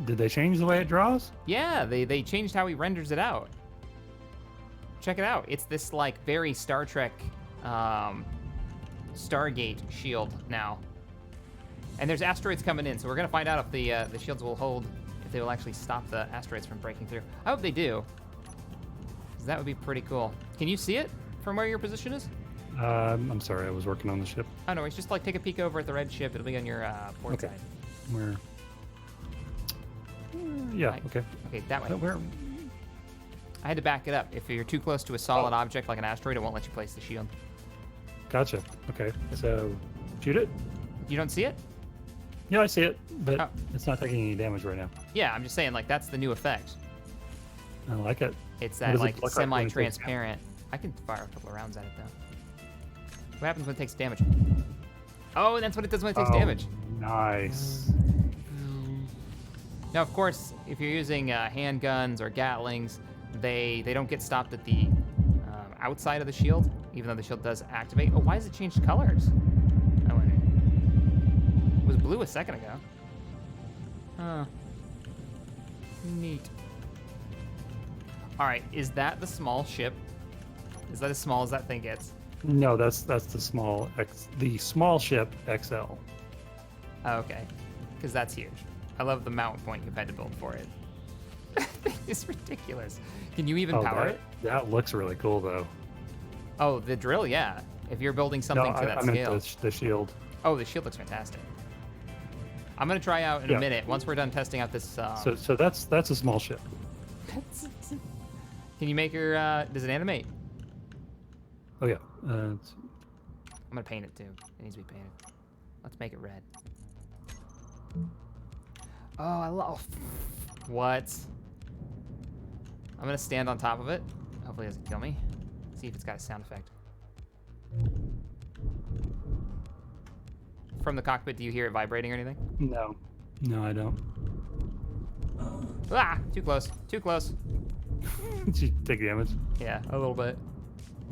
Did they change the way it draws? Yeah, they changed how he renders it out. Check it out. It's this, like, very Star Trek, Stargate shield now. And there's asteroids coming in, so we're gonna find out if the shields will hold, if they will actually stop the asteroids from breaking through. I hope they do, 'cause that would be pretty cool. Can you see it from where your position is? I'm sorry, I was working on the ship. Oh no, it's just like take a peek over at the red ship. It'll be on your port Okay. side. Where? Yeah. Right. Okay. Okay, that way. Where? I had to back it up. If you're too close to a solid object like an asteroid, it won't let you place the shield. Gotcha. Okay. So, shoot it. You don't see it? Yeah, I see it, but Oh. it's not taking any damage right now. Yeah, I'm just saying, like, that's the new effect. I like it. It's What that, does it like, look like when it takes semi-transparent. I can fire a couple of rounds at it, though. What happens when it takes damage? Oh, and that's what it does when it takes damage. Nice. Now, of course, if you're using handguns or Gatlings, they don't get stopped at the outside of the shield, even though the shield does activate. Oh, why has it changed colors? I wonder. It was blue a second ago. Huh. Neat. All right, is that the small ship? Is that as small as that thing gets? No, that's the small ship XL. Oh, okay, because that's huge. I love the mount point you've had to build for it. It's ridiculous. Can you even power it? That looks really cool, though. Oh, the drill, yeah. If you're building something no, to that I scale. meant the shield. Oh, the shield looks fantastic. I'm gonna try out in a Yeah. minute once we're done testing out this. So that's a small ship. Can you make her? Does it animate? Oh yeah. I'm gonna paint it too. It needs to be painted. Let's make it red. Oh, I love. What? I'm gonna stand on top of it. Hopefully it doesn't kill me. See if it's got a sound effect. From the cockpit, do you hear it vibrating or anything? No, I don't. Ah! Too close. Too close. Did you take damage? Yeah, a little bit.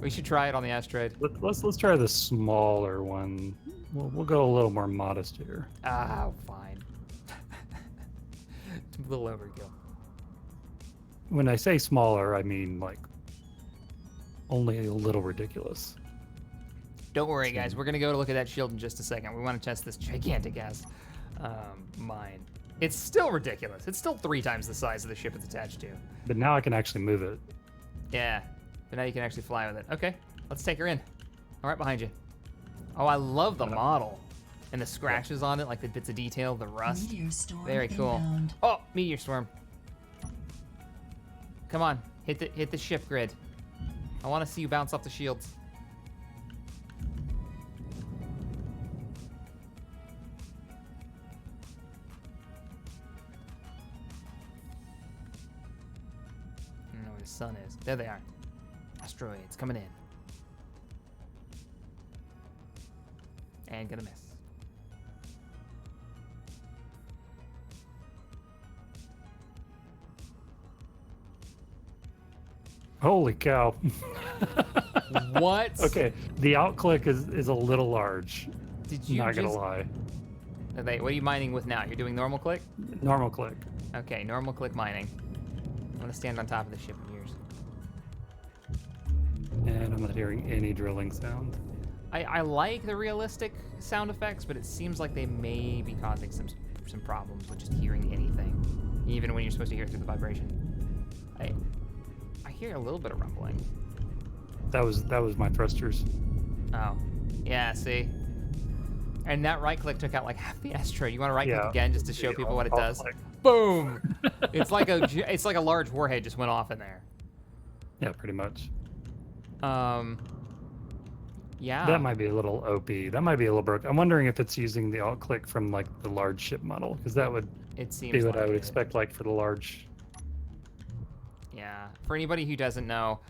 We should try it on the asteroid. Let's try the smaller one. We'll go a little more modest here. Ah, fine. It's a little overkill. When I say smaller, I mean like only a little ridiculous. Don't worry, guys. We're gonna go to look at that shield in just a second. We want to test this gigantic ass mine. It's still ridiculous. It's still 3 times the size of the ship it's attached to. But now I can actually move it. Yeah, but now you can actually fly with it. Okay, let's take her in. I'm right behind you. Oh, I love the model. And the scratches on it, like the bits of detail, the rust. Meteor storm Very cool. inbound. Oh, meteor storm. Come on. Hit the ship grid. I want to see you bounce off the shields. I don't know where the sun is. There they are. Asteroids coming in. And gonna miss. Holy cow. What? Okay, the out click is a little large. Did you Not gonna just... lie. What are you mining with now? You're doing normal click? Normal click. Okay, normal click mining. I'm gonna stand on top of the ship of yours. And I'm not hearing any drilling sound. I like the realistic sound effects, but it seems like they may be causing some problems with just hearing anything, even when you're supposed to hear it through the vibration. I hear a little bit of rumbling. That was my thrusters. Oh, yeah. See, and that right click took out like half the asteroid. You want to right click Yeah. again just to show people what it I'll does? click. Boom! It's like a large warhead just went off in there. Yeah, pretty much. Yeah. That might be a little OP. That might be a little broken. I'm wondering if it's using the alt click from like the large ship model, because that would It seems be what like I would it. expect like for the large. Yeah. For anybody who doesn't know,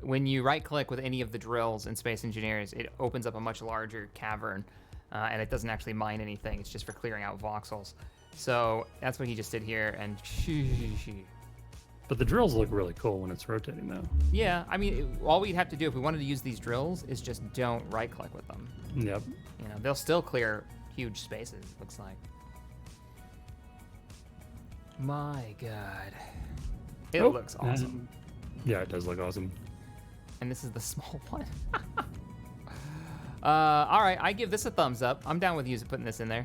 when you right-click with any of the drills in Space Engineers, it opens up a much larger cavern, and it doesn't actually mine anything. It's just for clearing out voxels. So that's what he just did here, and But the drills look really cool when it's rotating though. yeah, I mean, all we'd have to do if we wanted to use these drills is just don't right-click with them. Yep. You know, they'll still clear huge spaces, looks like. My God. It Oh, looks awesome. and- yeah, it does look awesome. And this is the small one. All right, I give this a thumbs up. I'm down with you putting this in there.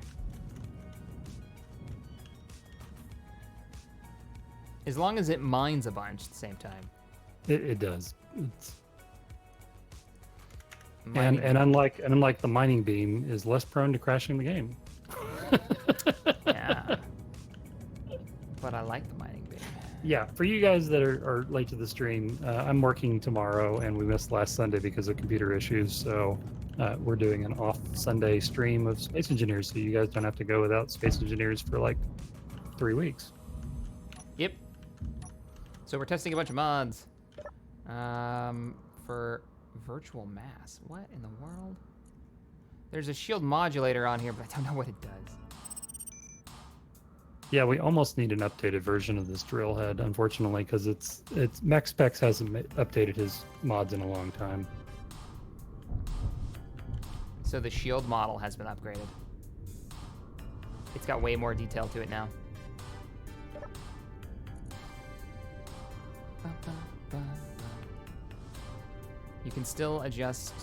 As long as it mines a bunch at the same time. It does. It's, Mining- and unlike the mining beam, is less prone to crashing the game. yeah. But I like the mining beam. Yeah, for you guys that are late to the stream, I'm working tomorrow, and we missed last Sunday because of computer issues. So we're doing an off Sunday stream of Space Engineers, so you guys don't have to go without Space Engineers for like 3 weeks. Yep. So we're testing a bunch of mods. For virtual mass. What in the world? There's a shield modulator on here, but I don't know what it does. Yeah, we almost need an updated version of this drill head, unfortunately, because it's MexPex hasn't updated his mods in a long time. So the shield model has been upgraded. It's got way more detail to it now. You can still adjust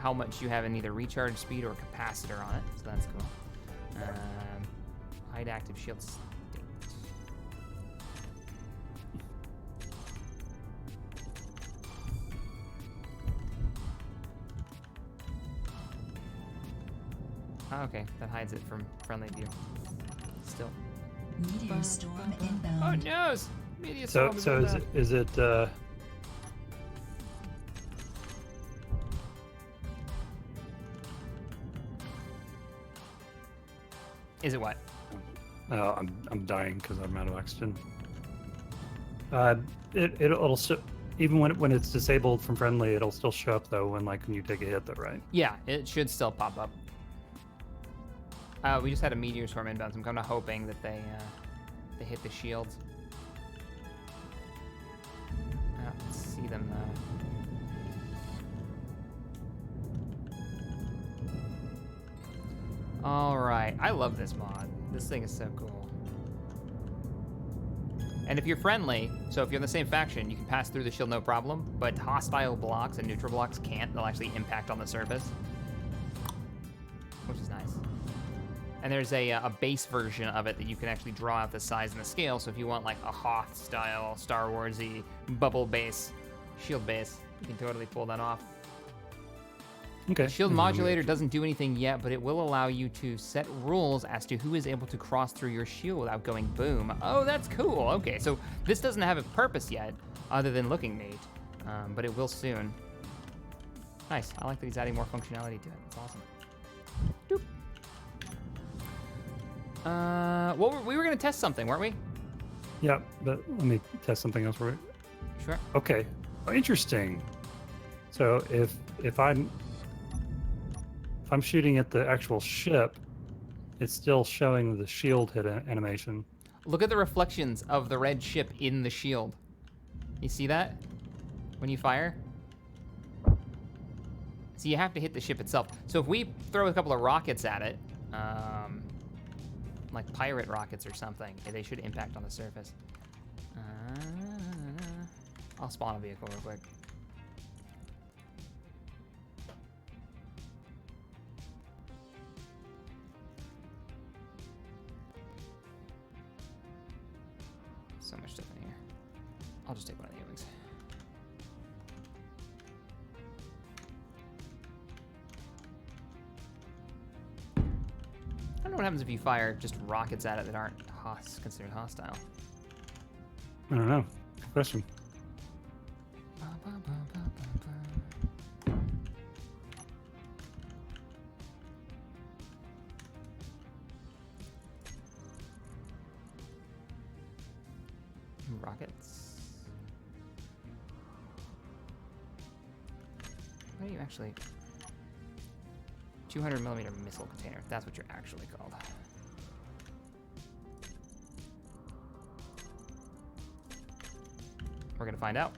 how much you have in either recharge speed or capacitor on it, so that's cool. Hide active shield state. Oh, okay, that hides it from friendly view. Still. Meteor storm Oh inbound. no! Media So storm so inbound. is it Is it what? oh, I'm dying because I'm out of oxygen. It'll even when it's disabled from friendly, it'll still show up though when you take a hit though, right? Yeah, it should still pop up. We just had a meteor storm inbound, so I'm kind of hoping that they hit the shields. I don't see them though. All right, I love this mod. This thing is so cool. And if you're friendly, so if you're in the same faction, you can pass through the shield no problem, but hostile blocks and neutral blocks can't. They'll actually impact on the surface, which is nice. And there's a base version of it that you can actually draw out the size and the scale. So if you want like a Hoth-style, Star Wars-y bubble base, shield base, you can totally pull that off. Okay. The shield modulator doesn't do anything yet, but it will allow you to set rules as to who is able to cross through your shield without going boom. Oh, that's cool. Okay, so this doesn't have a purpose yet, other than looking neat, but it will soon. Nice. I like that he's adding more functionality to it. That's awesome. Doop. We were gonna test something, weren't we? Yeah, but let me test something else for you. Sure. Okay. Oh, interesting. So if I'm shooting at the actual ship, it's still showing the shield hit animation. Look at the reflections of the red ship in the shield. You see that? When you fire? So you have to hit the ship itself. So if we throw a couple of rockets at it, like pirate rockets or something, they should impact on the surface. I'll spawn a vehicle real quick. So much stuff in here. I'll just take one of the wings. I don't know what happens if you fire just rockets at it that aren't considered hostile. I don't know. Good question. Rockets. What are you actually? 200mm missile container. That's what you're actually called. We're gonna find out.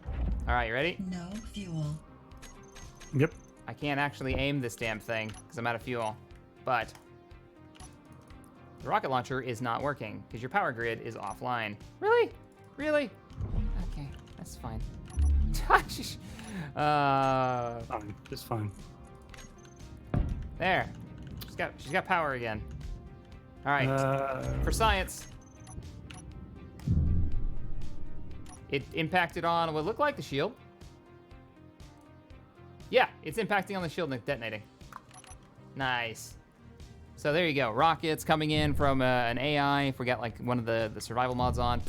All right, you ready? No fuel. Yep. I can't actually aim this damn thing because I'm out of fuel, but the rocket launcher is not working because your power grid is offline. Really? Really? Okay, that's fine. Fine. Just fine. There. She's got power again. All right. For science. It impacted on what looked like the shield. Yeah, it's impacting on the shield and detonating. Nice. So there you go. Rockets coming in from an AI. If we got like one of the survival mods on,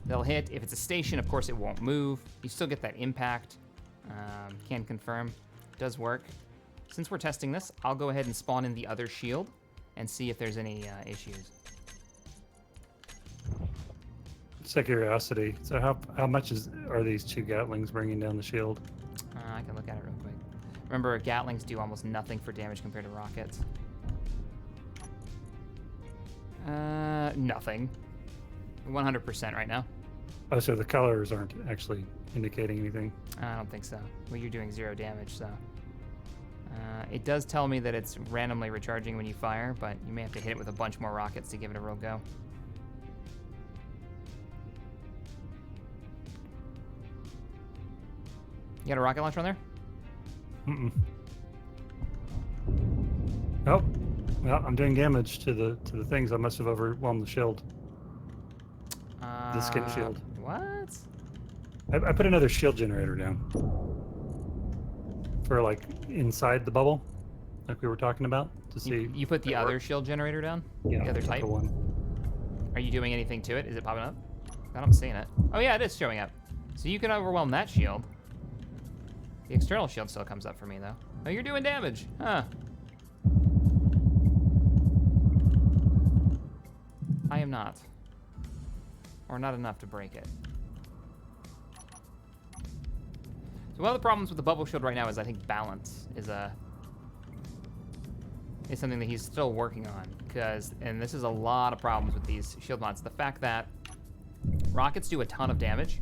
they'll hit. If it's a station, of course, it won't move. You still get that impact. Can confirm. Does work. Since we're testing this, I'll go ahead and spawn in the other shield and see if there's any issues. Just out of curiosity. So how much are these two Gatlings bringing down the shield? I can look at it real quick. Remember, Gatlings do almost nothing for damage compared to rockets. Nothing. 100% right now. Oh, so the colors aren't actually indicating anything. I don't think so. Well, you're doing 0 damage, so. It does tell me that it's randomly recharging when you fire, but you may have to hit it with a bunch more rockets to give it a real go. You got a rocket launcher on there? Mm-mm. Oh, well, I'm doing damage to the things. I must have overwhelmed the shield. The skin shield. What? I put another shield generator down. For like inside the bubble, like we were talking about, to see. You put the other shield generator down? Yeah, the other type? the one. Are you doing anything to it? Is it popping up? I don't see it. Oh yeah, it is showing up. So you can overwhelm that shield. The external shield still comes up for me though. Oh, you're doing damage, huh? I am not. Or not enough to break it. So one of the problems with the bubble shield right now is I think balance is something that he's still working on, and this is a lot of problems with these shield mods. The fact that rockets do a ton of damage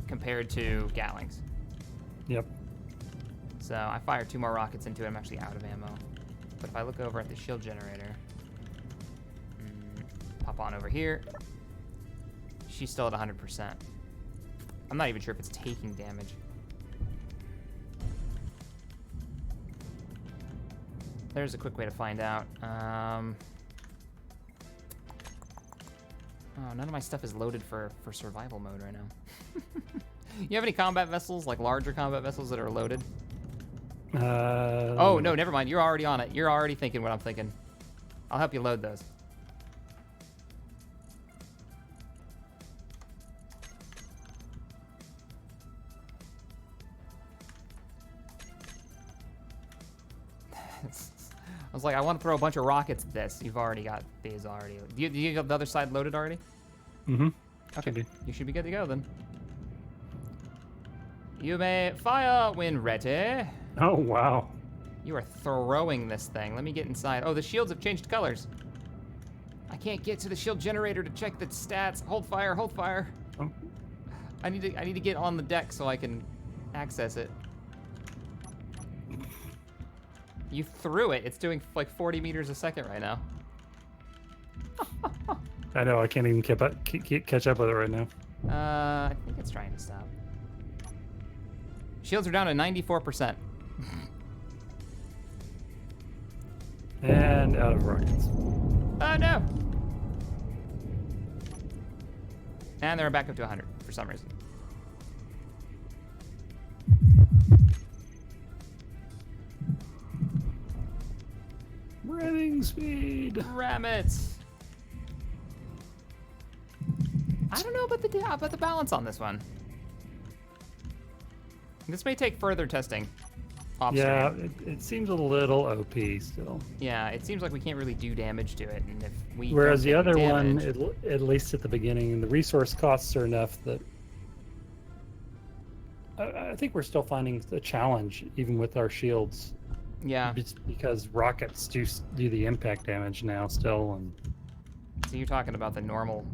compared to Gatlings. Yep. So I fired 2 more rockets into it. I'm actually out of ammo. But if I look over at the shield generator, pop on over here, she's still at 100%. I'm not even sure if it's taking damage. There's a quick way to find out. Oh, none of my stuff is loaded for survival mode right now. You have any combat vessels, like larger combat vessels that are loaded? Oh, no, never mind. You're already on it. You're already thinking what I'm thinking. I'll help you load those. was like, I want to throw a bunch of rockets at this. You've already got these already. Do you have the other side loaded already? Mm-hmm. Okay, you should be good to go then. You may fire when ready. Oh, wow. You are throwing this thing. Let me get inside. Oh, the shields have changed colors. I can't get to the shield generator to check the stats. Hold fire, hold fire. Oh. I need to get on the deck so I can access it. You threw it. It's doing like 40 meters a second right now. I know, I can't even catch up with it right now. I think it's trying to stop. Shields are down to 94%. And out of rockets. Oh no! And they're back up to 100 for some reason. Ramming speed. Ram it! I don't know about the balance on this one. This may take further testing. Yeah, it seems a little OP still. Yeah, it seems like we can't really do damage to it, and if we Whereas don't the take other one, damage- at least at the beginning, the resource costs are enough that I think we're still finding the challenge even with our shields. yeah. Just because rockets do the impact damage now still, and So you're talking about the normal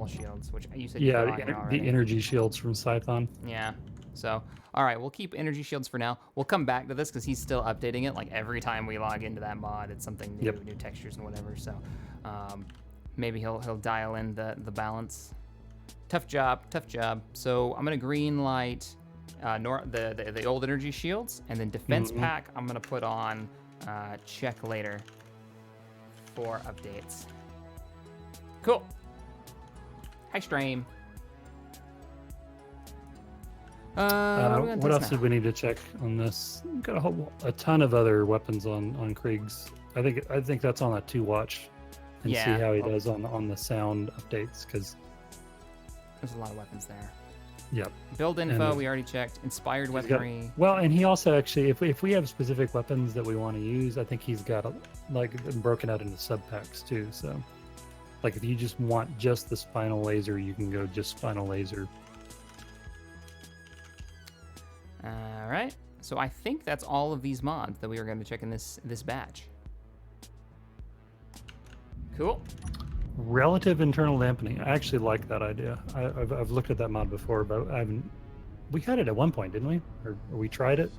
shields, which you said yeah, you're on already. the energy shields from Scython. Yeah. So, all right, we'll keep energy shields for now. We'll come back to this because he's still updating it. Like every time we log into that mod, it's something new, Yep. new textures and whatever. So, maybe he'll dial in the balance. Tough job. So I'm gonna green light the old energy shields, and then defense pack I'm gonna put on check later for updates. Cool. Hi, stream. What else did we need to check on this? We've got a ton of other weapons on Krieg's. I think that's on a 2-watch, and see Yeah. how he does on the sound updates. Because There's a lot of weapons there. yep. Build info, And we already checked. Inspired He's got- weaponry. well, and he also actually, if we have specific weapons that we want to use, I think he's got them broken out into sub packs too. So, like if you just want just the spinal laser, you can go just spinal laser. All right. So I think that's all of these mods that we are going to check in this batch. Cool. Relative internal dampening. I actually like that idea. I've looked at that mod before, but I haven't. We had it at one point, didn't we? Or we tried it?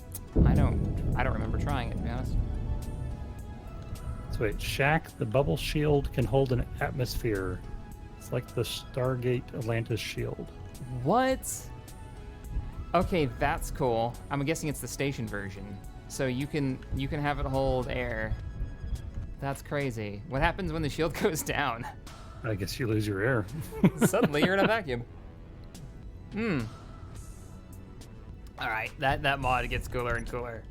I don't remember trying it, to be honest. So wait, Shack, the bubble shield can hold an atmosphere. It's like the Stargate Atlantis shield. What? Okay, that's cool. I'm guessing it's the station version. So you can have it hold air. That's crazy. What happens when the shield goes down? I guess you lose your air. Suddenly you're in a vacuum. All right, that mod gets cooler and cooler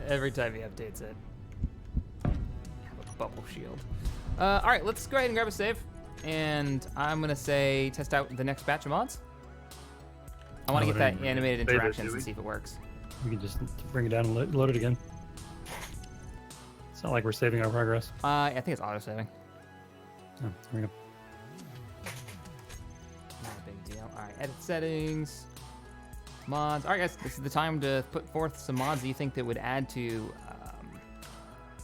every time he updates it. Have a bubble shield. All right, let's go ahead and grab a save, and I'm gonna say test out the next batch of mods. I want to get that animated Save it, interactions do we? and see if it works. We can just bring it down and load it again. It's not like we're saving our progress. I think it's auto saving. Oh, there we go. Not a big deal. All right, edit settings, mods. All right, guys, this is the time to put forth some mods that you think that would add to.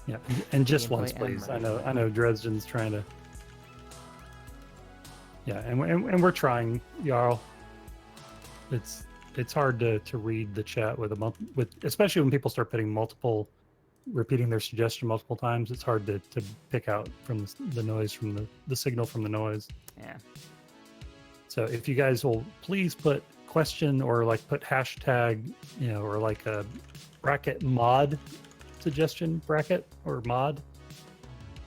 Yeah, and just Gameplay once, and please. I running. know Dresden's trying to. Yeah, and we're trying, Jarl. It's hard to read the chat with especially when people start repeating their suggestion multiple times. It's hard to pick out from the noise from the signal from the noise. Yeah. So if you guys will please put question or put hashtag, or a bracket mod suggestion bracket or mod,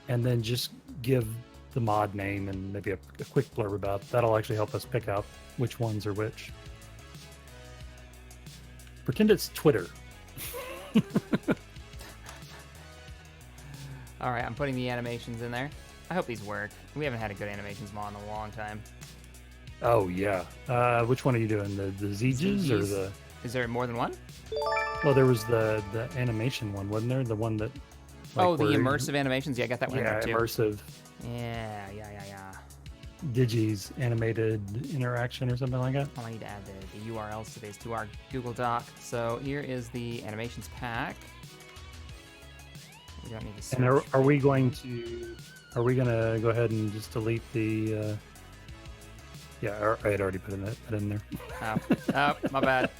and then just give the mod name and maybe a quick blurb about it. That'll actually help us pick out which ones are which. Pretend it's Twitter. All right, I'm putting the animations in there. I hope these work. We haven't had a good animations mod in a long time. Oh yeah. Which one are you doing? The Zeeges or the? Is there more than one? Well, there was the animation one, wasn't there? The one that Oh, the where- immersive animations. Yeah, I got that one in Yeah, there too. immersive Yeah. Digi's animated interaction or something like that. Oh, I need to add the URLs to these to our Google Doc. So here is the animations pack. We don't need to search. And are we going to go ahead and just delete the? Yeah, I had already put that in there. Oh, my bad.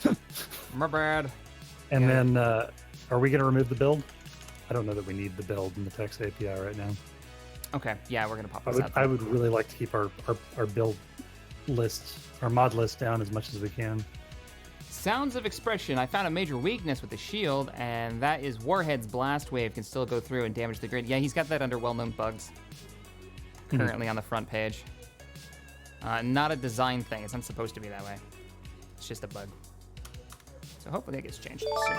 My bad. And Yeah. then, are we going to remove the build? I don't know that we need the build in the text API right now. Okay, yeah, we're gonna pop I this would, out. I would really like to keep our build list, our mod list down as much as we can. Sounds of Expression. I found a major weakness with the shield, and that is Warhead's blast wave can still go through and damage the grid. Yeah, he's got that under well-known bugs. Currently on the front page. Not a design thing. It's not supposed to be that way. It's just a bug. So hopefully that gets changed soon.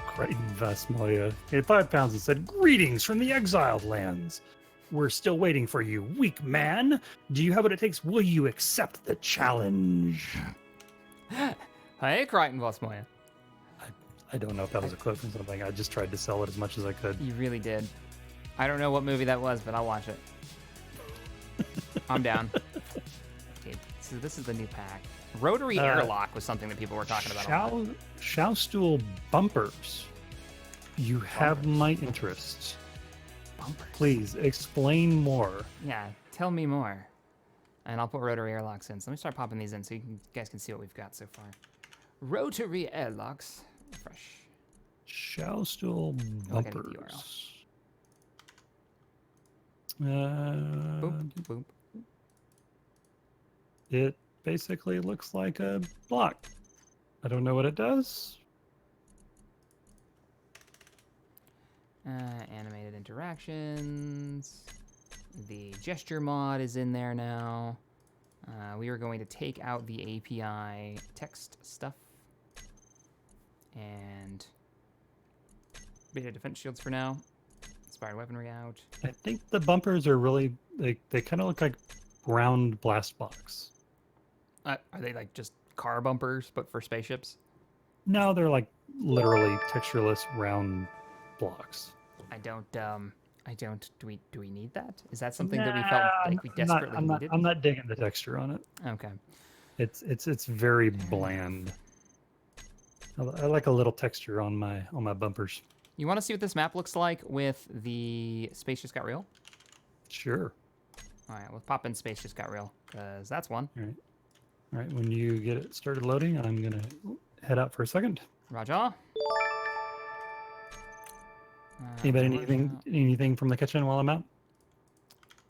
Crichton Vasmoya paid 5 pounds and said, "Greetings from the exiled lands. We're still waiting for you, weak man. Do you have what it takes? Will you accept the challenge?" Hey, Crichton Vosmoya. I don't know if that was a quote from something. I just tried to sell it as much as I could. You really did. I don't know what movie that was, but I'll watch it. I'm down. Okay, so this is the new pack. Rotary Airlock was something that people were talking about a lot. Showstool bumpers. You have my interest. Bumpers. Please explain more. Yeah, tell me more. And I'll put rotary airlocks in. So let me start popping these in so you guys can see what we've got so far. Rotary airlocks. Refresh. Showstool Oh, I gotta get the bumpers. Boop, boop. It basically looks like a block. I don't know what it does. Animated interactions. The gesture mod is in there now. We are going to take out the API text stuff. And beta defense shields for now. Inspired weaponry out. I think the bumpers are really, they kind of look like round blast box. Are they like just car bumpers, but for spaceships? No, they're like literally textureless round blocks. I don't. Do we need that? Is that something that we felt like we desperately needed? I'm not digging the texture on it. Okay. It's very bland. I like a little texture on my bumpers. You want to see what this map looks like with the Space Just Got Real? Sure. All right, we'll pop in Space Just Got Real, because that's one. All right. When you get it started loading, I'm gonna head out for a second. Roger. Anybody anything from the kitchen while I'm out?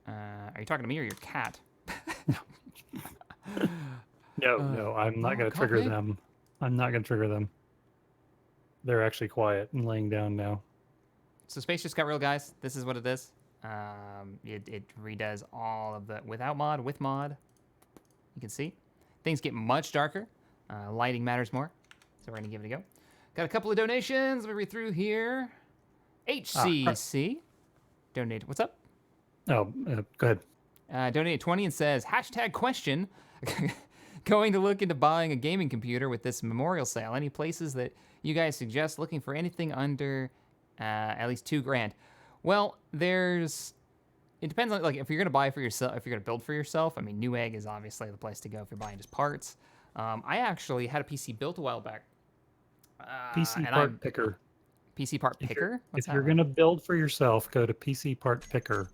Are you talking to me or your cat? No, I'm not gonna trigger coffee? them. I'm not gonna trigger them. They're actually quiet and laying down now. So Space Just Got Real, guys. This is what it is. It redoes all of the without mod, with mod. You can see things get much darker. Lighting matters more. So we're gonna give it a go. Got a couple of donations. Let me read through here. HCC donated. What's up? Oh, go ahead. Donated 20 and says #question. Going to look into buying a gaming computer with this memorial sale. Any places that you guys suggest looking for anything under at least $2,000? Well, it depends on, like, if you're gonna buy for yourself, if you're gonna build for yourself. I mean, Newegg is obviously the place to go if you're buying just parts. I actually had a PC built a while back. PC and part picker. PC part picker. If you're gonna build for yourself, go to PC part picker,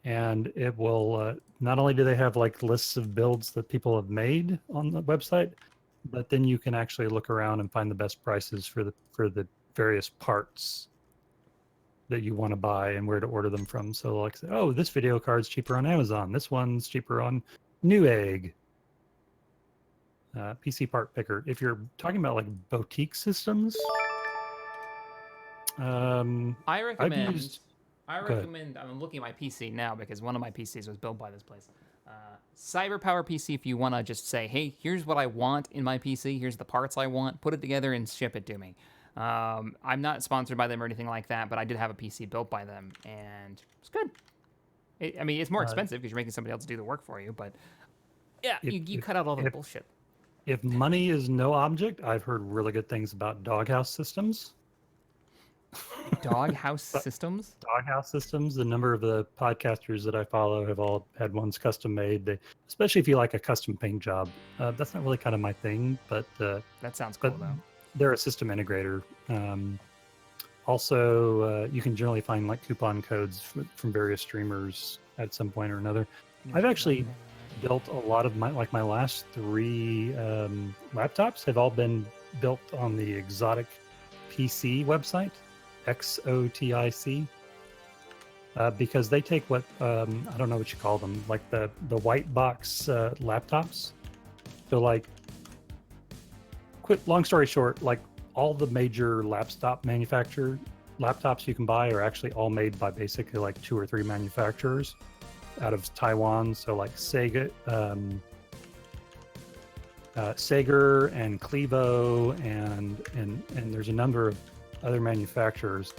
and it will. Not only do they have like lists of builds that people have made on the website, but then you can actually look around and find the best prices for the various parts that you want to buy and where to order them from. So like, oh, this video card's cheaper on Amazon. This one's cheaper on Newegg. PC part picker. If you're talking about like boutique systems, I recommend. Go ahead. I'm looking at my PC now because one of my PCs was built by this place. CyberPower PC. If you want to just say, hey, here's what I want in my PC. Here's the parts I want. Put it together and ship it to me. I'm not sponsored by them or anything like that, but I did have a PC built by them, and it's good. I mean, it's more expensive because you're making somebody else do the work for you, but yeah, you cut out all the bullshit. If money is no object, I've heard really good things about doghouse systems. Doghouse Systems. Doghouse Systems. A number of the podcasters that I follow have all had ones custom made. Especially if you like a custom paint job. That's not really kind of my thing, but That sounds cool though. they're a system integrator. Also, you can generally find like coupon codes from various streamers at some point or another. I've actually built a lot of my last 3 laptops have all been built on the Exotic PC website, XOTIC, because they take what I don't know what you call them, like the white box laptops. So like, long story short, like all the major laptop laptops you can buy are actually all made by basically like 2 or 3 manufacturers out of Taiwan. So like Sega, Sager and Clevo and there's a number of other manufacturers.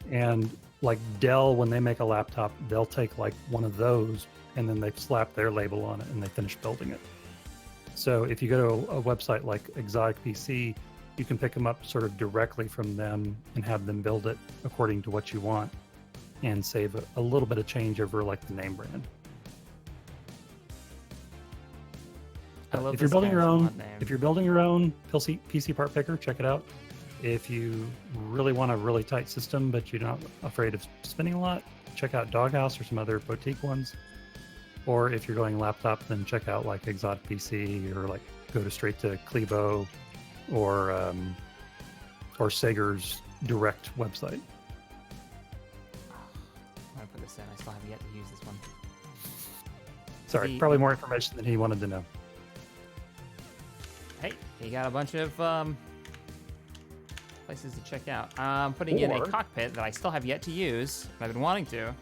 And like Dell, when they make a laptop, they'll take like one of those and then they slap their label on it and they finish building it. So if you go to a website like Exotic PC, you can pick them up sort of directly from them and have them build it according to what you want and save a little bit of change over like the name brand. I love If you're this building your guy's own, mod name. if you're building your own PC part picker, check it out. If you really want a really tight system but you're not afraid of spending a lot, check out Doghouse or some other boutique ones. Or if you're going laptop, then check out like Exotic PC or like go straight to Clevo or Sager's direct website. I'm gonna put this in. I still have yet to use this one. Sorry, probably more information than he wanted to know. Hey, you got a bunch of places to check out. I'm putting in a cockpit that I still have yet to use. I've been wanting to.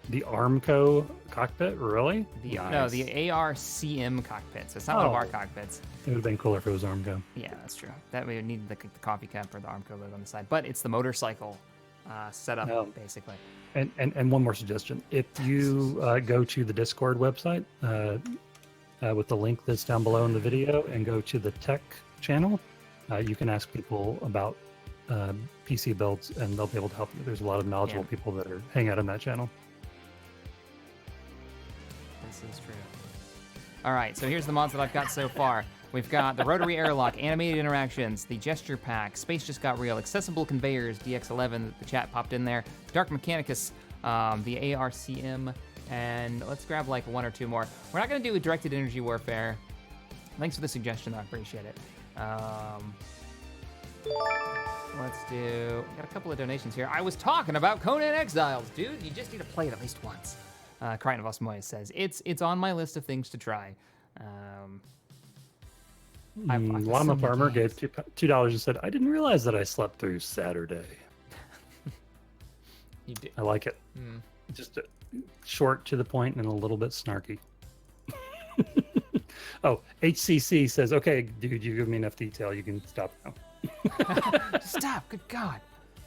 The ARMCO cockpit, really? No, the ARCM cockpit. So it's not one of our cockpits. It would have been cooler if it was ARMCO. Yeah, that's true. That way we need the coffee cup or the ARMCO logo on the side. But it's the motorcycle setup, basically. And one more suggestion. If you go to the Discord website with the link that's down below in the video and go to the tech channel, you can ask people about PC builds and they'll be able to help you. There's a lot of knowledgeable people that are hang out in that channel. This is true. All right, so here's the mods that I've got so far. We've got the Rotary Airlock, Animated Interactions, the Gesture Pack, Space Just Got Real, Accessible Conveyors, DX11, the chat popped in there, Dark Mechanicus, the ARCM, and let's grab like 1 or 2 more. We're not going to do a directed energy warfare. Thanks for the suggestion, though. I appreciate it. Let's do... Got a couple of donations here. I was talking about Conan Exiles, dude. You just need to play it at least once. Crichton of Osmoya says, it's on my list of things to try. Llama Farmer gave $2 and said, I didn't realize that I slept through Saturday. You did. I like it. Just short, to the point, and a little bit snarky. Oh, HCC says, okay, dude, you give me enough detail. You can stop now. Stop, good God.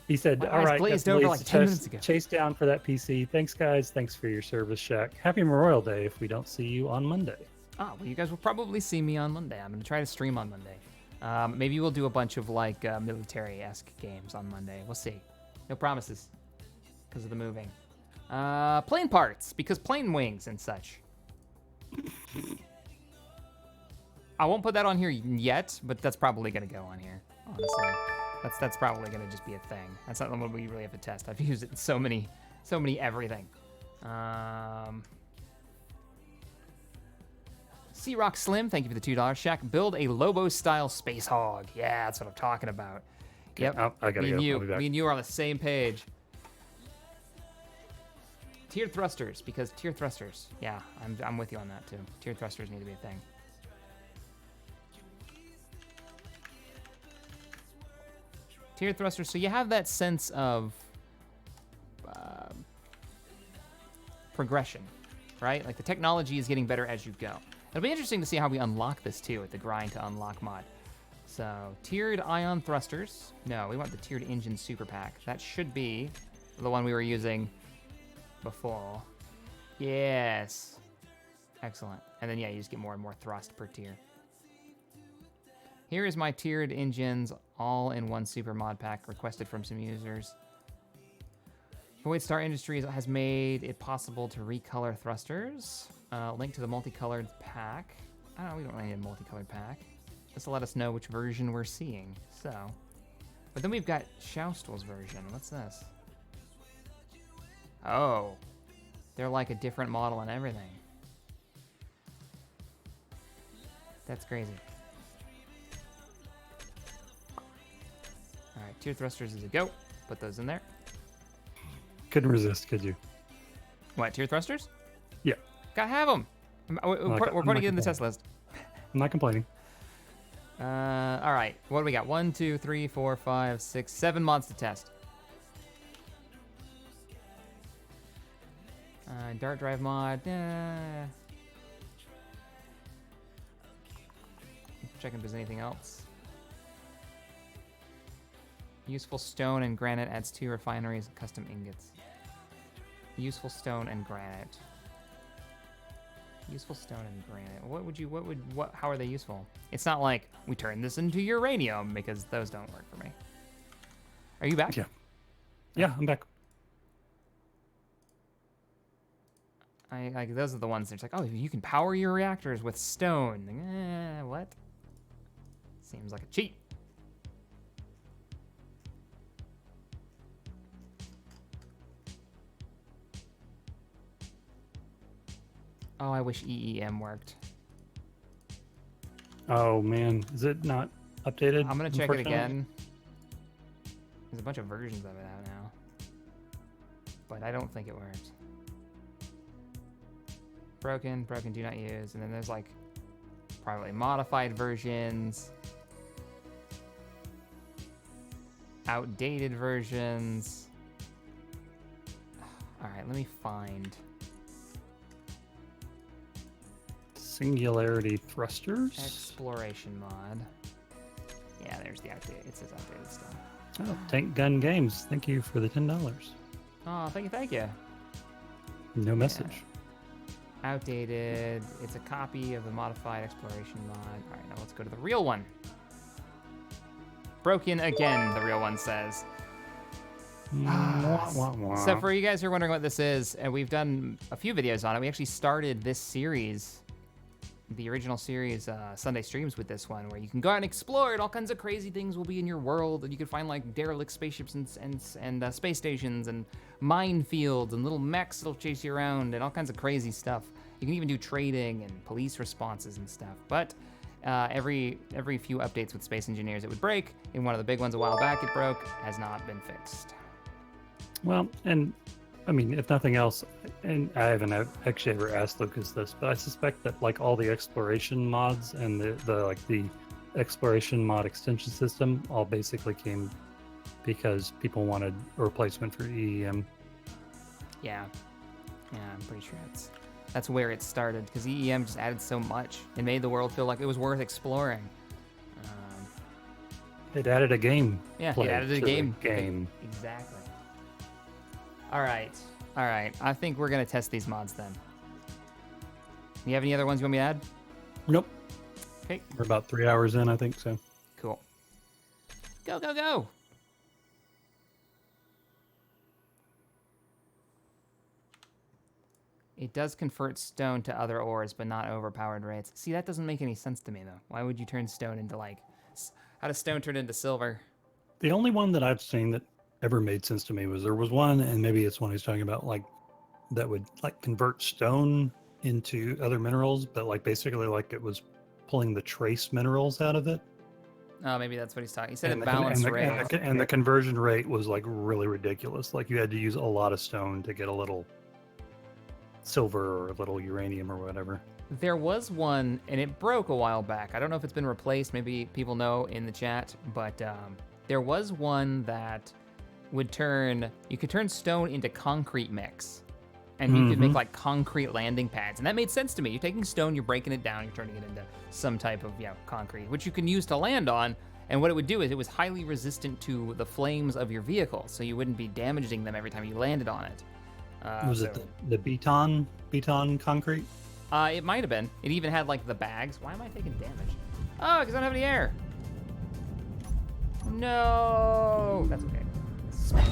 He said, My all eyes right, glazed over like 10 minutes ago. Chase down for that PC. Thanks, guys. Thanks for your service, Shaq. Happy Memorial Day if we don't see you on Monday. Well, you guys will probably see me on Monday. I'm going to try to stream on Monday. Maybe we'll do a bunch of like military-esque games on Monday. We'll see. No promises because of the moving. Plane parts, because plane wings and such. I won't put that on here yet, but that's probably going to go on here, honestly. That's probably going to just be a thing. That's not what we really have to test. I've used it in so many everything. C-Rock Slim, thank you for the $2. Shaq, build a Lobo-style Space Hog. Yeah, that's what I'm talking about. Yep, Oh, I gotta go. I'll be back. me and you are on the same page. Tiered thrusters, because tiered thrusters. Yeah, I'm with you on that too. Tiered thrusters need to be a thing. Tiered thrusters, so you have that sense of progression, right? Like the technology is getting better as you go. It'll be interesting to see how we unlock this too with the grind to unlock mod. So tiered ion thrusters. No, we want the tiered engine super pack. That should be the one we were using before. Yes. Excellent. And then yeah, you just get more and more thrust per tier. Here is my tiered engines all in one super mod pack requested from some users. Void Star Industries has made it possible to recolor thrusters. Link to the multicolored pack. I don't know, we don't really need a multicolored pack. This will let us know which version we're seeing. So, but then we've got Schaustel's version. What's this? Oh, they're like a different model and everything. That's crazy. All right, tiered thrusters is a go. Put those in there. Couldn't resist, could you? What, tiered thrusters? Yeah. Gotta have them. We're putting it in the test list. I'm not complaining. All right, what do we got? 1, 2, 3, 4, 5, 6, 7 mods to test. Dart drive mod. Checking if there's anything else. Useful stone and granite adds 2 refineries and custom ingots. Useful stone and granite. Useful stone and granite. How are they useful? It's not like we turn this into uranium, because those don't work for me. Are you back? Yeah. Yeah, I'm back. Those are the ones that's like, oh, you can power your reactors with stone. What? Seems like a cheat. Oh, I wish EEM worked. Oh man, is it not updated? I'm gonna check it unfortunately? again. There's a bunch of versions of it out now, but I don't think it worked. Broken, do not use, and then there's like privately modified versions, outdated versions. All right, let me find. Singularity thrusters. Exploration mod. Yeah, there's the outdated. It says outdated stuff. Oh, Tank Gun Games. Thank you for the $10. Oh, thank you. No message. Outdated. It's a copy of the modified exploration mod. All right, now let's go to the real one. Broken again, the real one says. Wah, wah, wah. So for you guys who are wondering what this is, and we've done a few videos on it, we actually started this series, the original series, Sunday streams with this one, where you can go out and explore it. All kinds of crazy things will be in your world, and you can find like derelict spaceships and space stations and minefields and little mechs that'll chase you around and all kinds of crazy stuff. You can even do trading and police responses and stuff. But every few updates with Space Engineers, it would break. In one of the big ones a while back, it broke. Has not been fixed. Well, and I mean, if nothing else, and I haven't actually ever asked Lucas this, but I suspect that like all the exploration mods and the exploration mod extension system all basically came because people wanted a replacement for EEM. Yeah, I'm pretty sure that's where it started, because EEM just added so much. It made the world feel like it was worth exploring. It added a game. Yeah, play it added a to the game. game. Exactly. All right. I think we're gonna test these mods then. You have any other ones you want me to add? Nope. Okay. We're about 3 hours in, I think so. Cool. Go. It does convert stone to other ores, but not overpowered rates. See, that doesn't make any sense to me, though. Why would you turn stone into, like... How does stone turn into silver? The only one that I've seen that ever made sense to me was there was one, and maybe it's one he's talking about, like, that would, like, convert stone into other minerals, but, like, basically, like, it was pulling the trace minerals out of it. Oh, maybe that's what he's talking. He said And it the con- balanced and the- rate. and the- and the conversion rate was, like, really ridiculous. Like, you had to use a lot of stone to get a little silver or a little uranium or whatever. There was one, and it broke a while back. I don't know if it's been replaced. Maybe people know in the chat, but there was one that would turn... You could turn stone into concrete mix, and you could make like concrete landing pads, and that made sense to me. You're taking stone, you're breaking it down, you're turning it into some type of concrete, which you can use to land on. And what it would do is it was highly resistant to the flames of your vehicle, so you wouldn't be damaging them every time you landed on it. Was it the Beton concrete? It might have been. It even had like the bags. Why am I taking damage? Oh, because I don't have any air. No! That's okay. Smack.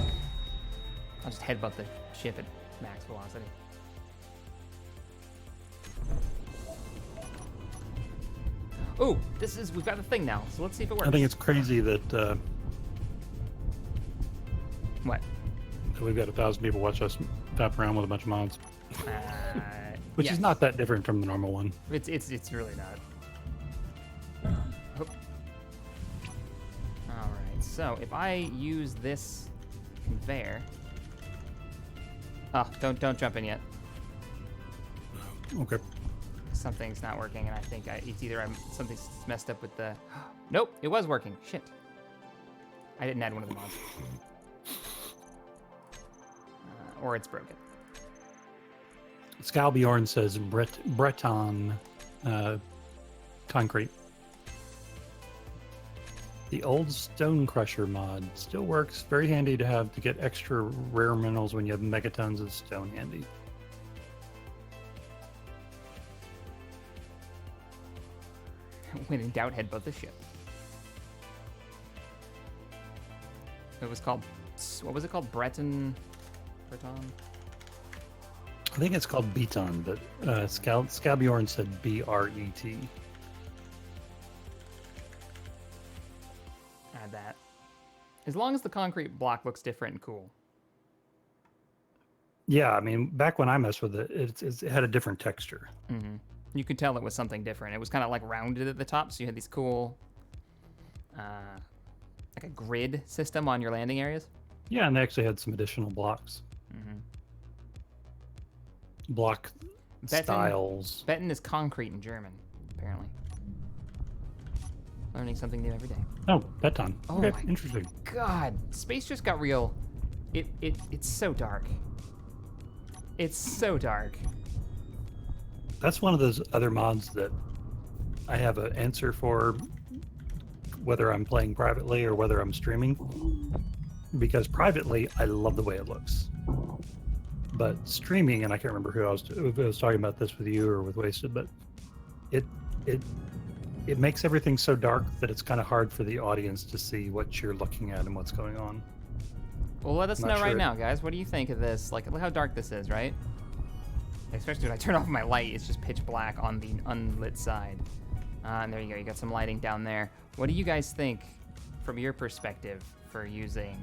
I'll just headbutt the ship at max velocity. Oh, we've got the thing now, so let's see if it works. I think it's crazy that What? we've got 1,000 people watch us tap around with a bunch of mods, which yeah. is not that different from the normal one. It's really not. Oh. All right, so if I use this conveyor, oh, don't jump in yet. Okay. Something's not working, and I think it's either something's messed up with the. Nope, it was working. Shit. I didn't add one of the mods. Or it's broken. Skallabjorn says Breton concrete. The old stone crusher mod still works. Very handy to have to get extra rare minerals when you have megatons of stone handy. When in doubt, headbutt the ship. It was called. What was it called? Breton. I think it's called Beton, but Skallabjorn said BRET. Add that. As long as the concrete block looks different and cool. Yeah, I mean, back when I messed with it, it had a different texture. Mm-hmm. You could tell it was something different. It was kind of like rounded at the top, so you had these cool, like a grid system on your landing areas. Yeah, and they actually had some additional blocks. Mm-hmm. Block styles. Beton is concrete in German, apparently. Learning something new every day. Oh, Beton. Oh Okay, my interesting. God, space just got real. It's so dark. It's so dark. That's one of those other mods that I have an answer for, whether I'm playing privately or whether I'm streaming. Because privately, I love the way it looks. But streaming, and I can't remember who I was talking about this with you or with Wasted, but it makes everything so dark that it's kind of hard for the audience to see what you're looking at and what's going on. Well, let us Not know sure. right now, guys. What do you think of this? Like, look how dark this is, right? Especially when I turn off my light, it's just pitch black on the unlit side. And there you go. You got some lighting down there. What do you guys think, from your perspective, for using?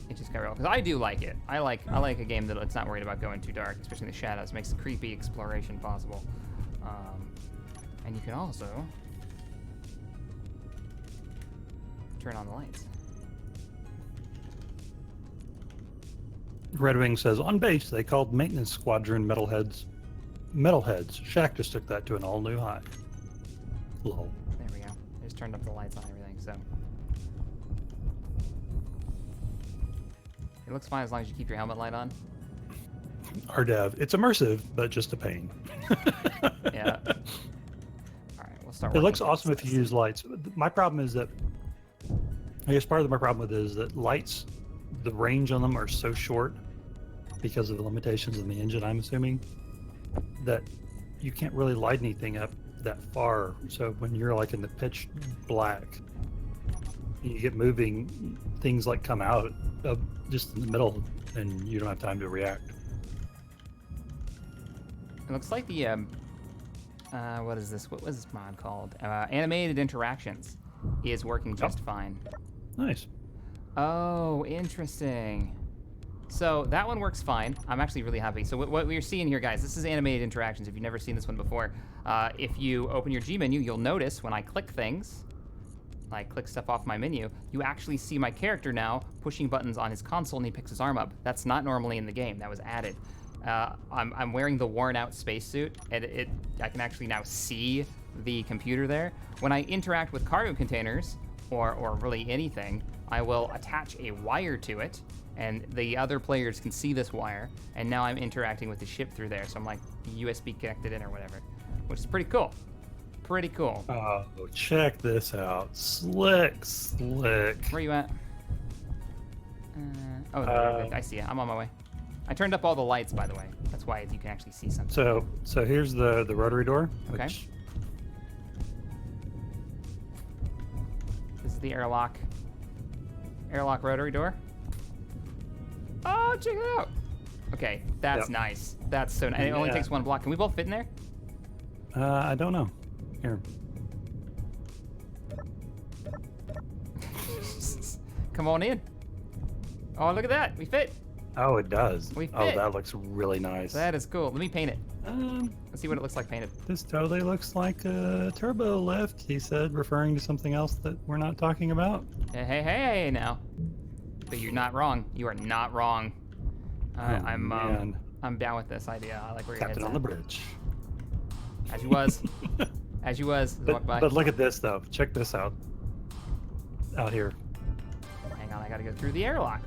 It just got real, because I do like it. I like a game that it's not worried about going too dark, especially in the shadows. Makes creepy exploration possible. And you can also turn on the lights. Red Wing says, on base, they called maintenance squadron metalheads. Shaq just took that to an all-new high. Lol. There we go. I just turned up the lights on everything, so. It looks fine as long as you keep your helmet light on. RDev. It's immersive, but just a pain. Yeah. All right, we'll start. It looks working awesome if you use lights. My problem is that, I guess part of my problem with it is that lights, the range on them are so short because of the limitations of the engine, I'm assuming, that you can't really light anything up that far. So when you're like in the pitch black, you get moving, things like come out just in the middle and you don't have time to react. It looks like the what is this? What was this mod called? Animated interactions is working just fine. Nice. Oh, interesting. So that one works fine. I'm actually really happy. So what we're seeing here, guys, this is animated interactions. If you've never seen this one before, if you open your G menu, you'll notice when I click things, like click stuff off my menu, you actually see my character now pushing buttons on his console and he picks his arm up. That's not normally in the game. That was added. I'm wearing the worn out spacesuit, and I can actually now see the computer there. When I interact with cargo containers, or really anything, I will attach a wire to it, and the other players can see this wire, and now I'm interacting with the ship through there, so I'm like USB connected in or whatever, which is pretty cool. Pretty cool. Oh, check this out. Slick. Where you at? There, I see it. I'm on my way. I turned up all the lights, by the way. That's why you can actually see something. So here's the rotary door. Okay. Which, This is is the airlock rotary door. Oh, check it out. Okay, that's Yep. nice. That's so nice. And it only Yeah. takes one block. Can we both fit in there? I don't know. Here. Come on in. Oh, look at that. We fit. Oh, it does. We Oh, fit. that looks really nice. That is cool. Let me paint it. Um, Let's see what it looks like painted. this totally looks like a turbo lift, he said, referring to something else that we're not talking about. Hey now. But you're not wrong. You are not wrong. Man. I'm down with this idea. I like where your Captain head's on at. the bridge. As you was. As you was. Walk by. But look at this, though. Check this out. Out here. Hang on, I gotta go through the airlock.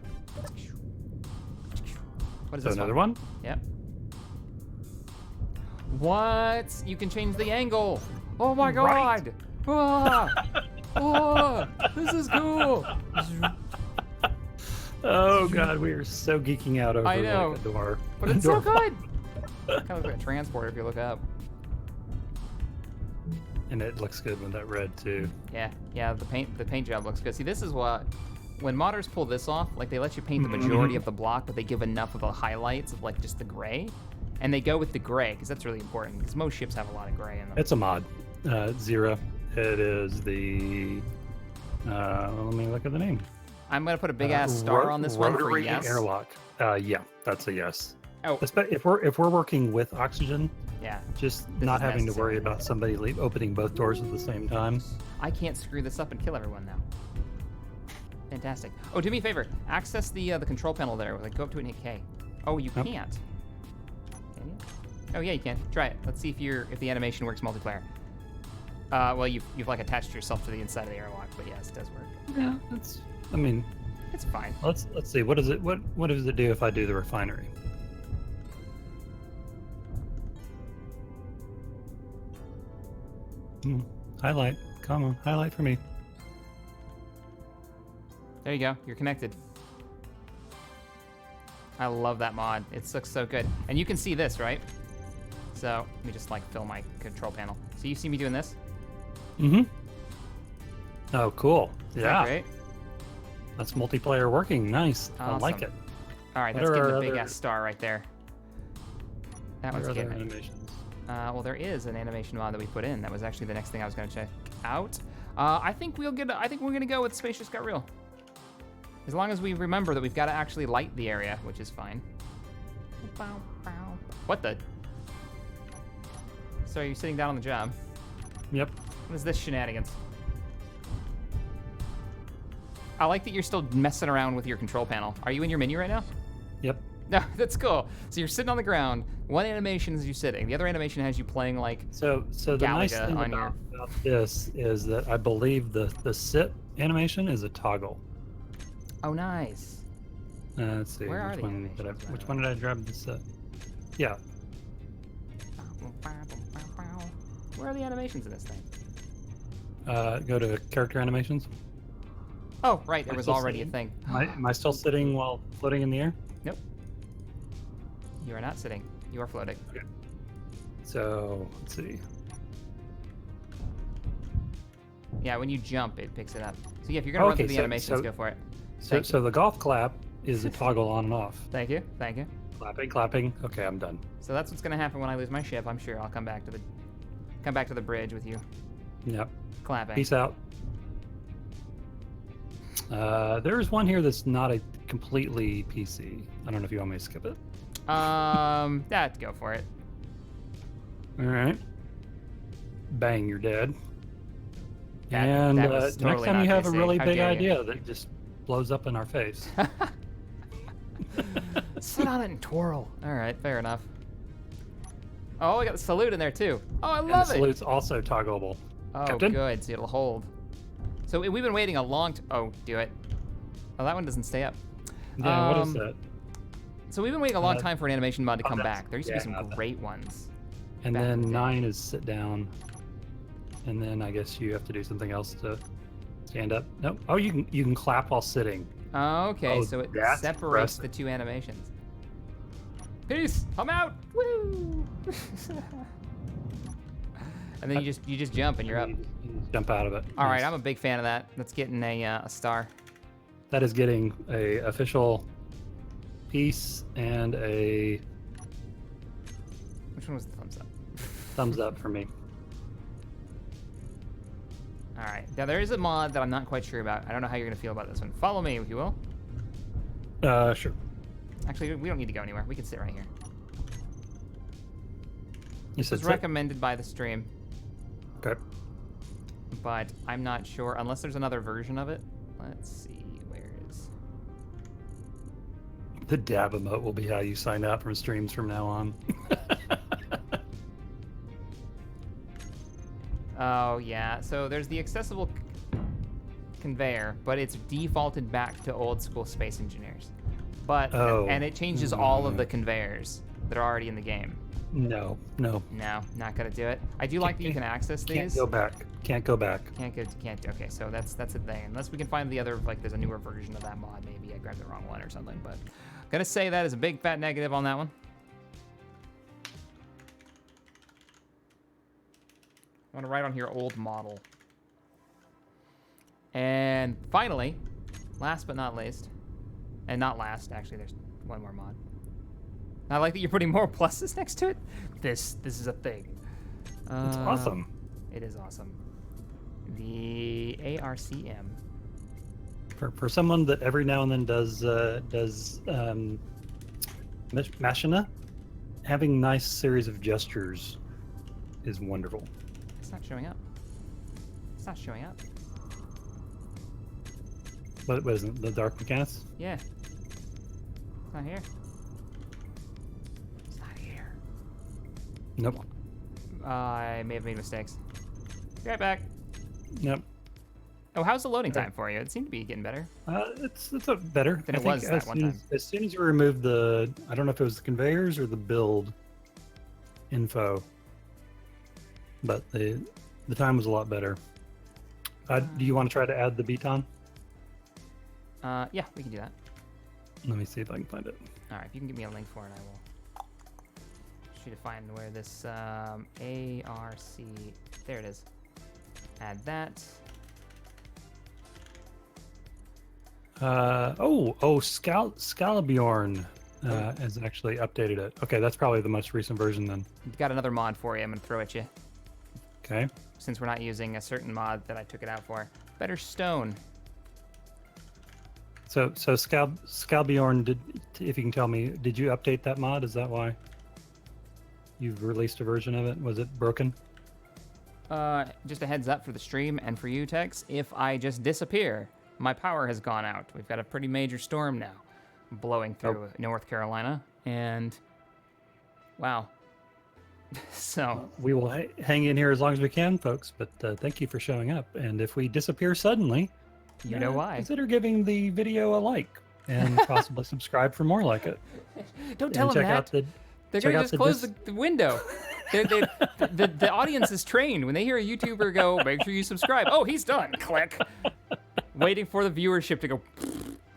What is So this another one? Yep. What? You can change the angle. Oh my Right. god. Ah. Oh, this is cool. Oh god, we are so geeking out over I know. like a door. But it's so door- good. Kind of looks like a transporter if you look up. And it looks good with that red too. Yeah, the paint job looks good. See, this is what, when modders pull this off, like they let you paint the majority of the block, but they give enough of the highlights of like just the gray. And they go with the gray, because that's really important, because most ships have a lot of gray in them. It's a mod. Zero. It is the let me look at the name. I'm gonna put a big ass star on this one for Rotary yes. Airlock. Yeah, that's a yes. Oh, If we're working with oxygen, yeah. just This not is having to necessary. worry about somebody opening both doors at the same time. I can't screw this up and kill everyone now. Fantastic. Oh, do me a favor. Access the control panel there. Like, go up to it and hit K. Oh, you Yep. can't. Can you? Oh yeah, you can. Try it. Let's see if the animation works multiplayer. Well, you've like attached yourself to the inside of the airlock, but yes, it does work. Yeah, it's. I mean, It's fine. let's see. What does it do if I do the refinery? Highlight. Come on, highlight for me. There you go. You're connected. I love that mod. It looks so good. And you can see this, right? So let me just like fill my control panel. So you see me doing this? Mm-hmm. Oh, cool. Is Yeah, that great? that's multiplayer working. Nice. I like Awesome. it. All right, What that's are getting our a big other- ass star right there. That What one's are other getting it. animations? Well, there is an animation mod that we put in. That was actually the next thing I was going to check out. I think we're going to go with Spacious Got Real. As long as we remember that we've got to actually light the area, which is fine. What the? So are you sitting down on the job? Yep. What is this shenanigans? I like that you're still messing around with your control panel. Are you in your menu right now? Yep. No, that's cool. So you're sitting on the ground. One animation is you sitting. The other animation has you playing like So the nice Galaga thing on about this is that I believe the sit animation is a toggle. Oh, nice. Let's see. Where are which the one did I, animations, by which the one did I grab the sit? Yeah. Where are the animations in this thing? Go to character animations. Oh, right. There I'm was still already a sitting. thing. Am I still sitting while floating in the air? Nope. You are not sitting. You are floating. So let's see. Yeah, when you jump, it picks it up. So yeah, if you're gonna run Okay, through the so- animations, so- go for it. So Thank so the golf clap is a toggle on and off. Thank you. Thank you. Clapping, clapping. Okay, I'm done. So that's what's gonna happen when I lose my ship. I'm sure I'll come back to the bridge with you Yep. clapping. Peace out. There's one here that's not a completely PC. I don't know if you want me to skip it. Go for it. All right. Bang, you're dead. That- and that was next totally time you not have a PC. really How big dare you. idea that just blows up in our face. Sit on it and twirl. All right, fair enough. Oh, we got the salute in there too. Oh, I And the love it. salute's also toggleable. Oh, Captain? good. So it'll hold. So we've been waiting a long oh, do it. Oh, that one doesn't stay up. Yeah, what is that? So we've been waiting a long time for an animation mod to come that's- back. There used to be some yeah. great ones. And back in then the day. 9 is sit down. And then I guess you have to do something else to stand up. Nope. Oh, you can clap while sitting. Okay, Oh, so it that's separates impressive. the two animations. Peace. I'm out. Woo. And then you just jump and you're up. You just jump out of it. All right, Nice. I'm a big fan of that. That's getting a star. That is getting a official piece and a Which one was the thumbs up? thumbs up for me. All right. Now there is a mod that I'm not quite sure about. I don't know how you're gonna feel about this one. Follow me, if you will. Sure. Actually, we don't need to go anywhere. We can sit right here. You This said was sit? recommended by the stream, Okay. but I'm not sure unless there's another version of it. Let's see. Where is? The dab emote will be how you sign out from streams from now on. Oh yeah. So there's the accessible conveyor, but it's defaulted back to old school Space Engineers. But Oh. and it changes all of the conveyors that are already in the game. No. No, not gonna do it. I do like that you can access these. Can't go back. Can't go back. Can't. Okay, so that's a thing. Unless we can find the other, like, there's a newer version of that mod. Maybe I grabbed the wrong one or something. But gonna say that is a big fat negative on that one. I want to write on here old model. And finally, last but not least, and not last, actually, there's one more mod. I like that you're putting more pluses next to it. This is a thing. It's awesome. It is awesome. The ARCM. For someone that every now and then does machina, having nice series of gestures is wonderful. It's not showing up. It's not showing up. What is it? The Dark Mechanics? Yeah. It's not here. It's not here. Nope. I may have made mistakes. Be right back. Nope. Oh, how's the loading time for you? It seemed to be getting better. It's a better Than I it think was that one time. As soon as you remove the, I don't know if it was the conveyors or the build info, but the time was a lot better. Do you want to try to add the beton? Yeah, we can do that. Let me see if I can find it. All right, if you can give me a link for it, I will. Should find where this ARC. There it is. Add that. Skallabjorn has actually updated it. Okay, that's probably the most recent version then. Got another mod for you. I'm gonna throw at you. Okay. Since we're not using a certain mod that I took it out for. Better stone. So Skallabjorn, if you can tell me, did you update that mod? Is that why you've released a version of it? Was it broken? Just a heads up for the stream and for you, Tex. If I just disappear, my power has gone out. We've got a pretty major storm now blowing through North Carolina, and wow. So we will hang in here as long as we can, folks. But thank you for showing up. And if we disappear suddenly, you know why. Consider giving the video a like and possibly subscribe for more like it. Don't tell them that. They're going to just close the window. The audience is trained. When they hear a YouTuber go, make sure you subscribe. Oh, he's done. Click. Waiting for the viewership to go.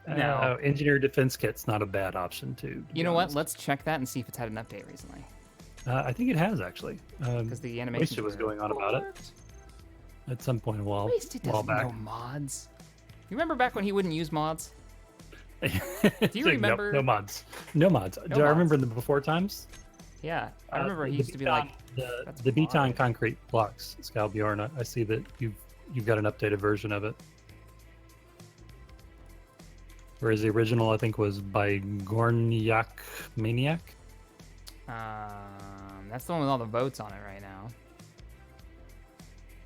No. Engineer Defense Kit's not a bad option, too. You know what? Let's check that and see if it's had an update recently. I think it has, actually. Because the animation Wasted was going on about it at some point a while back. No mods. You remember back when he wouldn't use mods? Do you remember? No mods. No mods. Do I remember in the before times? Yeah, I remember he used to be like the Beton concrete blocks, Skallabjorn. I see that you've got an updated version of it. Whereas the original, I think, was by Gornyak Maniac. That's the one with all the votes on it right now.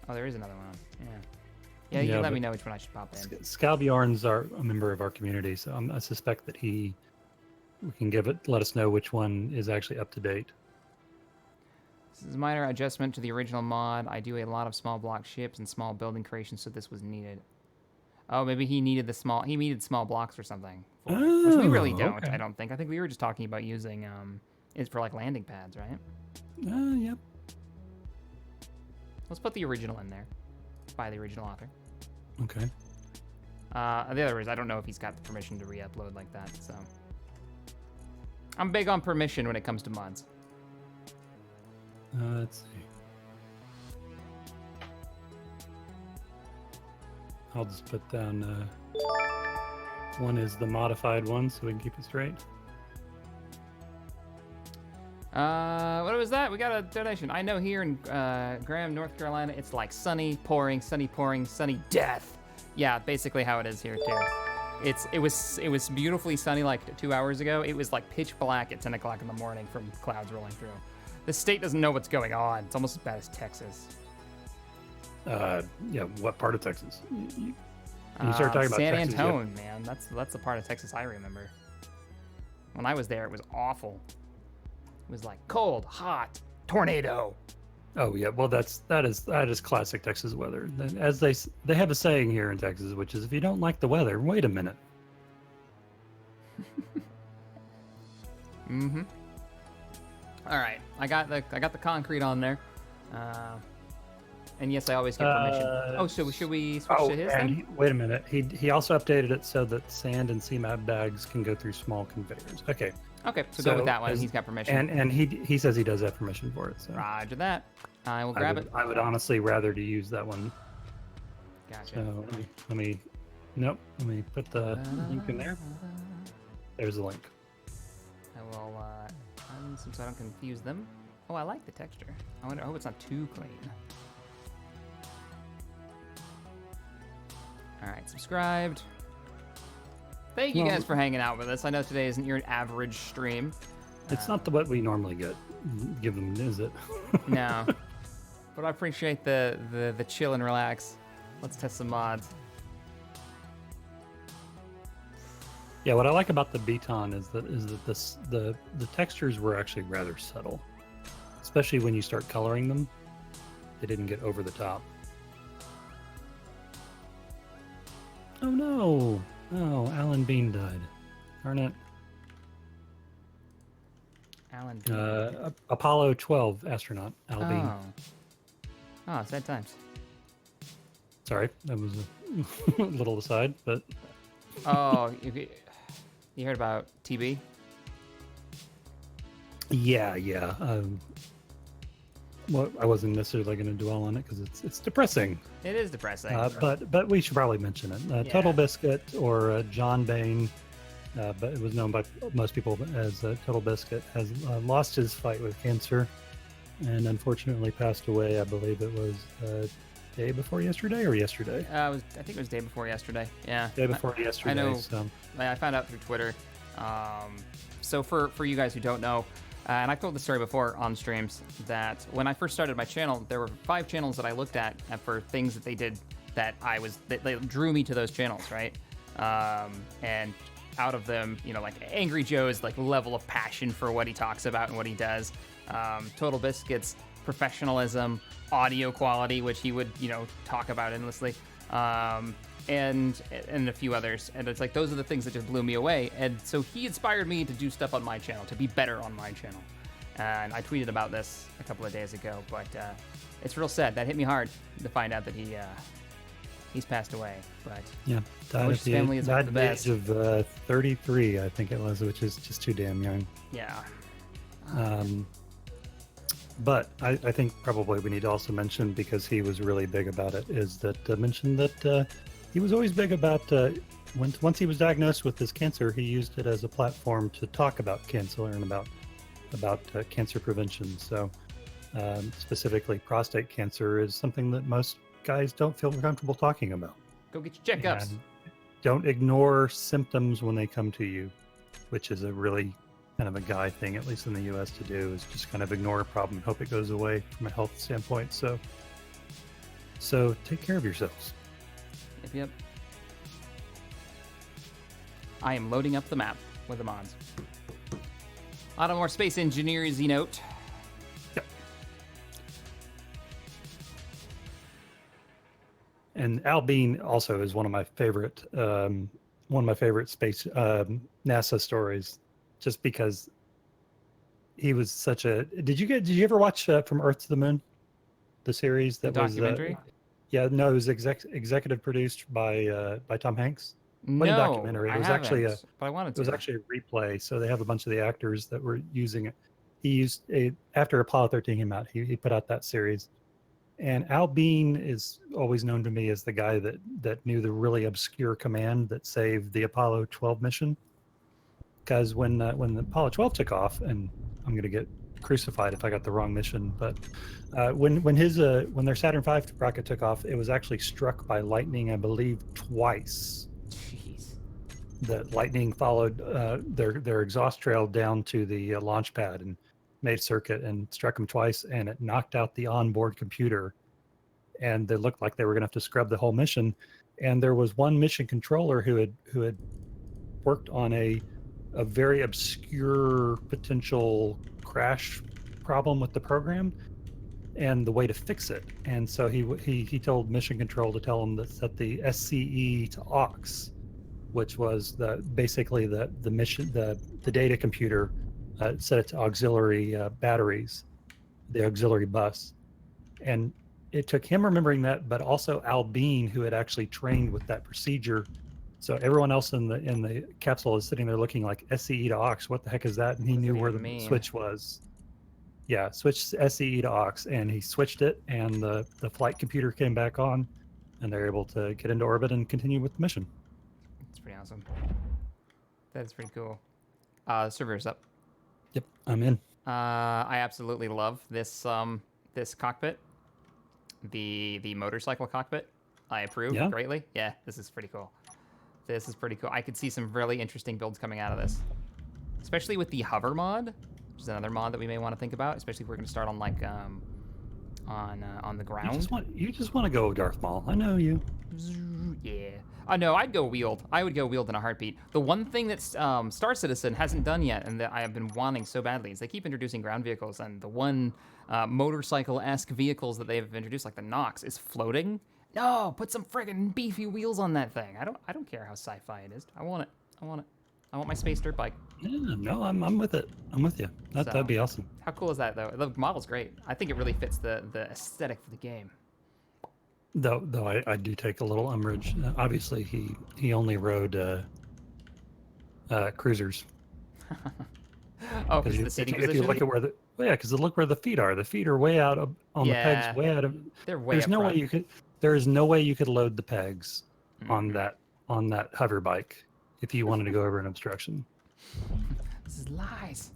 Oh, there is another one. Yeah, you can let me know which one I should pop in. Skallabjorn's a member of our community, so I suspect that we can let us know which one is actually up to date. This is a minor adjustment to the original mod. I do a lot of small block ships and small building creations, so this was needed. Oh, maybe he needed small blocks or something. Which we really don't, okay. I don't think. I think we were just talking about using it for like landing pads, right? Yep. Let's put the original in there. By the original author. Okay. The other is, I don't know if he's got the permission to re-upload like that, so. I'm big on permission when it comes to mods. Let's see. I'll just put down. One is the modified one, so we can keep it straight. What was that? We got a donation. I know here in Graham, North Carolina, it's like sunny, pouring, sunny death. Yeah, basically how it is here too. It was beautifully sunny like 2 hours ago. It was like pitch black at 10 o'clock in the morning from clouds rolling through. The state doesn't know what's going on. It's almost as bad as Texas. Yeah, what part of Texas? You start talking about San Texas, Antone, man. That's the part of Texas I remember. When I was there, it was awful. It was like cold, hot, tornado. Oh yeah, well that is classic Texas weather. As they have a saying here in Texas, which is if you don't like the weather, wait a minute. Mm-hmm. All right, I got the concrete on there. And yes, I always get permission. Oh, so should we switch to his then? Wait a minute. He also updated it so that sand and CMAP bags can go through small conveyors. Okay. Okay, so go with that one. He's got permission. And he says he does have permission for it. So Roger that. I will grab it. I would honestly rather to use that one. Gotcha. So let me put the link in there. There's the link. I will so I don't confuse them. Oh, I like the texture. I hope it's not too clean. All right, subscribed. Thank you guys for hanging out with us. I know today isn't your average stream. It's not what we normally give them, is it? No. But I appreciate the chill and relax. Let's test some mods. Yeah, what I like about the Beton is that the textures were actually rather subtle, especially when you start coloring them. They didn't get over the top. Oh no! Oh, Alan Bean died. Darn it. Alan Bean. Apollo 12 astronaut, Al Bean. Oh, sad times. Sorry, that was a little aside, but... Oh, you heard about TB? Yeah. Well, I wasn't necessarily going to dwell on it because it's depressing. It is depressing. But we should probably mention it. Yeah. Total Biscuit or John Bain, but it was known by most people as Total Biscuit, has lost his fight with cancer and unfortunately passed away. I believe it was day before yesterday or yesterday. I think it was day before yesterday. Yeah. Day before yesterday. I know. So. I found out through Twitter. So for you guys who don't know, and I've told the story before on streams, that when I first started my channel, there were 5 channels that I looked at for things that they did that they drew me to those channels, right? And out of them, like Angry Joe's like level of passion for what he talks about and what he does, Total Biscuit's professionalism, audio quality, which he would talk about endlessly, and a few others. And it's like those are the things that just blew me away. And so he inspired me to do stuff on my channel, to be better on my channel. And I tweeted about this a couple of days ago, but it's real sad. That hit me hard to find out that he's passed away. But yeah, died at the age of 33, I think it was, which is just too damn young. Yeah. But I think probably we need to also mention, because he was really big about it, is that mention that he was always big about once he was diagnosed with this cancer, he used it as a platform to talk about cancer and about cancer prevention. So specifically prostate cancer is something that most guys don't feel comfortable talking about. Go get your checkups. And don't ignore symptoms when they come to you, which is a really kind of a guy thing, at least in the US, to do, is just kind of ignore a problem and hope it goes away from a health standpoint. So take care of yourselves. Yep. I am loading up the map with the mods. A lot of more Space Engineers note. Yep. And Al Bean also is one of my favorite space NASA stories, just because he was such a. Did you ever watch From Earth to the Moon, the series that the documentary? Yeah, no, it was executive produced by Tom Hanks. No, a documentary. It was actually but I wanted to. It was actually a replay. So they have a bunch of the actors that were using it. He used after Apollo 13 came out. He put out that series, And Al Bean is always known to me as the guy that knew the really obscure command that saved the Apollo 12 mission. Because when the Apollo 12 took off, and I'm going to get crucified if I got the wrong mission, but when their Saturn V rocket took off, it was actually struck by lightning, I believe, twice. Jeez. The lightning followed their exhaust trail down to the launch pad and made circuit and struck them twice, and it knocked out the onboard computer, and they looked like they were going to have to scrub the whole mission. And there was one mission controller who had worked on a very obscure potential crash problem with the program and the way to fix it. And so he told mission control to tell him that set the SCE to aux, which was basically the data computer, set it to auxiliary batteries, the auxiliary bus. And it took him remembering that, but also Al Bean, who had actually trained with that procedure. So everyone else in the capsule is sitting there looking like SCE to aux. What the heck is that? And he knew where the switch was. Yeah, switch SCE to aux, and he switched it, and the flight computer came back on, and they're able to get into orbit and continue with the mission. That's pretty awesome. That is pretty cool. The server is up. Yep, I'm in. I absolutely love this this cockpit. The motorcycle cockpit. I approve greatly. Yeah, this is pretty cool. This is pretty cool. I could see some really interesting builds coming out of this, especially with the hover mod, which is another mod that we may want to think about, especially if we're going to start on like on the ground. You just want to go Darth Maul. I know you. Yeah. No, I'd go wheeled. I would go wheeled in a heartbeat. The one thing that Star Citizen hasn't done yet, and that I have been wanting so badly, is they keep introducing ground vehicles, and the one motorcycle-esque vehicles that they've introduced, like the Nox, is floating. No, put some friggin' beefy wheels on that thing. I don't care how sci-fi it is. I want it. I want my space dirt bike. Yeah, no, I'm with it. I'm with you. That'd be awesome. How cool is that, though? The model's great. I think it really fits the aesthetic for the game. Though I do take a little umbrage. Obviously, he only rode cruisers. Oh, because the seating position? If you look at because look where the feet are. The feet are way out on the pegs, way out of. They're way. There's no way you could. There is no way you could load the pegs on that hover bike if you wanted to go over an obstruction. This is lies.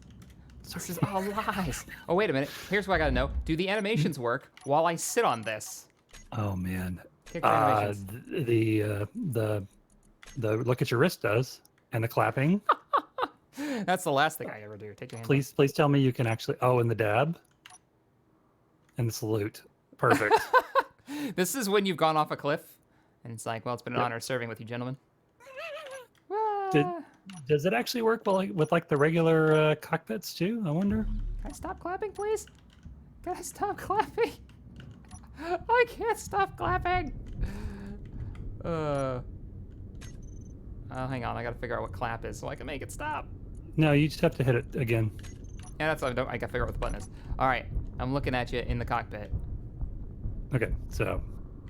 This is all lies. Oh, wait a minute. Here's what I gotta know. Do the animations work while I sit on this? Oh man. The look at your wrist does, and the clapping. That's the last thing I ever do. Take your hand. Please tell me you can actually. Oh, and the dab. And the salute. Perfect. This is when you've gone off a cliff, and it's like, well, it's been an honor serving with you, gentlemen. Does it actually work with like the regular cockpits too? I wonder. Can I stop clapping, please? Can I stop clapping? I can't stop clapping. Oh, hang on. I gotta figure out what clap is so I can make it stop. No, you just have to hit it again. Yeah, that's what I gotta figure out what the button is. All right, I'm looking at you in the cockpit. Okay, so.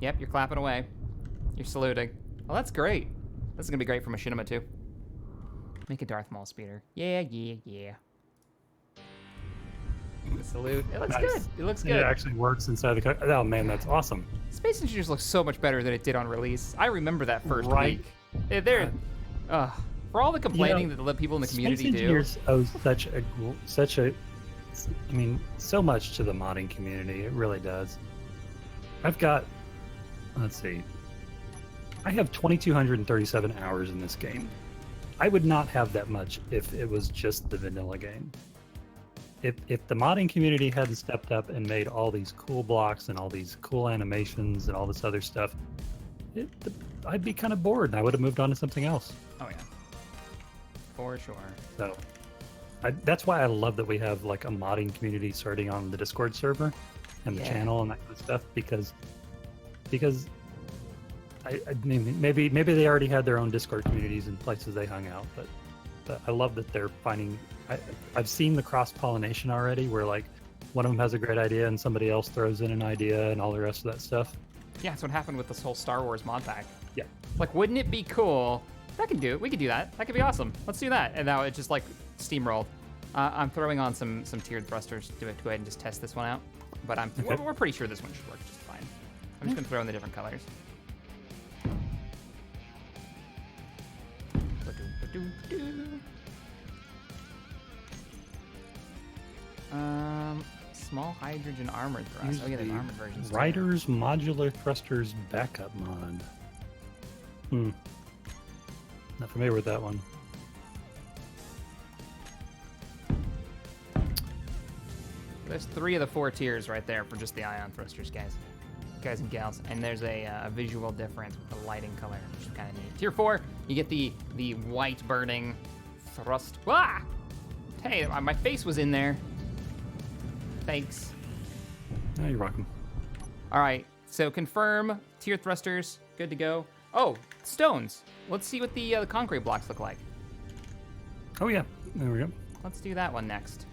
Yep, you're clapping away. You're saluting. Oh, that's great. This is gonna be great for Machinima too. Make a Darth Maul speeder. Yeah. The salute. It looks good. It looks good. It actually works inside the cockpit. Oh man, that's awesome. Space Engineers looks so much better than it did on release. I remember that first week. They're, for all the complaining that the people in the community Space Engineers owe so much to the modding community. It really does. I've got, let's see, I have 2,237 hours in this game. I would not have that much if it was just the vanilla game. If the modding community hadn't stepped up and made all these cool blocks and all these cool animations and all this other stuff, I'd be kind of bored and I would have moved on to something else. Oh yeah, for sure. So that's why I love that we have like a modding community starting on the Discord server and the channel and that kind of stuff, because I mean, maybe they already had their own Discord communities and places they hung out, but I love that they're finding. I've seen the cross-pollination already, where like one of them has a great idea and somebody else throws in an idea and all the rest of that stuff. Yeah, that's what happened with this whole Star Wars mod pack. Yeah. Like, wouldn't it be cool? That could do it. We could do that. That could be awesome. Let's do that. And now it just like steamrolled. I'm throwing on some tiered thrusters to go ahead and just test this one out. But we're pretty sure this one should work just fine. I'm just gonna throw in the different colors. Small hydrogen armored thrust. Use Oh yeah, there's the armored versions. too. Riders Modular Thrusters Backup Mod. Not familiar with that one. There's 3 of the 4 tiers right there for just the ion thrusters, guys and gals. And there's a visual difference with the lighting color, which is kind of neat. Tier 4, you get the white burning thrust. Ah! Hey, my face was in there. Thanks. Oh, you're welcome. All right, so confirm tier thrusters, good to go. Oh, stones. Let's see what the concrete blocks look like. Oh yeah, there we go. Let's do that one next.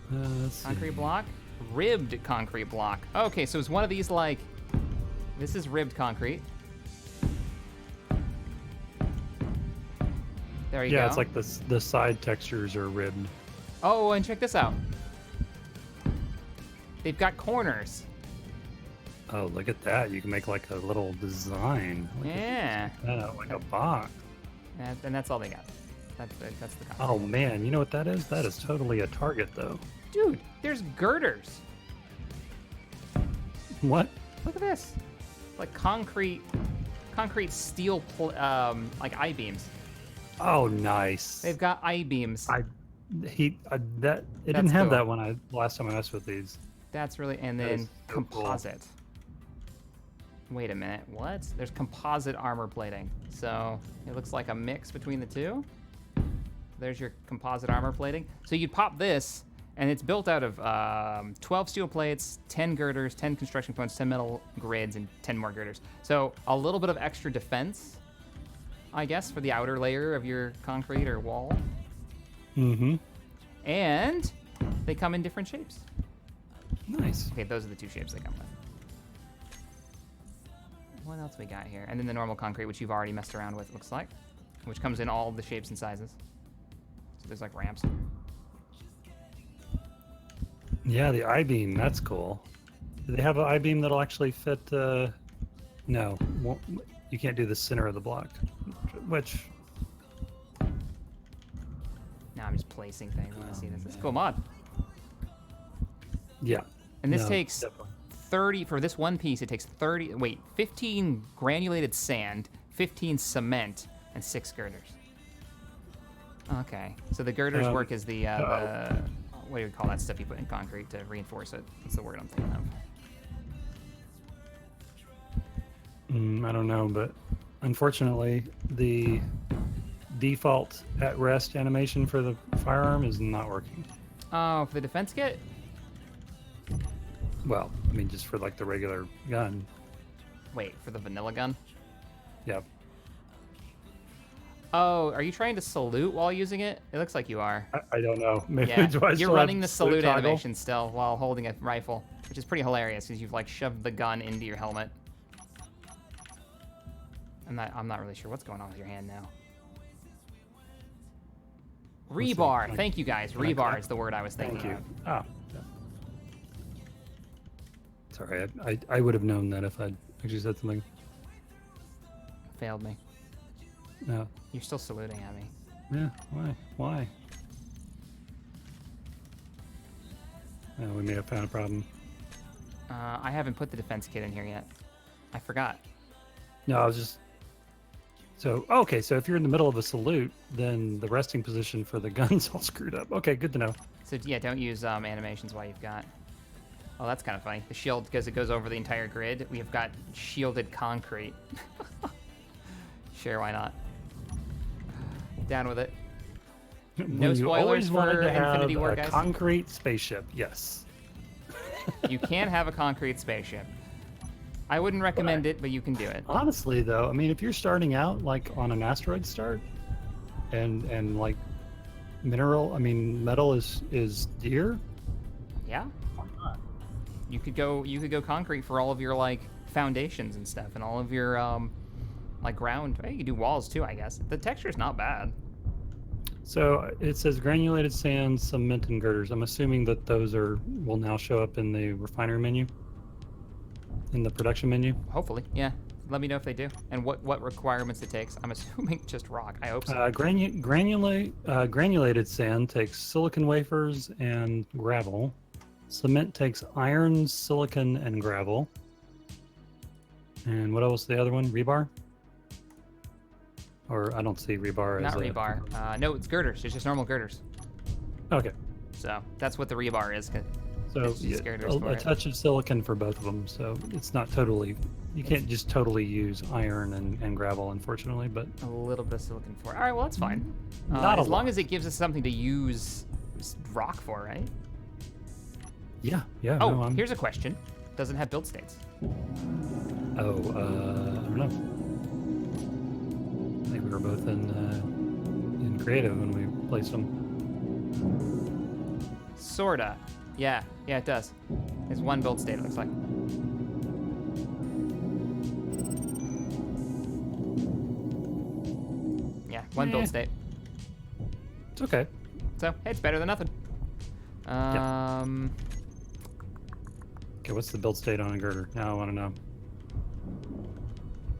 Let's see. Concrete block, ribbed concrete block. Okay, so it's one of these like, this is ribbed concrete. There you go. Yeah, it's like the side textures are ribbed. Oh, and check this out. They've got corners. Oh, look at that! You can make like a little design. Yeah. Like a box. And that's all they got. That's the concrete. Oh man, you know what that is? That is totally a target, though. Dude, there's girders. What? Look at this. Like concrete steel, like I-beams. Oh, nice. They've got I-beams. It didn't have cool. that when last time I messed with these. That's really, and That then is so cool. composite. Wait a minute, what? There's composite armor plating. So it looks like a mix between the two. There's your composite armor plating. So you'd pop this, and it's built out of 12 steel plates, 10 girders, 10 construction components, 10 metal grids, and 10 more girders. So a little bit of extra defense, I guess, for the outer layer of your concrete or wall. Mm-hmm. And they come in different shapes. Nice. Okay, those are the 2 shapes they come with. What else we got here? And then the normal concrete, which you've already messed around with, it looks like, which comes in all the shapes and sizes. So there's like ramps. Yeah, the I-beam, that's cool. Do they have an I-beam that'll actually fit? No, you can't do the center of the block. Which? Now I'm just placing things. I want to see this. It's a cool mod. Yeah. And this No, takes definitely. 30, for this one piece, it takes 15 granulated sand, 15 cement, and 6 girders. Okay, so the girders work as the what do you call that stuff you put in concrete to reinforce it? That's the word I'm thinking of. I don't know, but unfortunately, the default at-rest animation for the firearm is not working. Oh, for the defense kit? Well, I mean, just for like the regular gun. Wait, for the vanilla gun? Yep. Oh, are you trying to salute while using it? It looks like you are. I don't know. Maybe Yeah, do I you're still running have the salute toggle? animation still while holding a rifle, which is pretty hilarious because you've like shoved the gun into your helmet. I'm not really sure what's going on with your hand now. Let's see. Rebar. Thank you guys. can I Rebar clap? is the word I was thinking Thank you. of. Oh. Yeah. Sorry, I would have known that if I'd actually said something. Failed me. No. You're still saluting at me. Yeah. Why? Why? Oh, we may have found a problem. I haven't put the defense kit in here yet. I forgot. No, I was just. So okay, so if you're in the middle of a salute, then the resting position for the gun's all screwed up. Okay, good to know. So yeah, don't use animations while you've got. Oh, that's kind of funny. The shield, because it goes over the entire grid, we have got shielded concrete. Sure, why not? Down with it. No You spoilers always wanted for to have Infinity War, a guys. concrete spaceship. Yes. You can have a concrete spaceship. I wouldn't recommend it, but you can do it. Honestly, though, I mean, if you're starting out like on an asteroid start, and like metal is dear. Yeah. You could go concrete for all of your like foundations and stuff, and all of your like ground. Hey, you could do walls too, I guess. The texture's not bad. So it says granulated sand, cement, and girders. I'm assuming that those will now show up in the refinery menu. in the production menu? Hopefully, yeah. Let me know if they do, and what requirements it takes. I'm assuming just rock. I hope so. Granulated sand takes silicon wafers and gravel. Cement takes iron, silicon, and gravel. And what else? The other one? Rebar? Or I don't see rebar Not as rebar. No, it's girders. It's just normal girders. Okay. So that's what the rebar is. So It's just girders for a it. touch of silicon for both of them. So it's not totally. You can't just totally use iron and gravel, unfortunately. But A little bit of silicon for it. All right, well, that's fine. Not a as long lot. as it gives us something to use rock for, right? yeah. Oh, No, here's a question. Does it have build states? I don't know. I think we were both in creative when we placed them. Sorta. Yeah, it does. There's one build state, it looks like. Yeah, one build state. It's okay. So, hey, it's better than nothing. Okay, what's the build state on a girder? Now I want to know.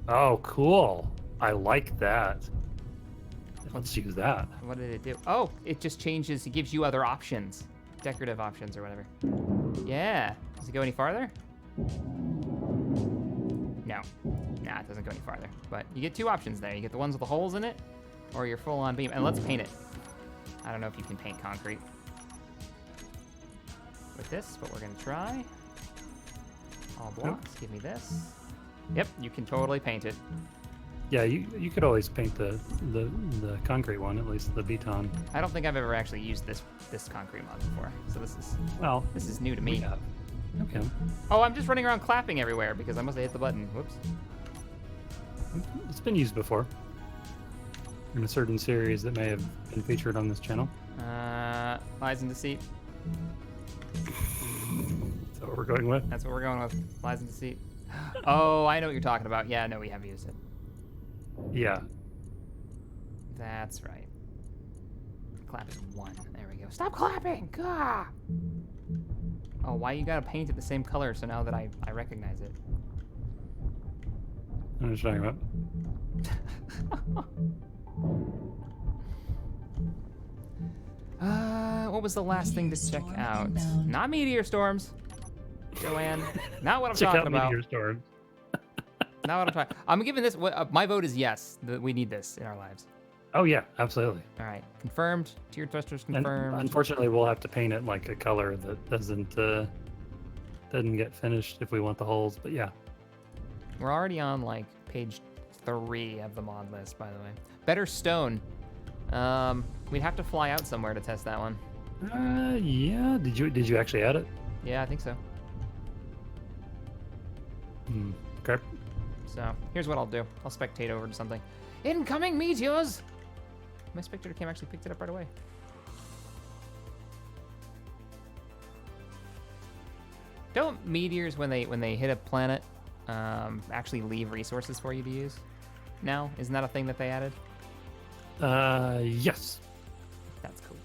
Oh, cool. I like that. Let's use that. What did it do? Oh, it just changes. It gives you other options. Decorative options or whatever. Yeah. Does it go any farther? No. Nah, it doesn't go any farther. But you get two options there. You get the ones with the holes in it, or your full-on beam. And let's paint it. I don't know if you can paint concrete with this, but we're going to try. All blocks. Give me this. Yep, you can totally paint it. Yeah, you could always paint the concrete one, at least the beton. I don't think I've ever actually used this concrete mod before, so Well, this is new to me. yeah. Okay. Oh, I'm just running around clapping everywhere because I must have hit the button. Whoops. It's been used before in a certain series that may have been featured on this channel. Lies in deceit. That's what we're going with. That's what we're going with. Lies in deceit. Oh, I know what you're talking about. Yeah, no, we have used it. Yeah. That's right. Clap is 1. There we go. Stop clapping! Gah! Oh, why you gotta paint it the same color so now that I recognize it? I'm just talking about. What was the last thing to check Storm out? inbound. Not meteor storms, Joanne. Not what I'm Check talking out about. Meteor Storm. Not what I'm talking. I'm giving this. My vote is yes. That we need this in our lives. Oh yeah, absolutely. All right, confirmed. Tier thrusters And confirmed. unfortunately, we'll have to paint it like a color that doesn't get finished if we want the holes. But yeah. We're already on like page 3 of the mod list, by the way. Better stone. We'd have to fly out somewhere to test that one. Yeah. Did you actually add it? Yeah, I think so. Okay. So here's what I'll do. I'll spectate over to something. Incoming meteors! My spectator cam actually picked it up right away. Don't meteors, when they hit a planet, actually leave resources for you to use? Now, isn't that a thing that they added? Yes. That's cool.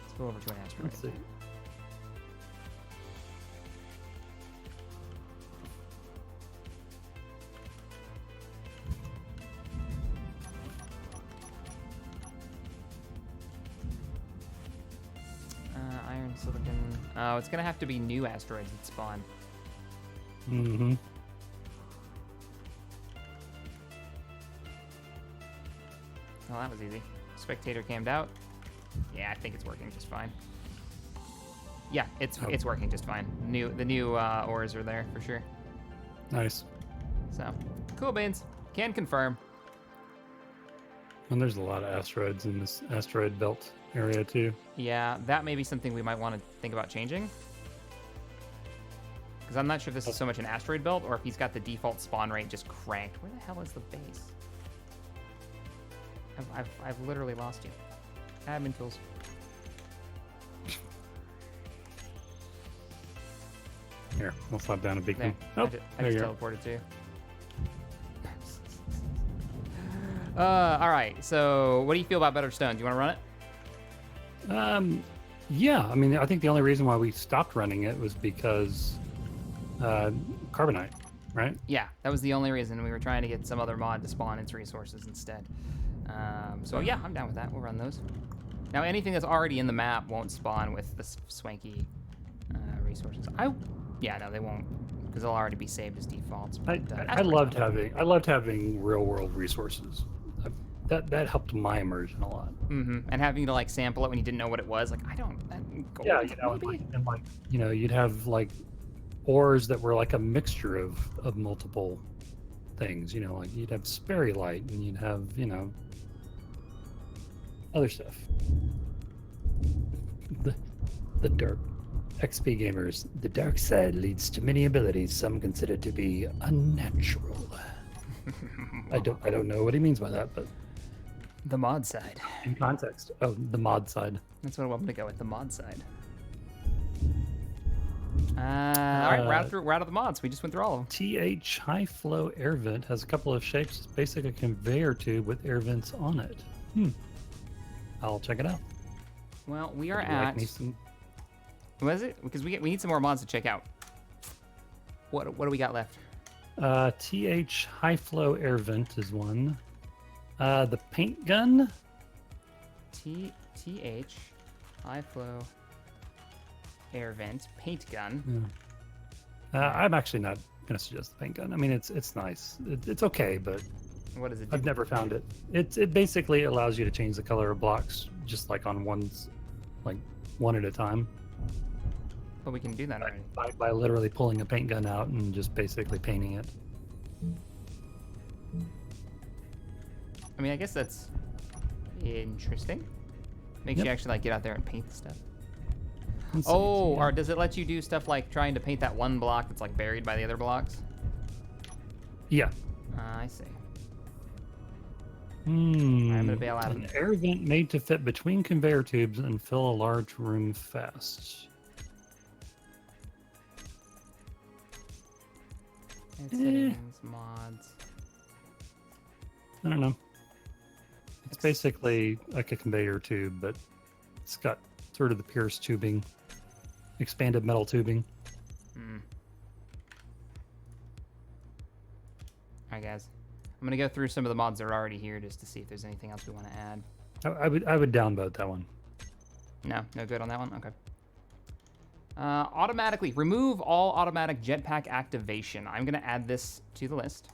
Let's go over to an asteroid. Let's see. Iron, silicon. Oh, it's gonna have to be new asteroids that spawn. Mm-hmm. Well, that was easy. Spectator cammed out. Yeah, I think it's working just fine. Yeah, it's working just fine. The new ores are there for sure. Nice. So, cool beans. Can confirm. And there's a lot of asteroids in this asteroid belt area too. Yeah, that may be something we might want to think about changing. Because I'm not sure if this is so much an asteroid belt or if he's got the default spawn rate just cranked. Where the hell is the base? I've literally lost you. Admin tools. Here, we'll slap down a big There. thing. Oh, I there just you go. teleported to you. All right. So, what do you feel about Better Stone? Do you want to run it? Yeah, I mean, I think the only reason why we stopped running it was because Carbonite, right? Yeah, that was the only reason. We were trying to get some other mod to spawn its resources instead. So yeah, I'm down with that. We'll run those. Now anything that's already in the map won't spawn with the swanky resources. Yeah, no, they won't, because they'll already be saved as defaults. But, I loved having real world resources. That helped my immersion a lot. And having to like sample it when you didn't know what it was, like gold, Yeah, you know, maybe? and like you know, you'd have like ores that were like a mixture of multiple things. You know, like you'd have Sperry Light, and you'd have, you know, other stuff. The dark XP gamers. The dark side leads to many abilities some consider to be unnatural. I don't know what he means by that, but The mod side. in context. Oh, the mod side. That's what I'm gonna go with, the mod side. All right, we're out of the mods. We just went through all of them. TH High Flow Air Vent has a couple of shapes. It's basically a conveyor tube with air vents on it. I'll check it out. Well, we are Would you like at. me some- What is it? Because we need some more mods to check out. What do we got left? TH High Flow Air Vent is one. The paint gun. TH high flow air vent paint gun. I'm actually not gonna suggest the paint gun. I mean, it's nice. It's okay, but What does it do? I've never found it. It basically allows you to change the color of blocks just like on one at a time. But we can do that already. By literally pulling a paint gun out and just basically painting it. I mean, I guess that's interesting. Makes you actually like get out there and paint the stuff. Let's see. Oh, or does it let you do stuff like trying to paint that one block that's like buried by the other blocks? Yeah. I see. I'm gonna bail out of An it. air vent made to fit between conveyor tubes and fill a large room fast. Settings, mods. I don't know. It's basically like a conveyor tube, but it's got sort of the pierced tubing, expanded metal tubing. Alright, guys. I'm gonna go through some of the mods that are already here just to see if there's anything else we want to add. I would downvote that one. No good on that one? Okay. Automatically, remove all automatic jetpack activation. I'm gonna add this to the list.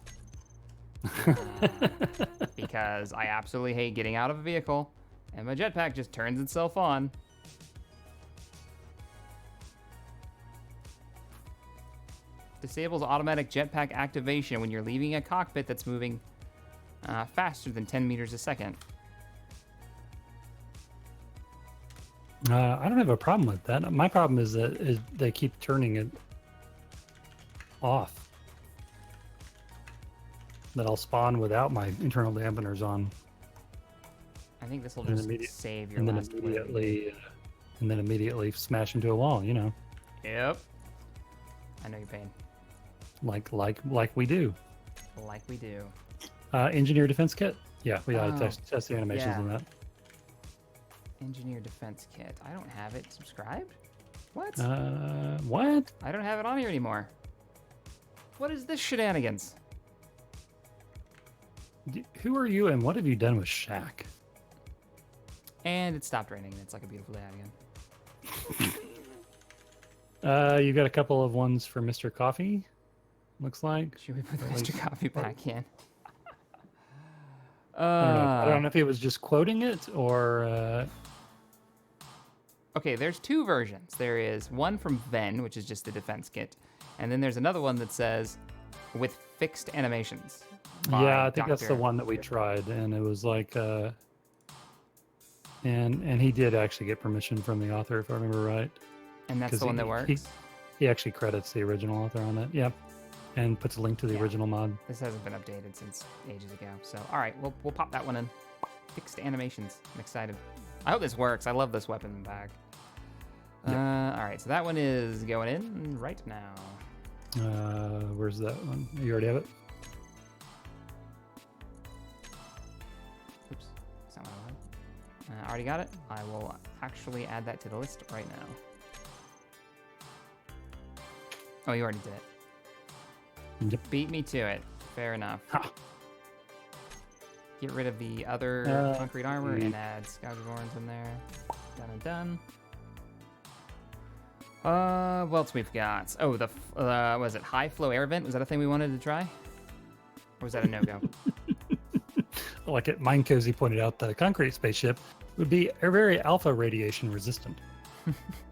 Because I absolutely hate getting out of a vehicle and my jetpack just turns itself on. Disables automatic jetpack activation when you're leaving a cockpit that's moving faster than 10 meters a second. I don't have a problem with that. My problem is that they keep turning it off. That I'll spawn without my internal dampeners on. I think this will And just save your and then last immediately smash into a wall, you know. Yep. I know your pain. Like we do. Like we do. Engineer defense kit. Yeah, we gotta Oh, test the animations yeah. on that. Engineer defense kit. I don't have it subscribed. What? What? I don't have it on here anymore. What is this shenanigans? Who are you and what have you done with Shaq? And it stopped raining. It's like a beautiful day out again. You got a couple of ones for Mr. Coffee. Looks like. Should we put the Mr. Coffee back in? I don't know if he was just quoting it or. Okay, there's two versions. There is one from Ven, which is just the defense kit, and then there's another one that says with fixed animations. Yeah, I think that's the Dr. one that we tried, and it was like, and he did actually get permission from the author, if I remember right. And that's 'Cause the one that works. He actually credits the original author on it. Yep, and puts a link to the original mod. This hasn't been updated since ages ago. So, all right, we'll pop that one in. Fixed animations. I'm excited. I hope this works. I love this weapon bag. All right, so that one is going in right now. Where's that one? You already have it. Oops, that's not what I wanted. I already got it. I will actually add that to the list right now. Oh, you already did it. Yep. Beat me to it. Fair enough. Ha. Get rid of the other concrete armor and add Skallabjorns in there. Done and done. What else we've got? Oh, the was it high flow air vent? Was that a thing we wanted to try? Or was that a no-go? Like it, Mine Cozy pointed out, the concrete spaceship would be very alpha radiation resistant.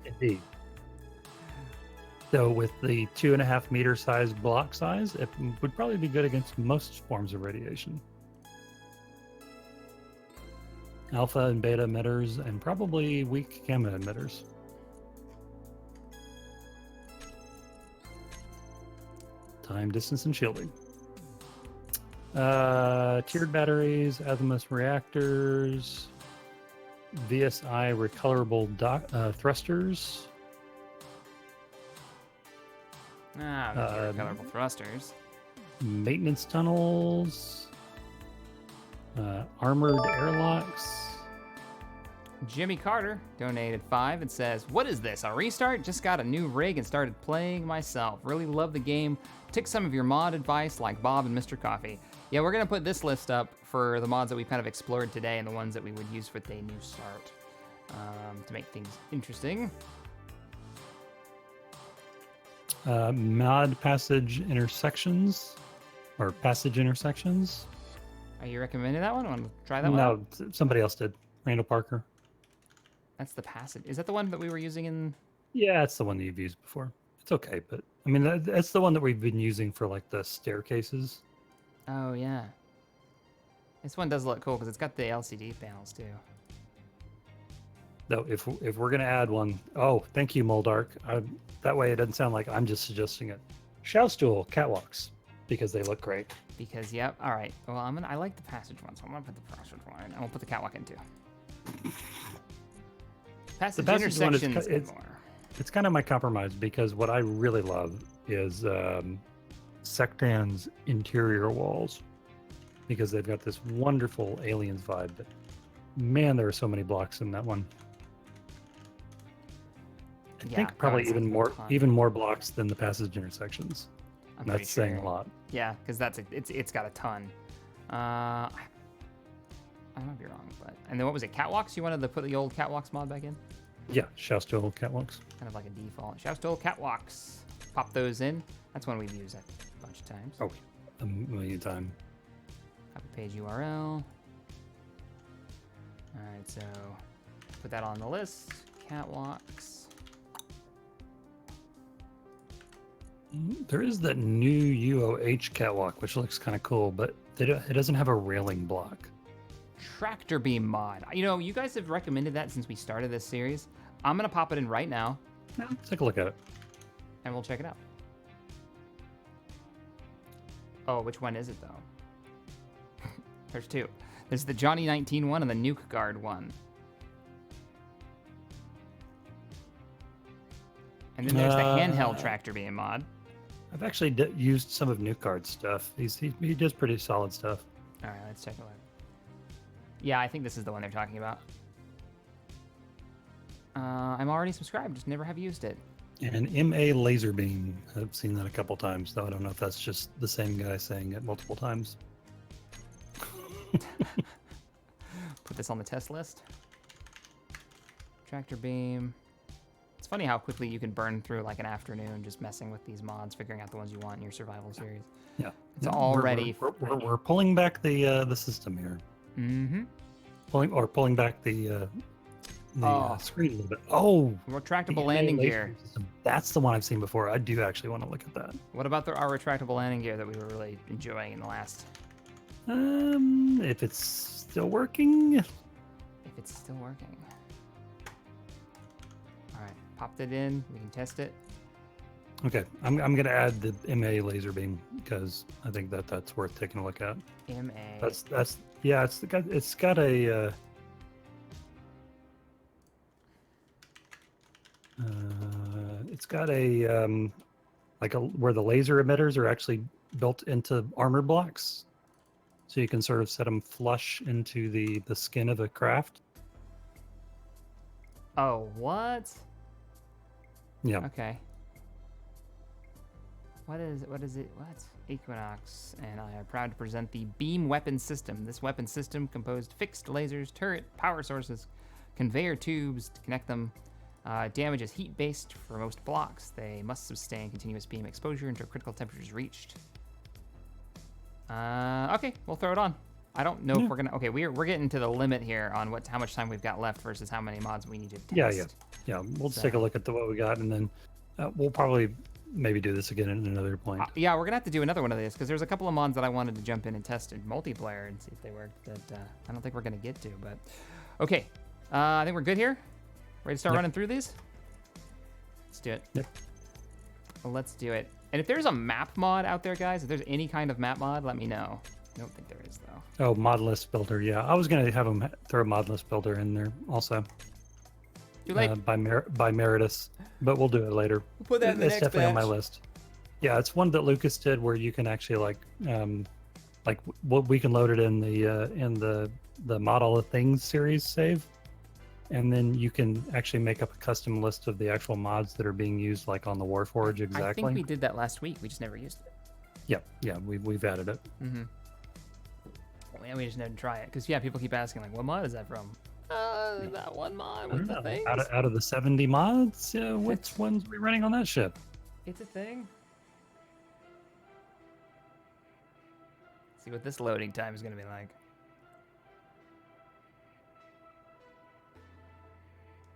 Indeed. So with the 2.5 meter size block size, it would probably be good against most forms of radiation. Alpha and beta emitters, and probably weak gamma emitters. Time, distance, and shielding. Tiered batteries, azimuth reactors, VSI recolorable thrusters. Colorful thrusters. Maintenance tunnels, armored airlocks. Jimmy Carter donated 5 and says, "What is this? A restart? Just got a new rig and started playing myself. Really love the game. Took some of your mod advice like Bob and Mr. Coffee." Yeah, we're gonna put this list up for the mods that we kind of explored today and the ones that we would use with a new start to make things interesting. Mod passage intersections, or passage intersections. Are you recommending that one? Want to try that one? No, somebody else did. Randall Parker. That's the passage. Is that the one that we were using in? Yeah, it's the one that you've used before. It's okay, but I mean, that's the one that we've been using for like the staircases. Oh yeah. This one does look cool because it's got the LCD panels too. Though, if we're gonna add one, oh, thank you, Moldark. That way, it doesn't sound like I'm just suggesting it. Showstool catwalks, because they look great. Because yep. All right. Well, I like the passage one, so I'm gonna put the passage one. And we'll put the catwalk in too. Passage passage one is intersections. it's kind of my compromise, because what I really love is Sectan's interior walls, because they've got this wonderful aliens vibe. But man, there are so many blocks in that one. I think probably even more blocks than the passage intersections. That's saying a lot. Yeah, because it's got a ton. I might be wrong, but and then what was it? Catwalks? You wanted to put the old catwalks mod back in? Yeah, Showstool catwalks. Kind of like a default. Showstool catwalks. Pop those in. That's one we've used a bunch of times. Oh, a million times. Copy page URL. All right, so put that on the list. Catwalks. There is that new UOH catwalk, which looks kind of cool, but it doesn't have a railing block. Tractor beam mod. You know, you guys have recommended that since we started this series. I'm gonna pop it in right now. Yeah, let's take a look at it. And we'll check it out. Oh, which one is it though? There's two. There's the Johnny 19 one and the Nuke Guard one. And then there's the handheld tractor beam mod. I've actually used some of Nuke Guard's stuff. He does pretty solid stuff. All right, let's check it out. Yeah, I think this is the one they're talking about. I'm already subscribed, just never have used it. And MA laser beam. I've seen that a couple times, though I don't know if that's just the same guy saying it multiple times. Put this on the test list. Tractor beam. It's funny how quickly you can burn through like an afternoon just messing with these mods, figuring out the ones you want in your survival series. Yeah, it's already. We're pulling back the system here. Mm-hmm. Pulling back the screen a little bit. Oh, retractable landing gear. System. That's the one I've seen before. I do actually want to look at that. What about our retractable landing gear that we were really enjoying in the last? If it's still working. If it's still working. All right, popped it in. We can test it. Okay, I'm gonna add the MA laser beam because I think that's worth taking a look at. MA. That's yeah. It's got a. It's got a like where the laser emitters are actually built into armor blocks, so you can sort of set them flush into the skin of a craft. Oh, what? Yeah. Okay. What is it? What? Equinox and I are proud to present the beam weapon system. This weapon system composed fixed lasers, turret, power sources, conveyor tubes to connect them. Damage is heat-based for most blocks. They must sustain continuous beam exposure until critical temperatures reached. Okay, we'll throw it on. I don't know if we're gonna. Okay, we're getting to the limit here on how much time we've got left versus how many mods we need to test. Yeah. We'll just take a look at what we got, and then we'll probably maybe do this again at another point. Yeah, we're gonna have to do another one of these because there's a couple of mods that I wanted to jump in and test in multiplayer and see if they work. That I don't think we're gonna get to, but okay. I think we're good here. Ready to start running through these? Let's do it. Yep. Well, let's do it. And if there's a map mod out there, guys, if there's any kind of map mod, let me know. I don't think there is, though. Oh, mod list builder. Yeah, I was going to have them throw a mod list builder in there also. Too late. By Meritus, but we'll do it later. We'll put that in the It's next definitely on my batch. list. Yeah, it's one that Lucas did where you can actually we can load it in the Model of Things series save. And then you can actually make up a custom list of the actual mods that are being used, like on the Warforge. Exactly. I think we did that last week. We just never used it. Yeah, we've added it. Mm-hmm. Well, we just didn't try it because people keep asking like, what mod is that from? That one mod with the things. Out of the 70 mods, which ones are we running on that ship? It's a thing. Let's see what this loading time is gonna be like.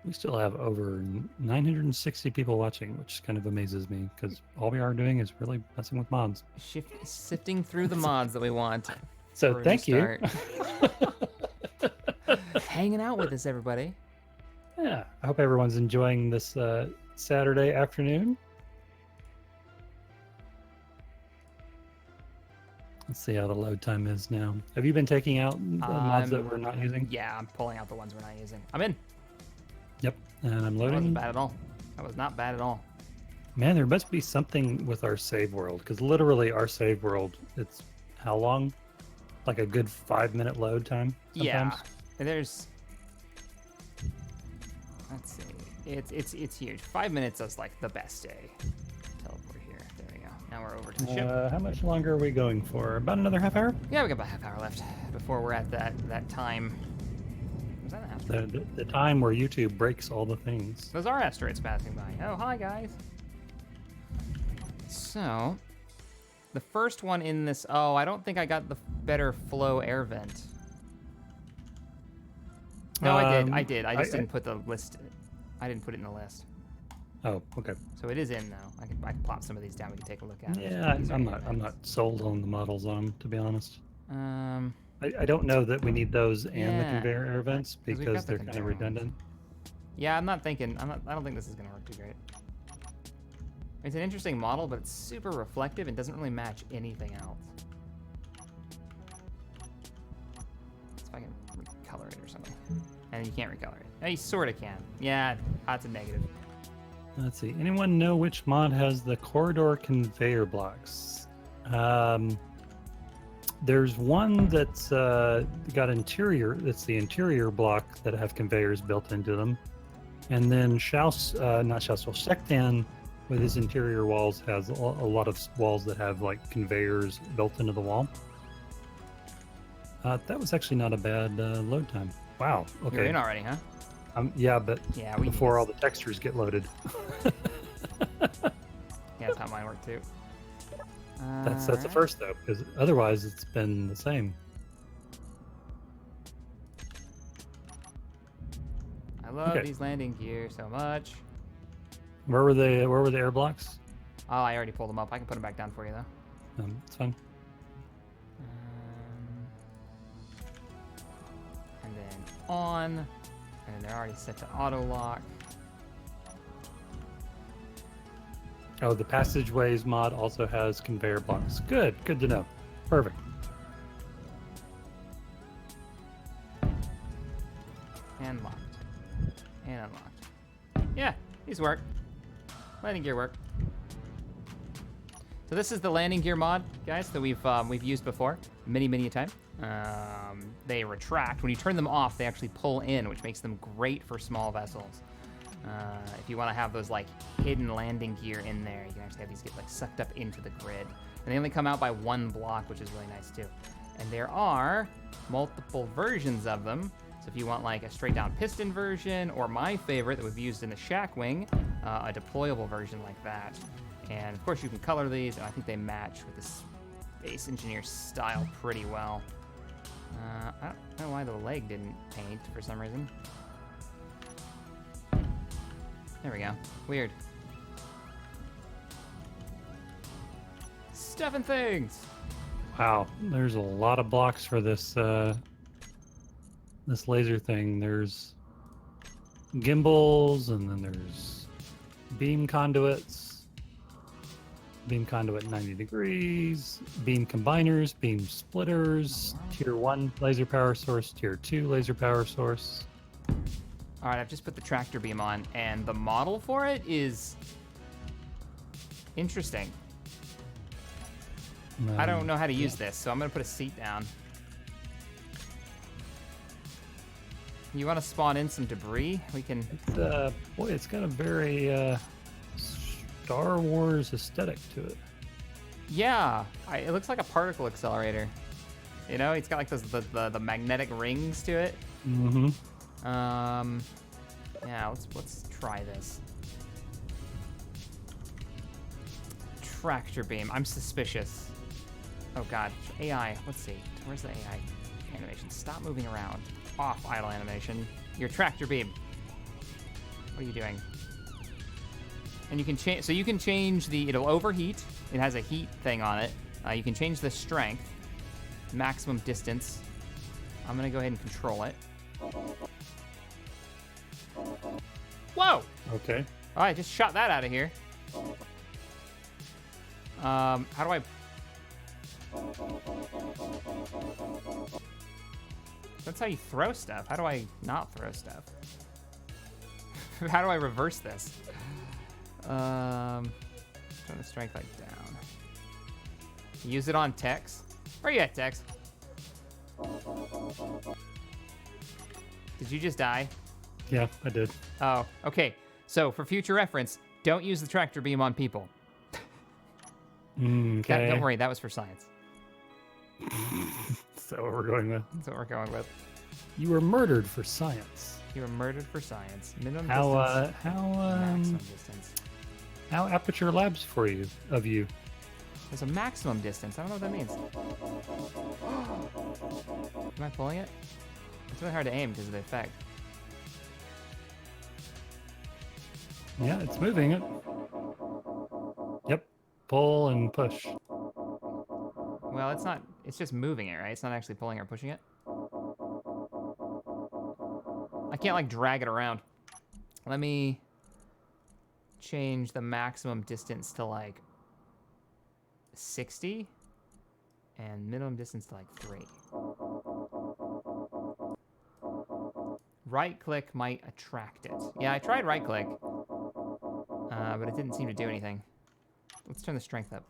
We still have over 960 people watching, which kind of amazes me because all we are doing is really messing with mods. Sifting through the mods that we want. So thank you. Hanging out with us, everybody. Yeah, I hope everyone's enjoying this Saturday afternoon. Let's see how the load time is now. Have you been taking out the mods that we're not using? Yeah, I'm pulling out the ones we're not using. I'm in. Yep, and I'm loading. That wasn't bad at all. That was not bad at all. Man, there must be something with our save world, because literally our save world, it's how long? Like a good 5-minute load time sometimes? Yeah, there's... Let's see. It's huge. 5 minutes is like the best day. Teleport here. There we go. Now we're over to the ship. How much longer are we going for? About another half hour? Yeah, we got about a half hour left before we're at that time. Was that a half hour? The time where YouTube breaks all the things. Those are asteroids passing by. Oh, hi, guys. So, the first one in this... Oh, I don't think I got the better flow air vent. No, I did. I just didn't put the list... I didn't put it in the list. Oh, okay. So it is in now. I can plop some of these down. We can take a look at it. Yeah, I'm not sold on the models on them, to be honest. Um... I don't know that we need those and the Yeah, conveyor air vents 'cause we've because got the they're kind of conveyor redundant. Yeah, I don't think this is gonna work too great. It's an interesting model, but it's super reflective and doesn't really match anything else. Let's see if I can recolor it or something. And you can't recolor it. Oh, you sort of can. Yeah, that's a negative. Let's see. Anyone know which mod has the corridor conveyor blocks? There's one that's got interior. That's the interior block that have conveyors built into them, and then Sektan with his interior walls has a lot of walls that have like conveyors built into the wall. That was actually not a bad load time. Wow. Okay. You're in already, huh? Yeah, but Yeah, before all the textures get loaded. Yeah, that's how mine work too. That's the Alright. first though, because otherwise it's been the same. I love Okay. these landing gear so much. Where were the air blocks? Oh, I already pulled them up. I can put them back down for you though. It's fine. And then on, and they're already set to auto lock. Oh, the passageways mod also has conveyor blocks. Good to know. Perfect. And locked. And unlocked. Yeah, these work. Landing gear work. So this is the landing gear mod, guys, that we've used before many a time. They retract. When you turn them off, they actually pull in, which makes them great for small vessels. If you want to have those like hidden landing gear in there, you can actually have these get like sucked up into the grid. And they only come out by one block, which is really nice too. And there are multiple versions of them. So if you want like a straight down piston version, or my favorite that we've used in the Shack Wing, a deployable version like that. And of course you can color these, and I think they match with the Space Engineer style pretty well. I don't know why the leg didn't paint for some reason. There we go. Weird. Stuff and things! Wow, there's a lot of blocks for this this laser thing. There's gimbals, and then there's beam conduits, beam conduit 90 degrees, beam combiners, beam splitters, tier 1 laser power source, tier 2 laser power source. All right, I've just put the tractor beam on, and the model for it is interesting. I don't know how to use this, so I'm gonna put a seat down. You want to spawn in some debris? We can. It's, boy, it's got a very Star Wars aesthetic to it. Yeah, it looks like a particle accelerator. You know, it's got like those the magnetic rings to it. Mm-hmm. Yeah, let's try this. Tractor beam. I'm suspicious. Oh god, AI. Let's see. Where's the AI animation? Stop moving around. Off idle animation. Your tractor beam. What are you doing? And you can change. So you can change the. It'll overheat. It has a heat thing on it. You can change the strength, maximum distance. I'm gonna go ahead and control it. Whoa! Okay. Oh, I just shot that out of here. How do I... That's how you throw stuff. How do I not throw stuff? How do I reverse this? Turn the strength like down. Use it on Tex. Where you at, Tex? Did you just die? Yeah, I did. Oh, okay. So for future reference, don't use the tractor beam on people. Okay. Don't worry, that was for science. Is that what we're going with? That's what we're going with. You were murdered for science. You were murdered for science. Minimum How distance. Maximum distance. how Aperture Labs for you of you? There's a maximum distance. I don't know what that means. Am I pulling it? It's really hard to aim because of the effect. Yeah, it's moving it. Yep. Pull and push. Well, it's not. It's just moving it, right? It's not actually pulling or pushing it. I can't like drag it around. Let me change the maximum distance to like 60 and minimum distance to like 3. Right click might attract it. Yeah, I tried right click, but it didn't seem to do anything. Let's turn the strength up.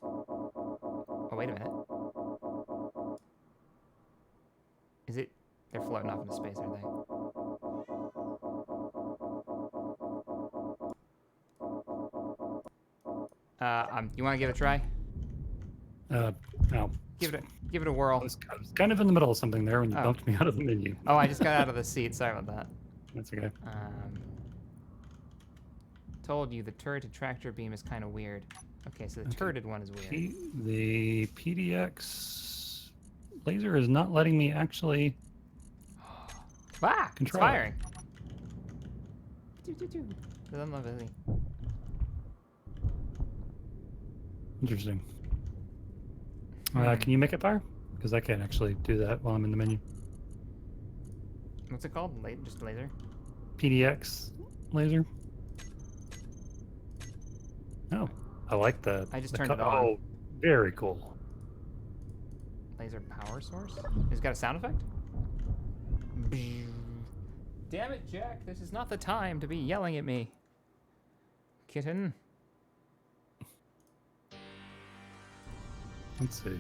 Oh, wait a minute. Is it? They're floating off into space, aren't they? You want to give it a try? No. Give it a whirl. I was kind of in the middle of something there when you bumped me out of the menu. Oh, I just got out of the seat. Sorry about that. That's okay. Told you the turreted tractor beam is kind of weird. Okay, so the turreted one is weird. The PDX laser is not letting me actually Ah! It's control firing. Doesn't love it. Interesting. Can you make it fire? Because I can't actually do that while I'm in the menu. What's it called? Just laser? PDX laser. Oh, I like the. I just the turned it on. Oh, very cool. Laser power source? It's got a sound effect? Damn it, Jack. This is not the time to be yelling at me. Kitten. Let's see.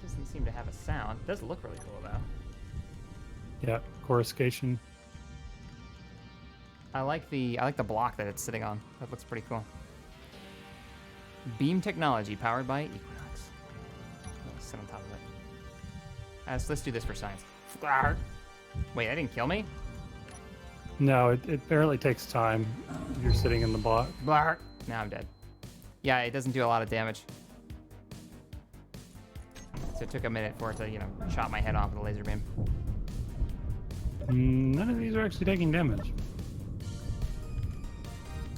Doesn't seem to have a sound. It does look really cool, though. Yeah, coruscation. I like the block that it's sitting on. That looks pretty cool. Beam technology powered by Equinox. I'll sit on top of it. So let's do this for science. Wait, that didn't kill me? No, it barely takes time. You're sitting in the block. Now I'm dead. Yeah, it doesn't do a lot of damage. So it took a minute for it to, chop my head off with a laser beam. None of these are actually taking damage.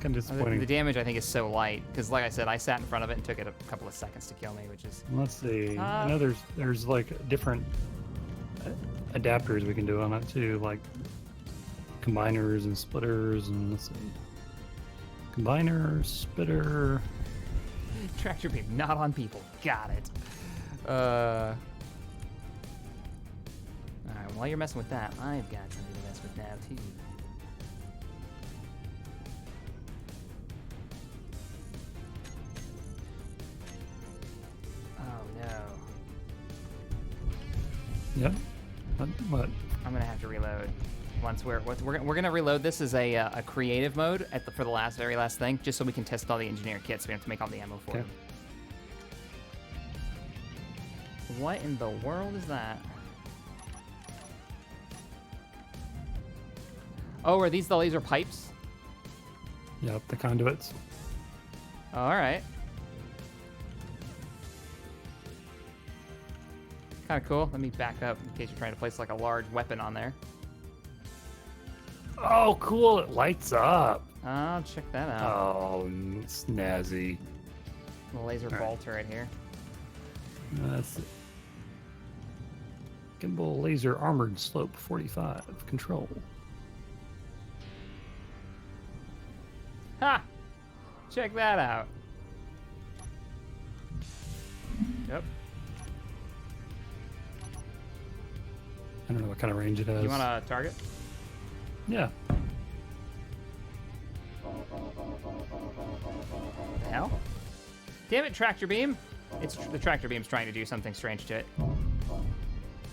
Kind of disappointing. The damage, I think, is so light. Because, like I said, I sat in front of it and took it a couple of seconds to kill me, which is... Let's see. I know there's like different adapters we can do on it, too. Like combiners and splitters, and let's see. Combiner, splitter... Tractor beam, not on people. Got it. Alright, while you're messing with that, I've got something to mess with now, too. Oh, no. Yep. What? I'm gonna have to reload. Once we're gonna reload this as a creative mode for the very last thing, just so we can test all the engineer kits. We have to make all the ammo for them. What in the world is that? Oh, are these the laser pipes? Yep, the conduits. All right. Kind of cool. Let me back up in case you're trying to place like a large weapon on there. Oh, cool! It lights up. Oh, check that out. Oh, snazzy. The laser ball turret here. That's it. Gimbal laser armored slope 45 control. Ha! Check that out. Yep. I don't know what kind of range it has. You want to target? Yeah. What the hell? Damn it, tractor beam! The tractor beam's trying to do something strange to it.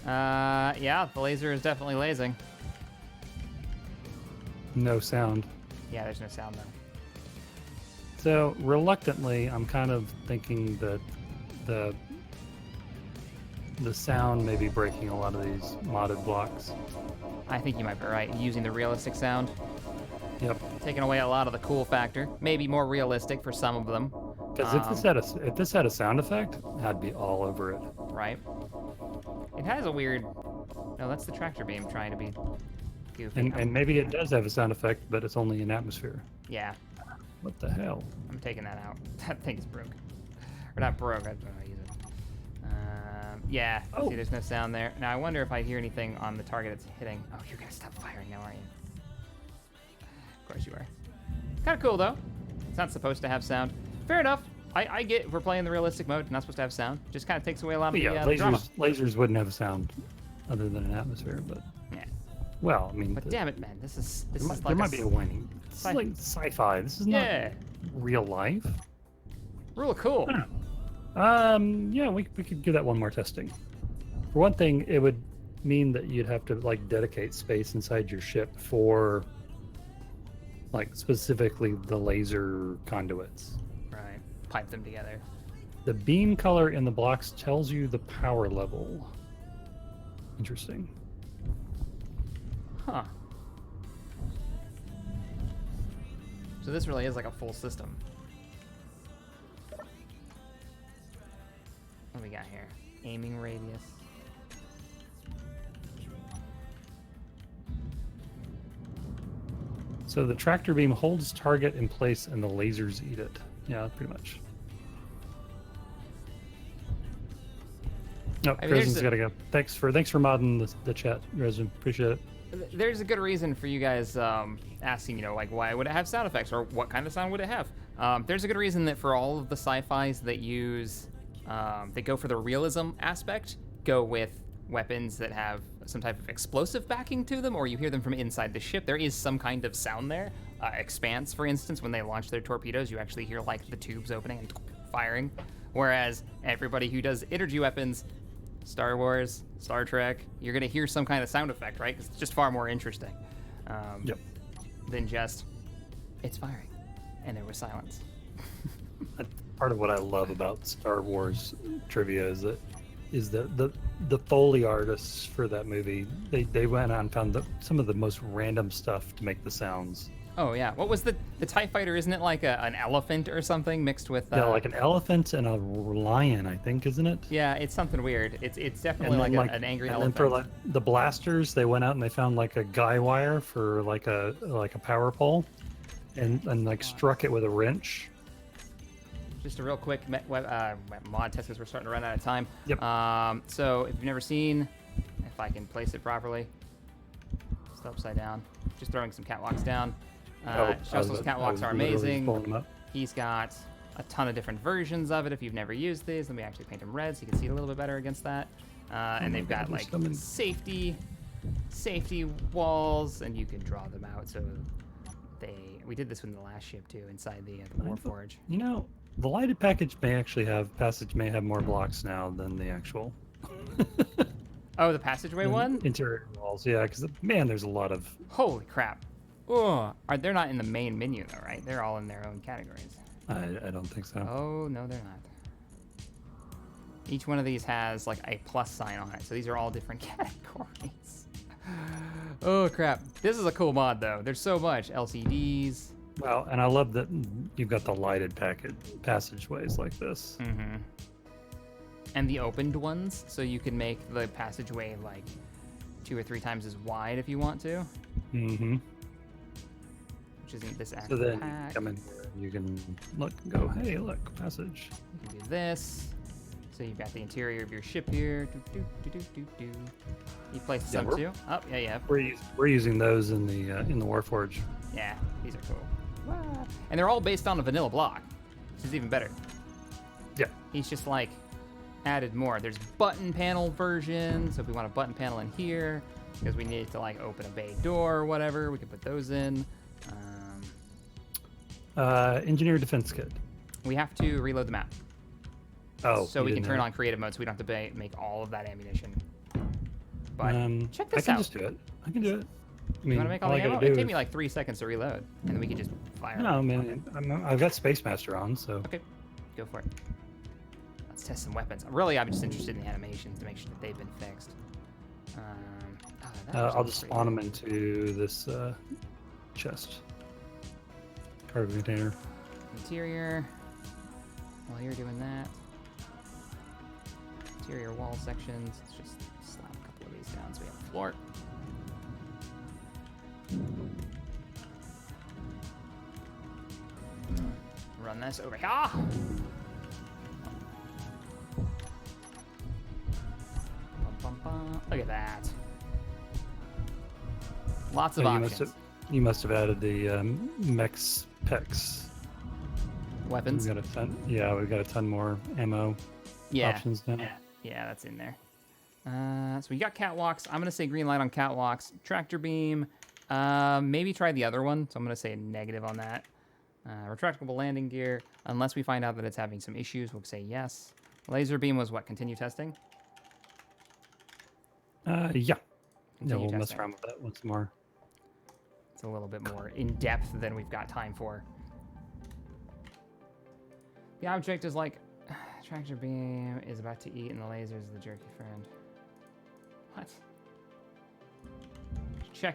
Yeah, the laser is definitely lasing. No sound. Yeah, there's no sound though. So reluctantly, I'm kind of thinking that the sound may be breaking a lot of these modded blocks. I think you might be right. Using the realistic sound, Yep. taking away a lot of the cool factor. Maybe more realistic for some of them. Because if this had a sound effect, I'd be all over it. Right. It has a weird... No, that's the tractor beam trying to be goofy. And maybe it does have a sound effect, but it's only in atmosphere. Yeah, What the hell? I'm taking that out. That thing's broke. Or not broke, I don't know how to use it. Yeah, Oh. see, there's no sound there. Now, I wonder if I hear anything on the target it's hitting. Oh, you're gonna stop firing now, aren't you? Of course you are. Kind of cool, though. It's not supposed to have sound. Fair enough. I get if we're playing the realistic mode, not supposed to have sound. Just kind of takes away a lot of Yeah, the drama. lasers wouldn't have a sound other than an atmosphere, but Yeah. well, I mean, But damn it, man, this is like there might be a whining. This is like sci-fi. This is not Yeah. real life. Real cool. Yeah, we could do that one more testing. For one thing, it would mean that you'd have to like dedicate space inside your ship for like specifically the laser conduits. Right. Pipe them together. The beam color in the blocks tells you the power level. Interesting. Huh. So this really is like a full system. What do we got here? Aiming radius. So the tractor beam holds target in place and the lasers eat it. Yeah, pretty much. Nope, I mean, Resin's gotta go. Thanks for modding the chat, Resin. Appreciate it. There's a good reason for you guys asking, like, why would it have sound effects, or what kind of sound would it have? There's a good reason that for all of the sci-fis that use, that go for the realism aspect, go with weapons that have some type of explosive backing to them, or you hear them from inside the ship. There is some kind of sound there. Expanse, for instance, when they launch their torpedoes, you actually hear like the tubes opening and firing. Whereas everybody who does energy weapons, Star Wars, Star Trek, you're gonna hear some kind of sound effect, right? Because it's just far more interesting. Yep. than just, it's firing. And there was silence. Part of what I love about Star Wars trivia is that the Foley artists for that movie, they went out and found some of the most random stuff to make the sounds. Oh, yeah. What was the TIE Fighter? Isn't it like an elephant or something mixed with... Yeah, like an elephant and a lion, I think, isn't it? Yeah, it's something weird. It's definitely like an angry and elephant. then for the blasters, they went out and they found like a guy wire for like a power pole, and like struck it with a wrench. Just a real quick mod test because we're starting to run out of time. Yep. So if you've never seen, if I can place it properly, it's upside down. Just throwing some catwalks down. Shuffle's catwalks are amazing. He's got a ton of different versions of it. If you've never used these, let me actually paint them red so you can see it a little bit better against that. And they've got like safety walls, and you can draw them out. So we did this in the last ship too, inside the Warforge. You know, the lighted passage may have more blocks now than the actual. Oh, the passageway one? Interior walls, yeah, because man, there's a lot of. Holy crap! Oh, they're not in the main menu though, right? They're all in their own categories. I don't think so. Oh no, they're not. Each one of these has like a plus sign on it, so these are all different categories. Oh crap! This is a cool mod though. There's so much LCDs. Well, and I love that you've got the lighted passageways like this. Mm-hmm. And the opened ones, so you can make the passageway like 2 or 3 times as wide if you want to. Mm-hmm. Which isn't this So then pack. you come in here and you can look and go, hey, look, passage. You can do this. So you've got the interior of your ship here. You place some too. Oh, yeah. We're using those in the Warforge. Yeah, these are cool. Wow. And they're all based on a vanilla block, which is even better. Yeah. He's just like added more. There's button panel version, so if we want a button panel in here, because we need to like open a bay door or whatever, we can put those in. Engineer defense kit. We have to reload the map. Oh. So we can turn on creative mode, so we don't have to make all of that ammunition. But check this out. I can just do it. I can do it. I mean, you want to make all the ammo? It'd take me like 3 seconds to reload, and then we can just fire. No, man, I've got Space Master on, so. Okay, go for it. Let's test some weapons. Really, I'm just interested in the animations to make sure that they've been fixed. I'll just spawn them into this chest. Cargo container. Interior. While you're doing that. Interior wall sections. Let's just slap a couple of these down so we have a floor. Run this over here. Look at that. Lots of options. You must have added the MexPex weapons. We've got a ton more ammo options now. Yeah, that's in there. So we got catwalks. I'm gonna say green light on catwalks. Tractor beam. Maybe try the other one. So I'm gonna say a negative on that. Retractable landing gear. Unless we find out that it's having some issues, we'll say yes. Laser beam was what? Continue testing. Yeah. Continue We'll mess testing. around with that once more. It's a little bit more in depth than we've got time for. The object is like tractor beam is about to eat, and the laser is the jerky friend. What?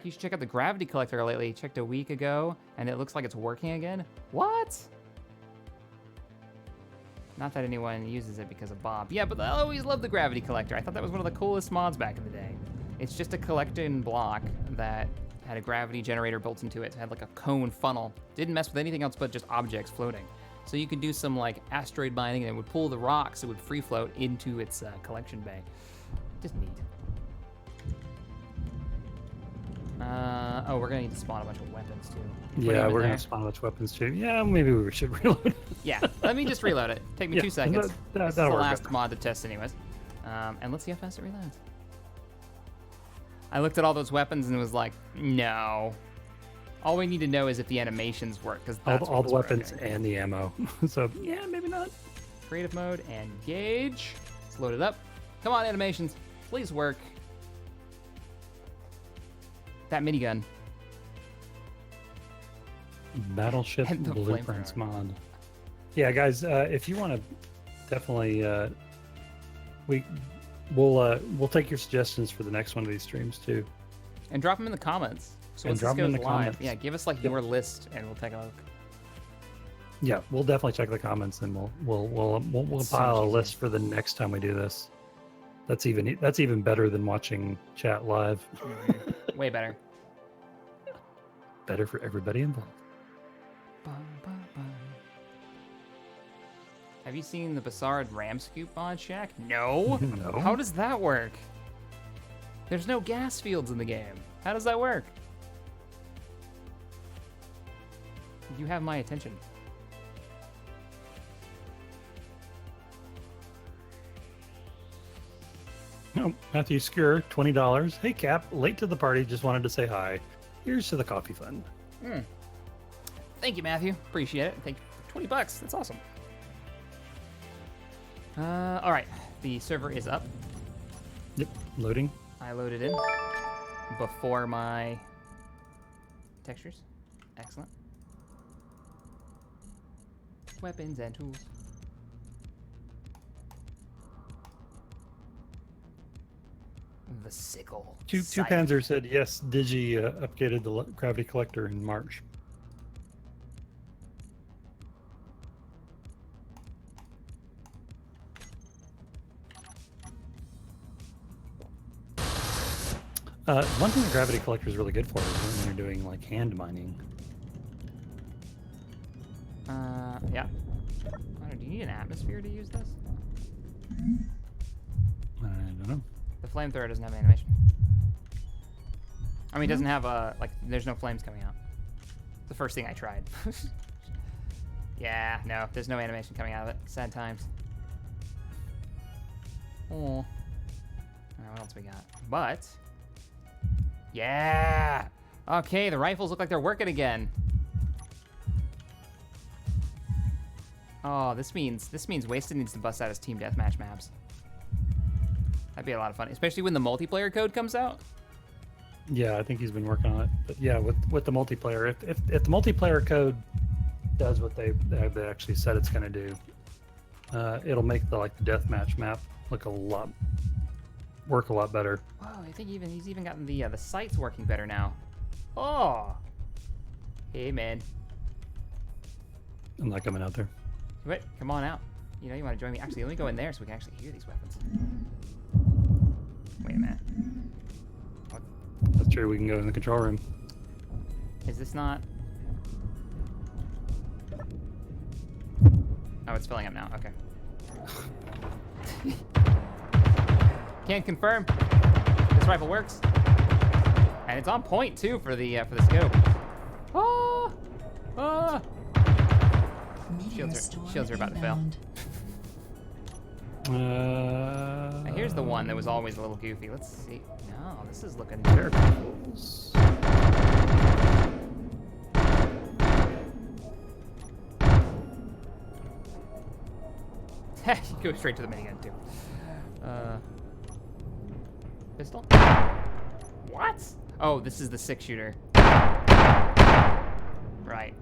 You should check out the gravity collector lately. Checked a week ago, and it looks like it's working again. What? Not that anyone uses it because of Bob. Yeah, but I always loved the gravity collector. I thought that was one of the coolest mods back in the day. It's just a collecting block that had a gravity generator built into it. It had like a cone funnel. Didn't mess with anything else but just objects floating. So you could do some like asteroid mining, and it would pull the rocks. It would free float into its collection bay. Just neat. Oh, we're gonna need to spawn a bunch of weapons too. Yeah, we're gonna spawn a bunch of weapons too. Yeah, maybe we should reload. Yeah, let me just reload it. Take me 2 seconds. This is the last mod to test anyways. And let's see how fast it reloads. I looked at all those weapons and was like, no. All we need to know is if the animations work, because all the weapons and the ammo. So yeah, maybe not. Creative mode and engage. Let's load it up. Come on, animations, please work. That minigun. Battleship And the Blueprints flamethrower. mod. Yeah, guys, if you want to, definitely, we'll take your suggestions for the next one of these streams too. And drop them in the comments. So And once drop this 'em in goes the live, comments. yeah, give us like Yep. your list, and we'll take a look. Yeah, we'll definitely check the comments and we'll It's so compile much a easier. list for the next time we do this. That's even better than watching chat live. Way better. Better for everybody involved. Bum, bum, bum. Have you seen the Bassard Ram Scoop mod, Shaq? No. No. How does that work? There's no gas fields in the game. How does that work? You have my attention. Oh, Matthew Skur, $20. Hey Cap, late to the party, just wanted to say hi. Here's to the coffee fund. Thank you, Matthew. Appreciate it. Thank you for 20 bucks. That's awesome. All right. The server is up. Yep, loading. I loaded in before my textures. Excellent. Weapons and tools. The sickle. Two Scythe. Panzer said yes. Digi updated the gravity collector in March. One thing the gravity collector is really good for is when you're doing like hand mining. Yeah. I don't know, do you need an atmosphere to use this? I don't know. The flamethrower doesn't have animation. I mean, it doesn't have like, there's no flames coming out. It's the first thing I tried. Yeah, no, there's no animation coming out of it. Sad times. Oh. What else we got? But, yeah. Okay, the rifles look like they're working again. Oh, this means Wasted needs to bust out his team deathmatch maps. That'd be a lot of fun, especially when the multiplayer code comes out. Yeah, I think he's been working on it. But yeah, with the multiplayer, if the multiplayer code does what they actually said it's going to do, it'll make the deathmatch map work a lot better. Whoa, I think he's even gotten the sights working better now. Oh, hey man, I'm not coming out there. wait, come on out. You know you want to join me? Actually, let me go in there so we can actually hear these weapons. Wait a minute. What? That's true. We can go in the control room. Is this not? Oh, it's filling up now. Okay. Can't confirm. This rifle works, and it's on point too for the scope. Ah! Ah! Meteor storm Shields are about to fail. inbound. Now here's the one that was always a little goofy. Let's see. No, this is looking. Miracles. Go straight to the minigun too. Pistol? What? Oh, this is the 6-shooter. Right.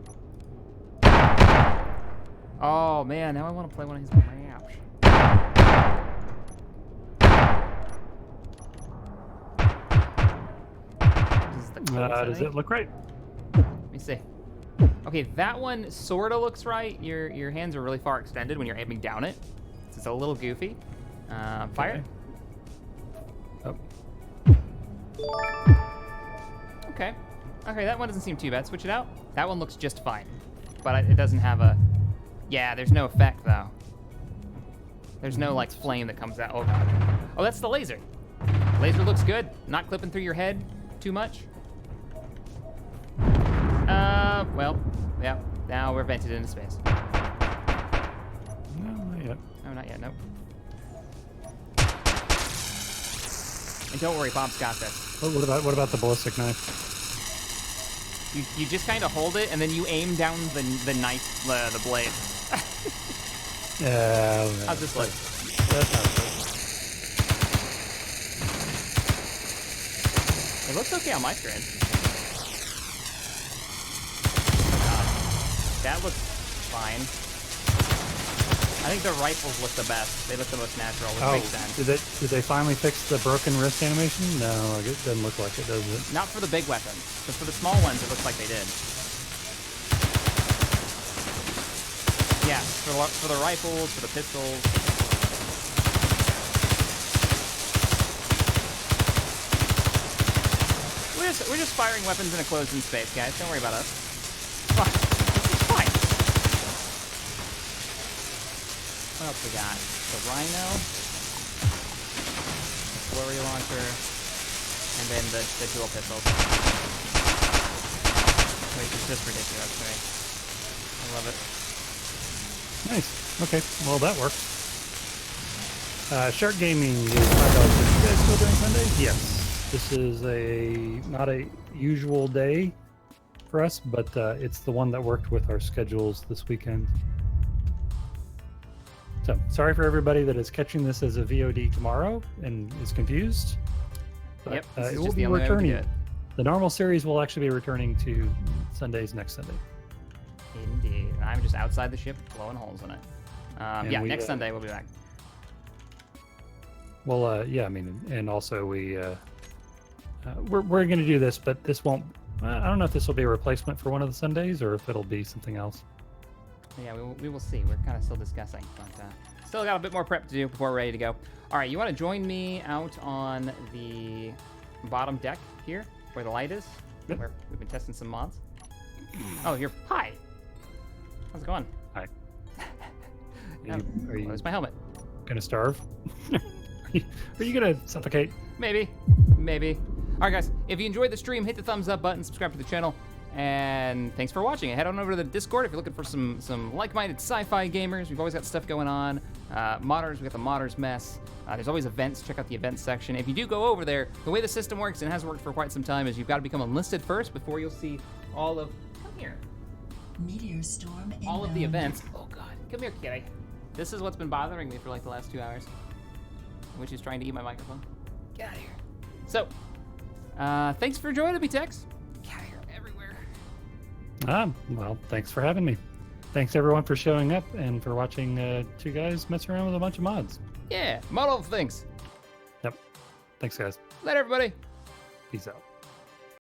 Oh man, now I want to play one of his maps. Does it look right? Let me see. Okay, that one sorta looks right. Your hands are really far extended when you're aiming down it. So it's a little goofy. Fire. Oh. Okay. Okay, that one doesn't seem too bad. Switch it out. That one looks just fine. But it doesn't have a... Yeah, there's no effect, though. There's no, like, flame that comes out. Oh, God. Oh, that's the laser. Laser looks good. Not clipping through your head too much. Well, yeah. Now we're vented into space. No, not yet. No, not yet. Nope. And don't worry, Bob's got this. Oh, what about the ballistic knife? You just kind of hold it, and then you aim down the knife, the blade. How's this look? That's not good. It looks okay on my screen. That looks fine. I think the rifles look the best. They look the most natural, which makes sense. Did they finally fix the broken wrist animation? No, it doesn't look like it, does it? Not for the big weapons, but for the small ones, it looks like they did. Yeah, for the rifles, for the pistols. We're just firing weapons in a closed-in space, guys. Don't worry about us. Fine. This is fine. What else we got? The Rhino, the flurry launcher, and then the dual pistols. Which is just ridiculous to me. I love it. Nice. Okay. Well, that works. Shark Gaming is $5. You guys still doing Sundays? Yes. This is not a usual day for us, but it's the one that worked with our schedules this weekend. So sorry for everybody that is catching this as a VOD tomorrow and is confused. But, Yep, this is it will just be the only way we can returning. do it. The normal series will actually be returning to Sundays next Sunday. Indeed. And I'm just outside the ship blowing holes in it. Yeah, next Sunday we'll be back. Well, yeah, I mean, and also we're going to do this, but this won't. I don't know if this will be a replacement for one of the Sundays or if it'll be something else. Yeah, we will see. We're kind of still discussing, but still got a bit more prep to do before we're ready to go. All right, you want to join me out on the bottom deck here, where the light is, Yep. where we've been testing some mods. Oh, you're hi. How's it going? Hi. Oh, Are you there's my helmet. gonna starve? Are you gonna suffocate? Maybe. All right, guys. If you enjoyed the stream, hit the thumbs up button, subscribe to the channel, and thanks for watching. Head on over to the Discord if you're looking for some like-minded sci-fi gamers. We've always got stuff going on. Modders, we got the Modders Mess. There's always events. Check out the events section. If you do go over there, the way the system works, and has worked for quite some time, is you've got to become enlisted first before you'll see all of. Come here. Meteor storm All of the inbound. events. Oh God, come here, kitty. This is what's been bothering me for like the last 2 hours, which is trying to eat my microphone. Get out of here. So, thanks for joining me, Tex. Get out of here, everywhere. Well, thanks for having me. Thanks everyone for showing up and for watching two guys mess around with a bunch of mods. Yeah, model things. Yep. Thanks, guys. Later, everybody. Peace out.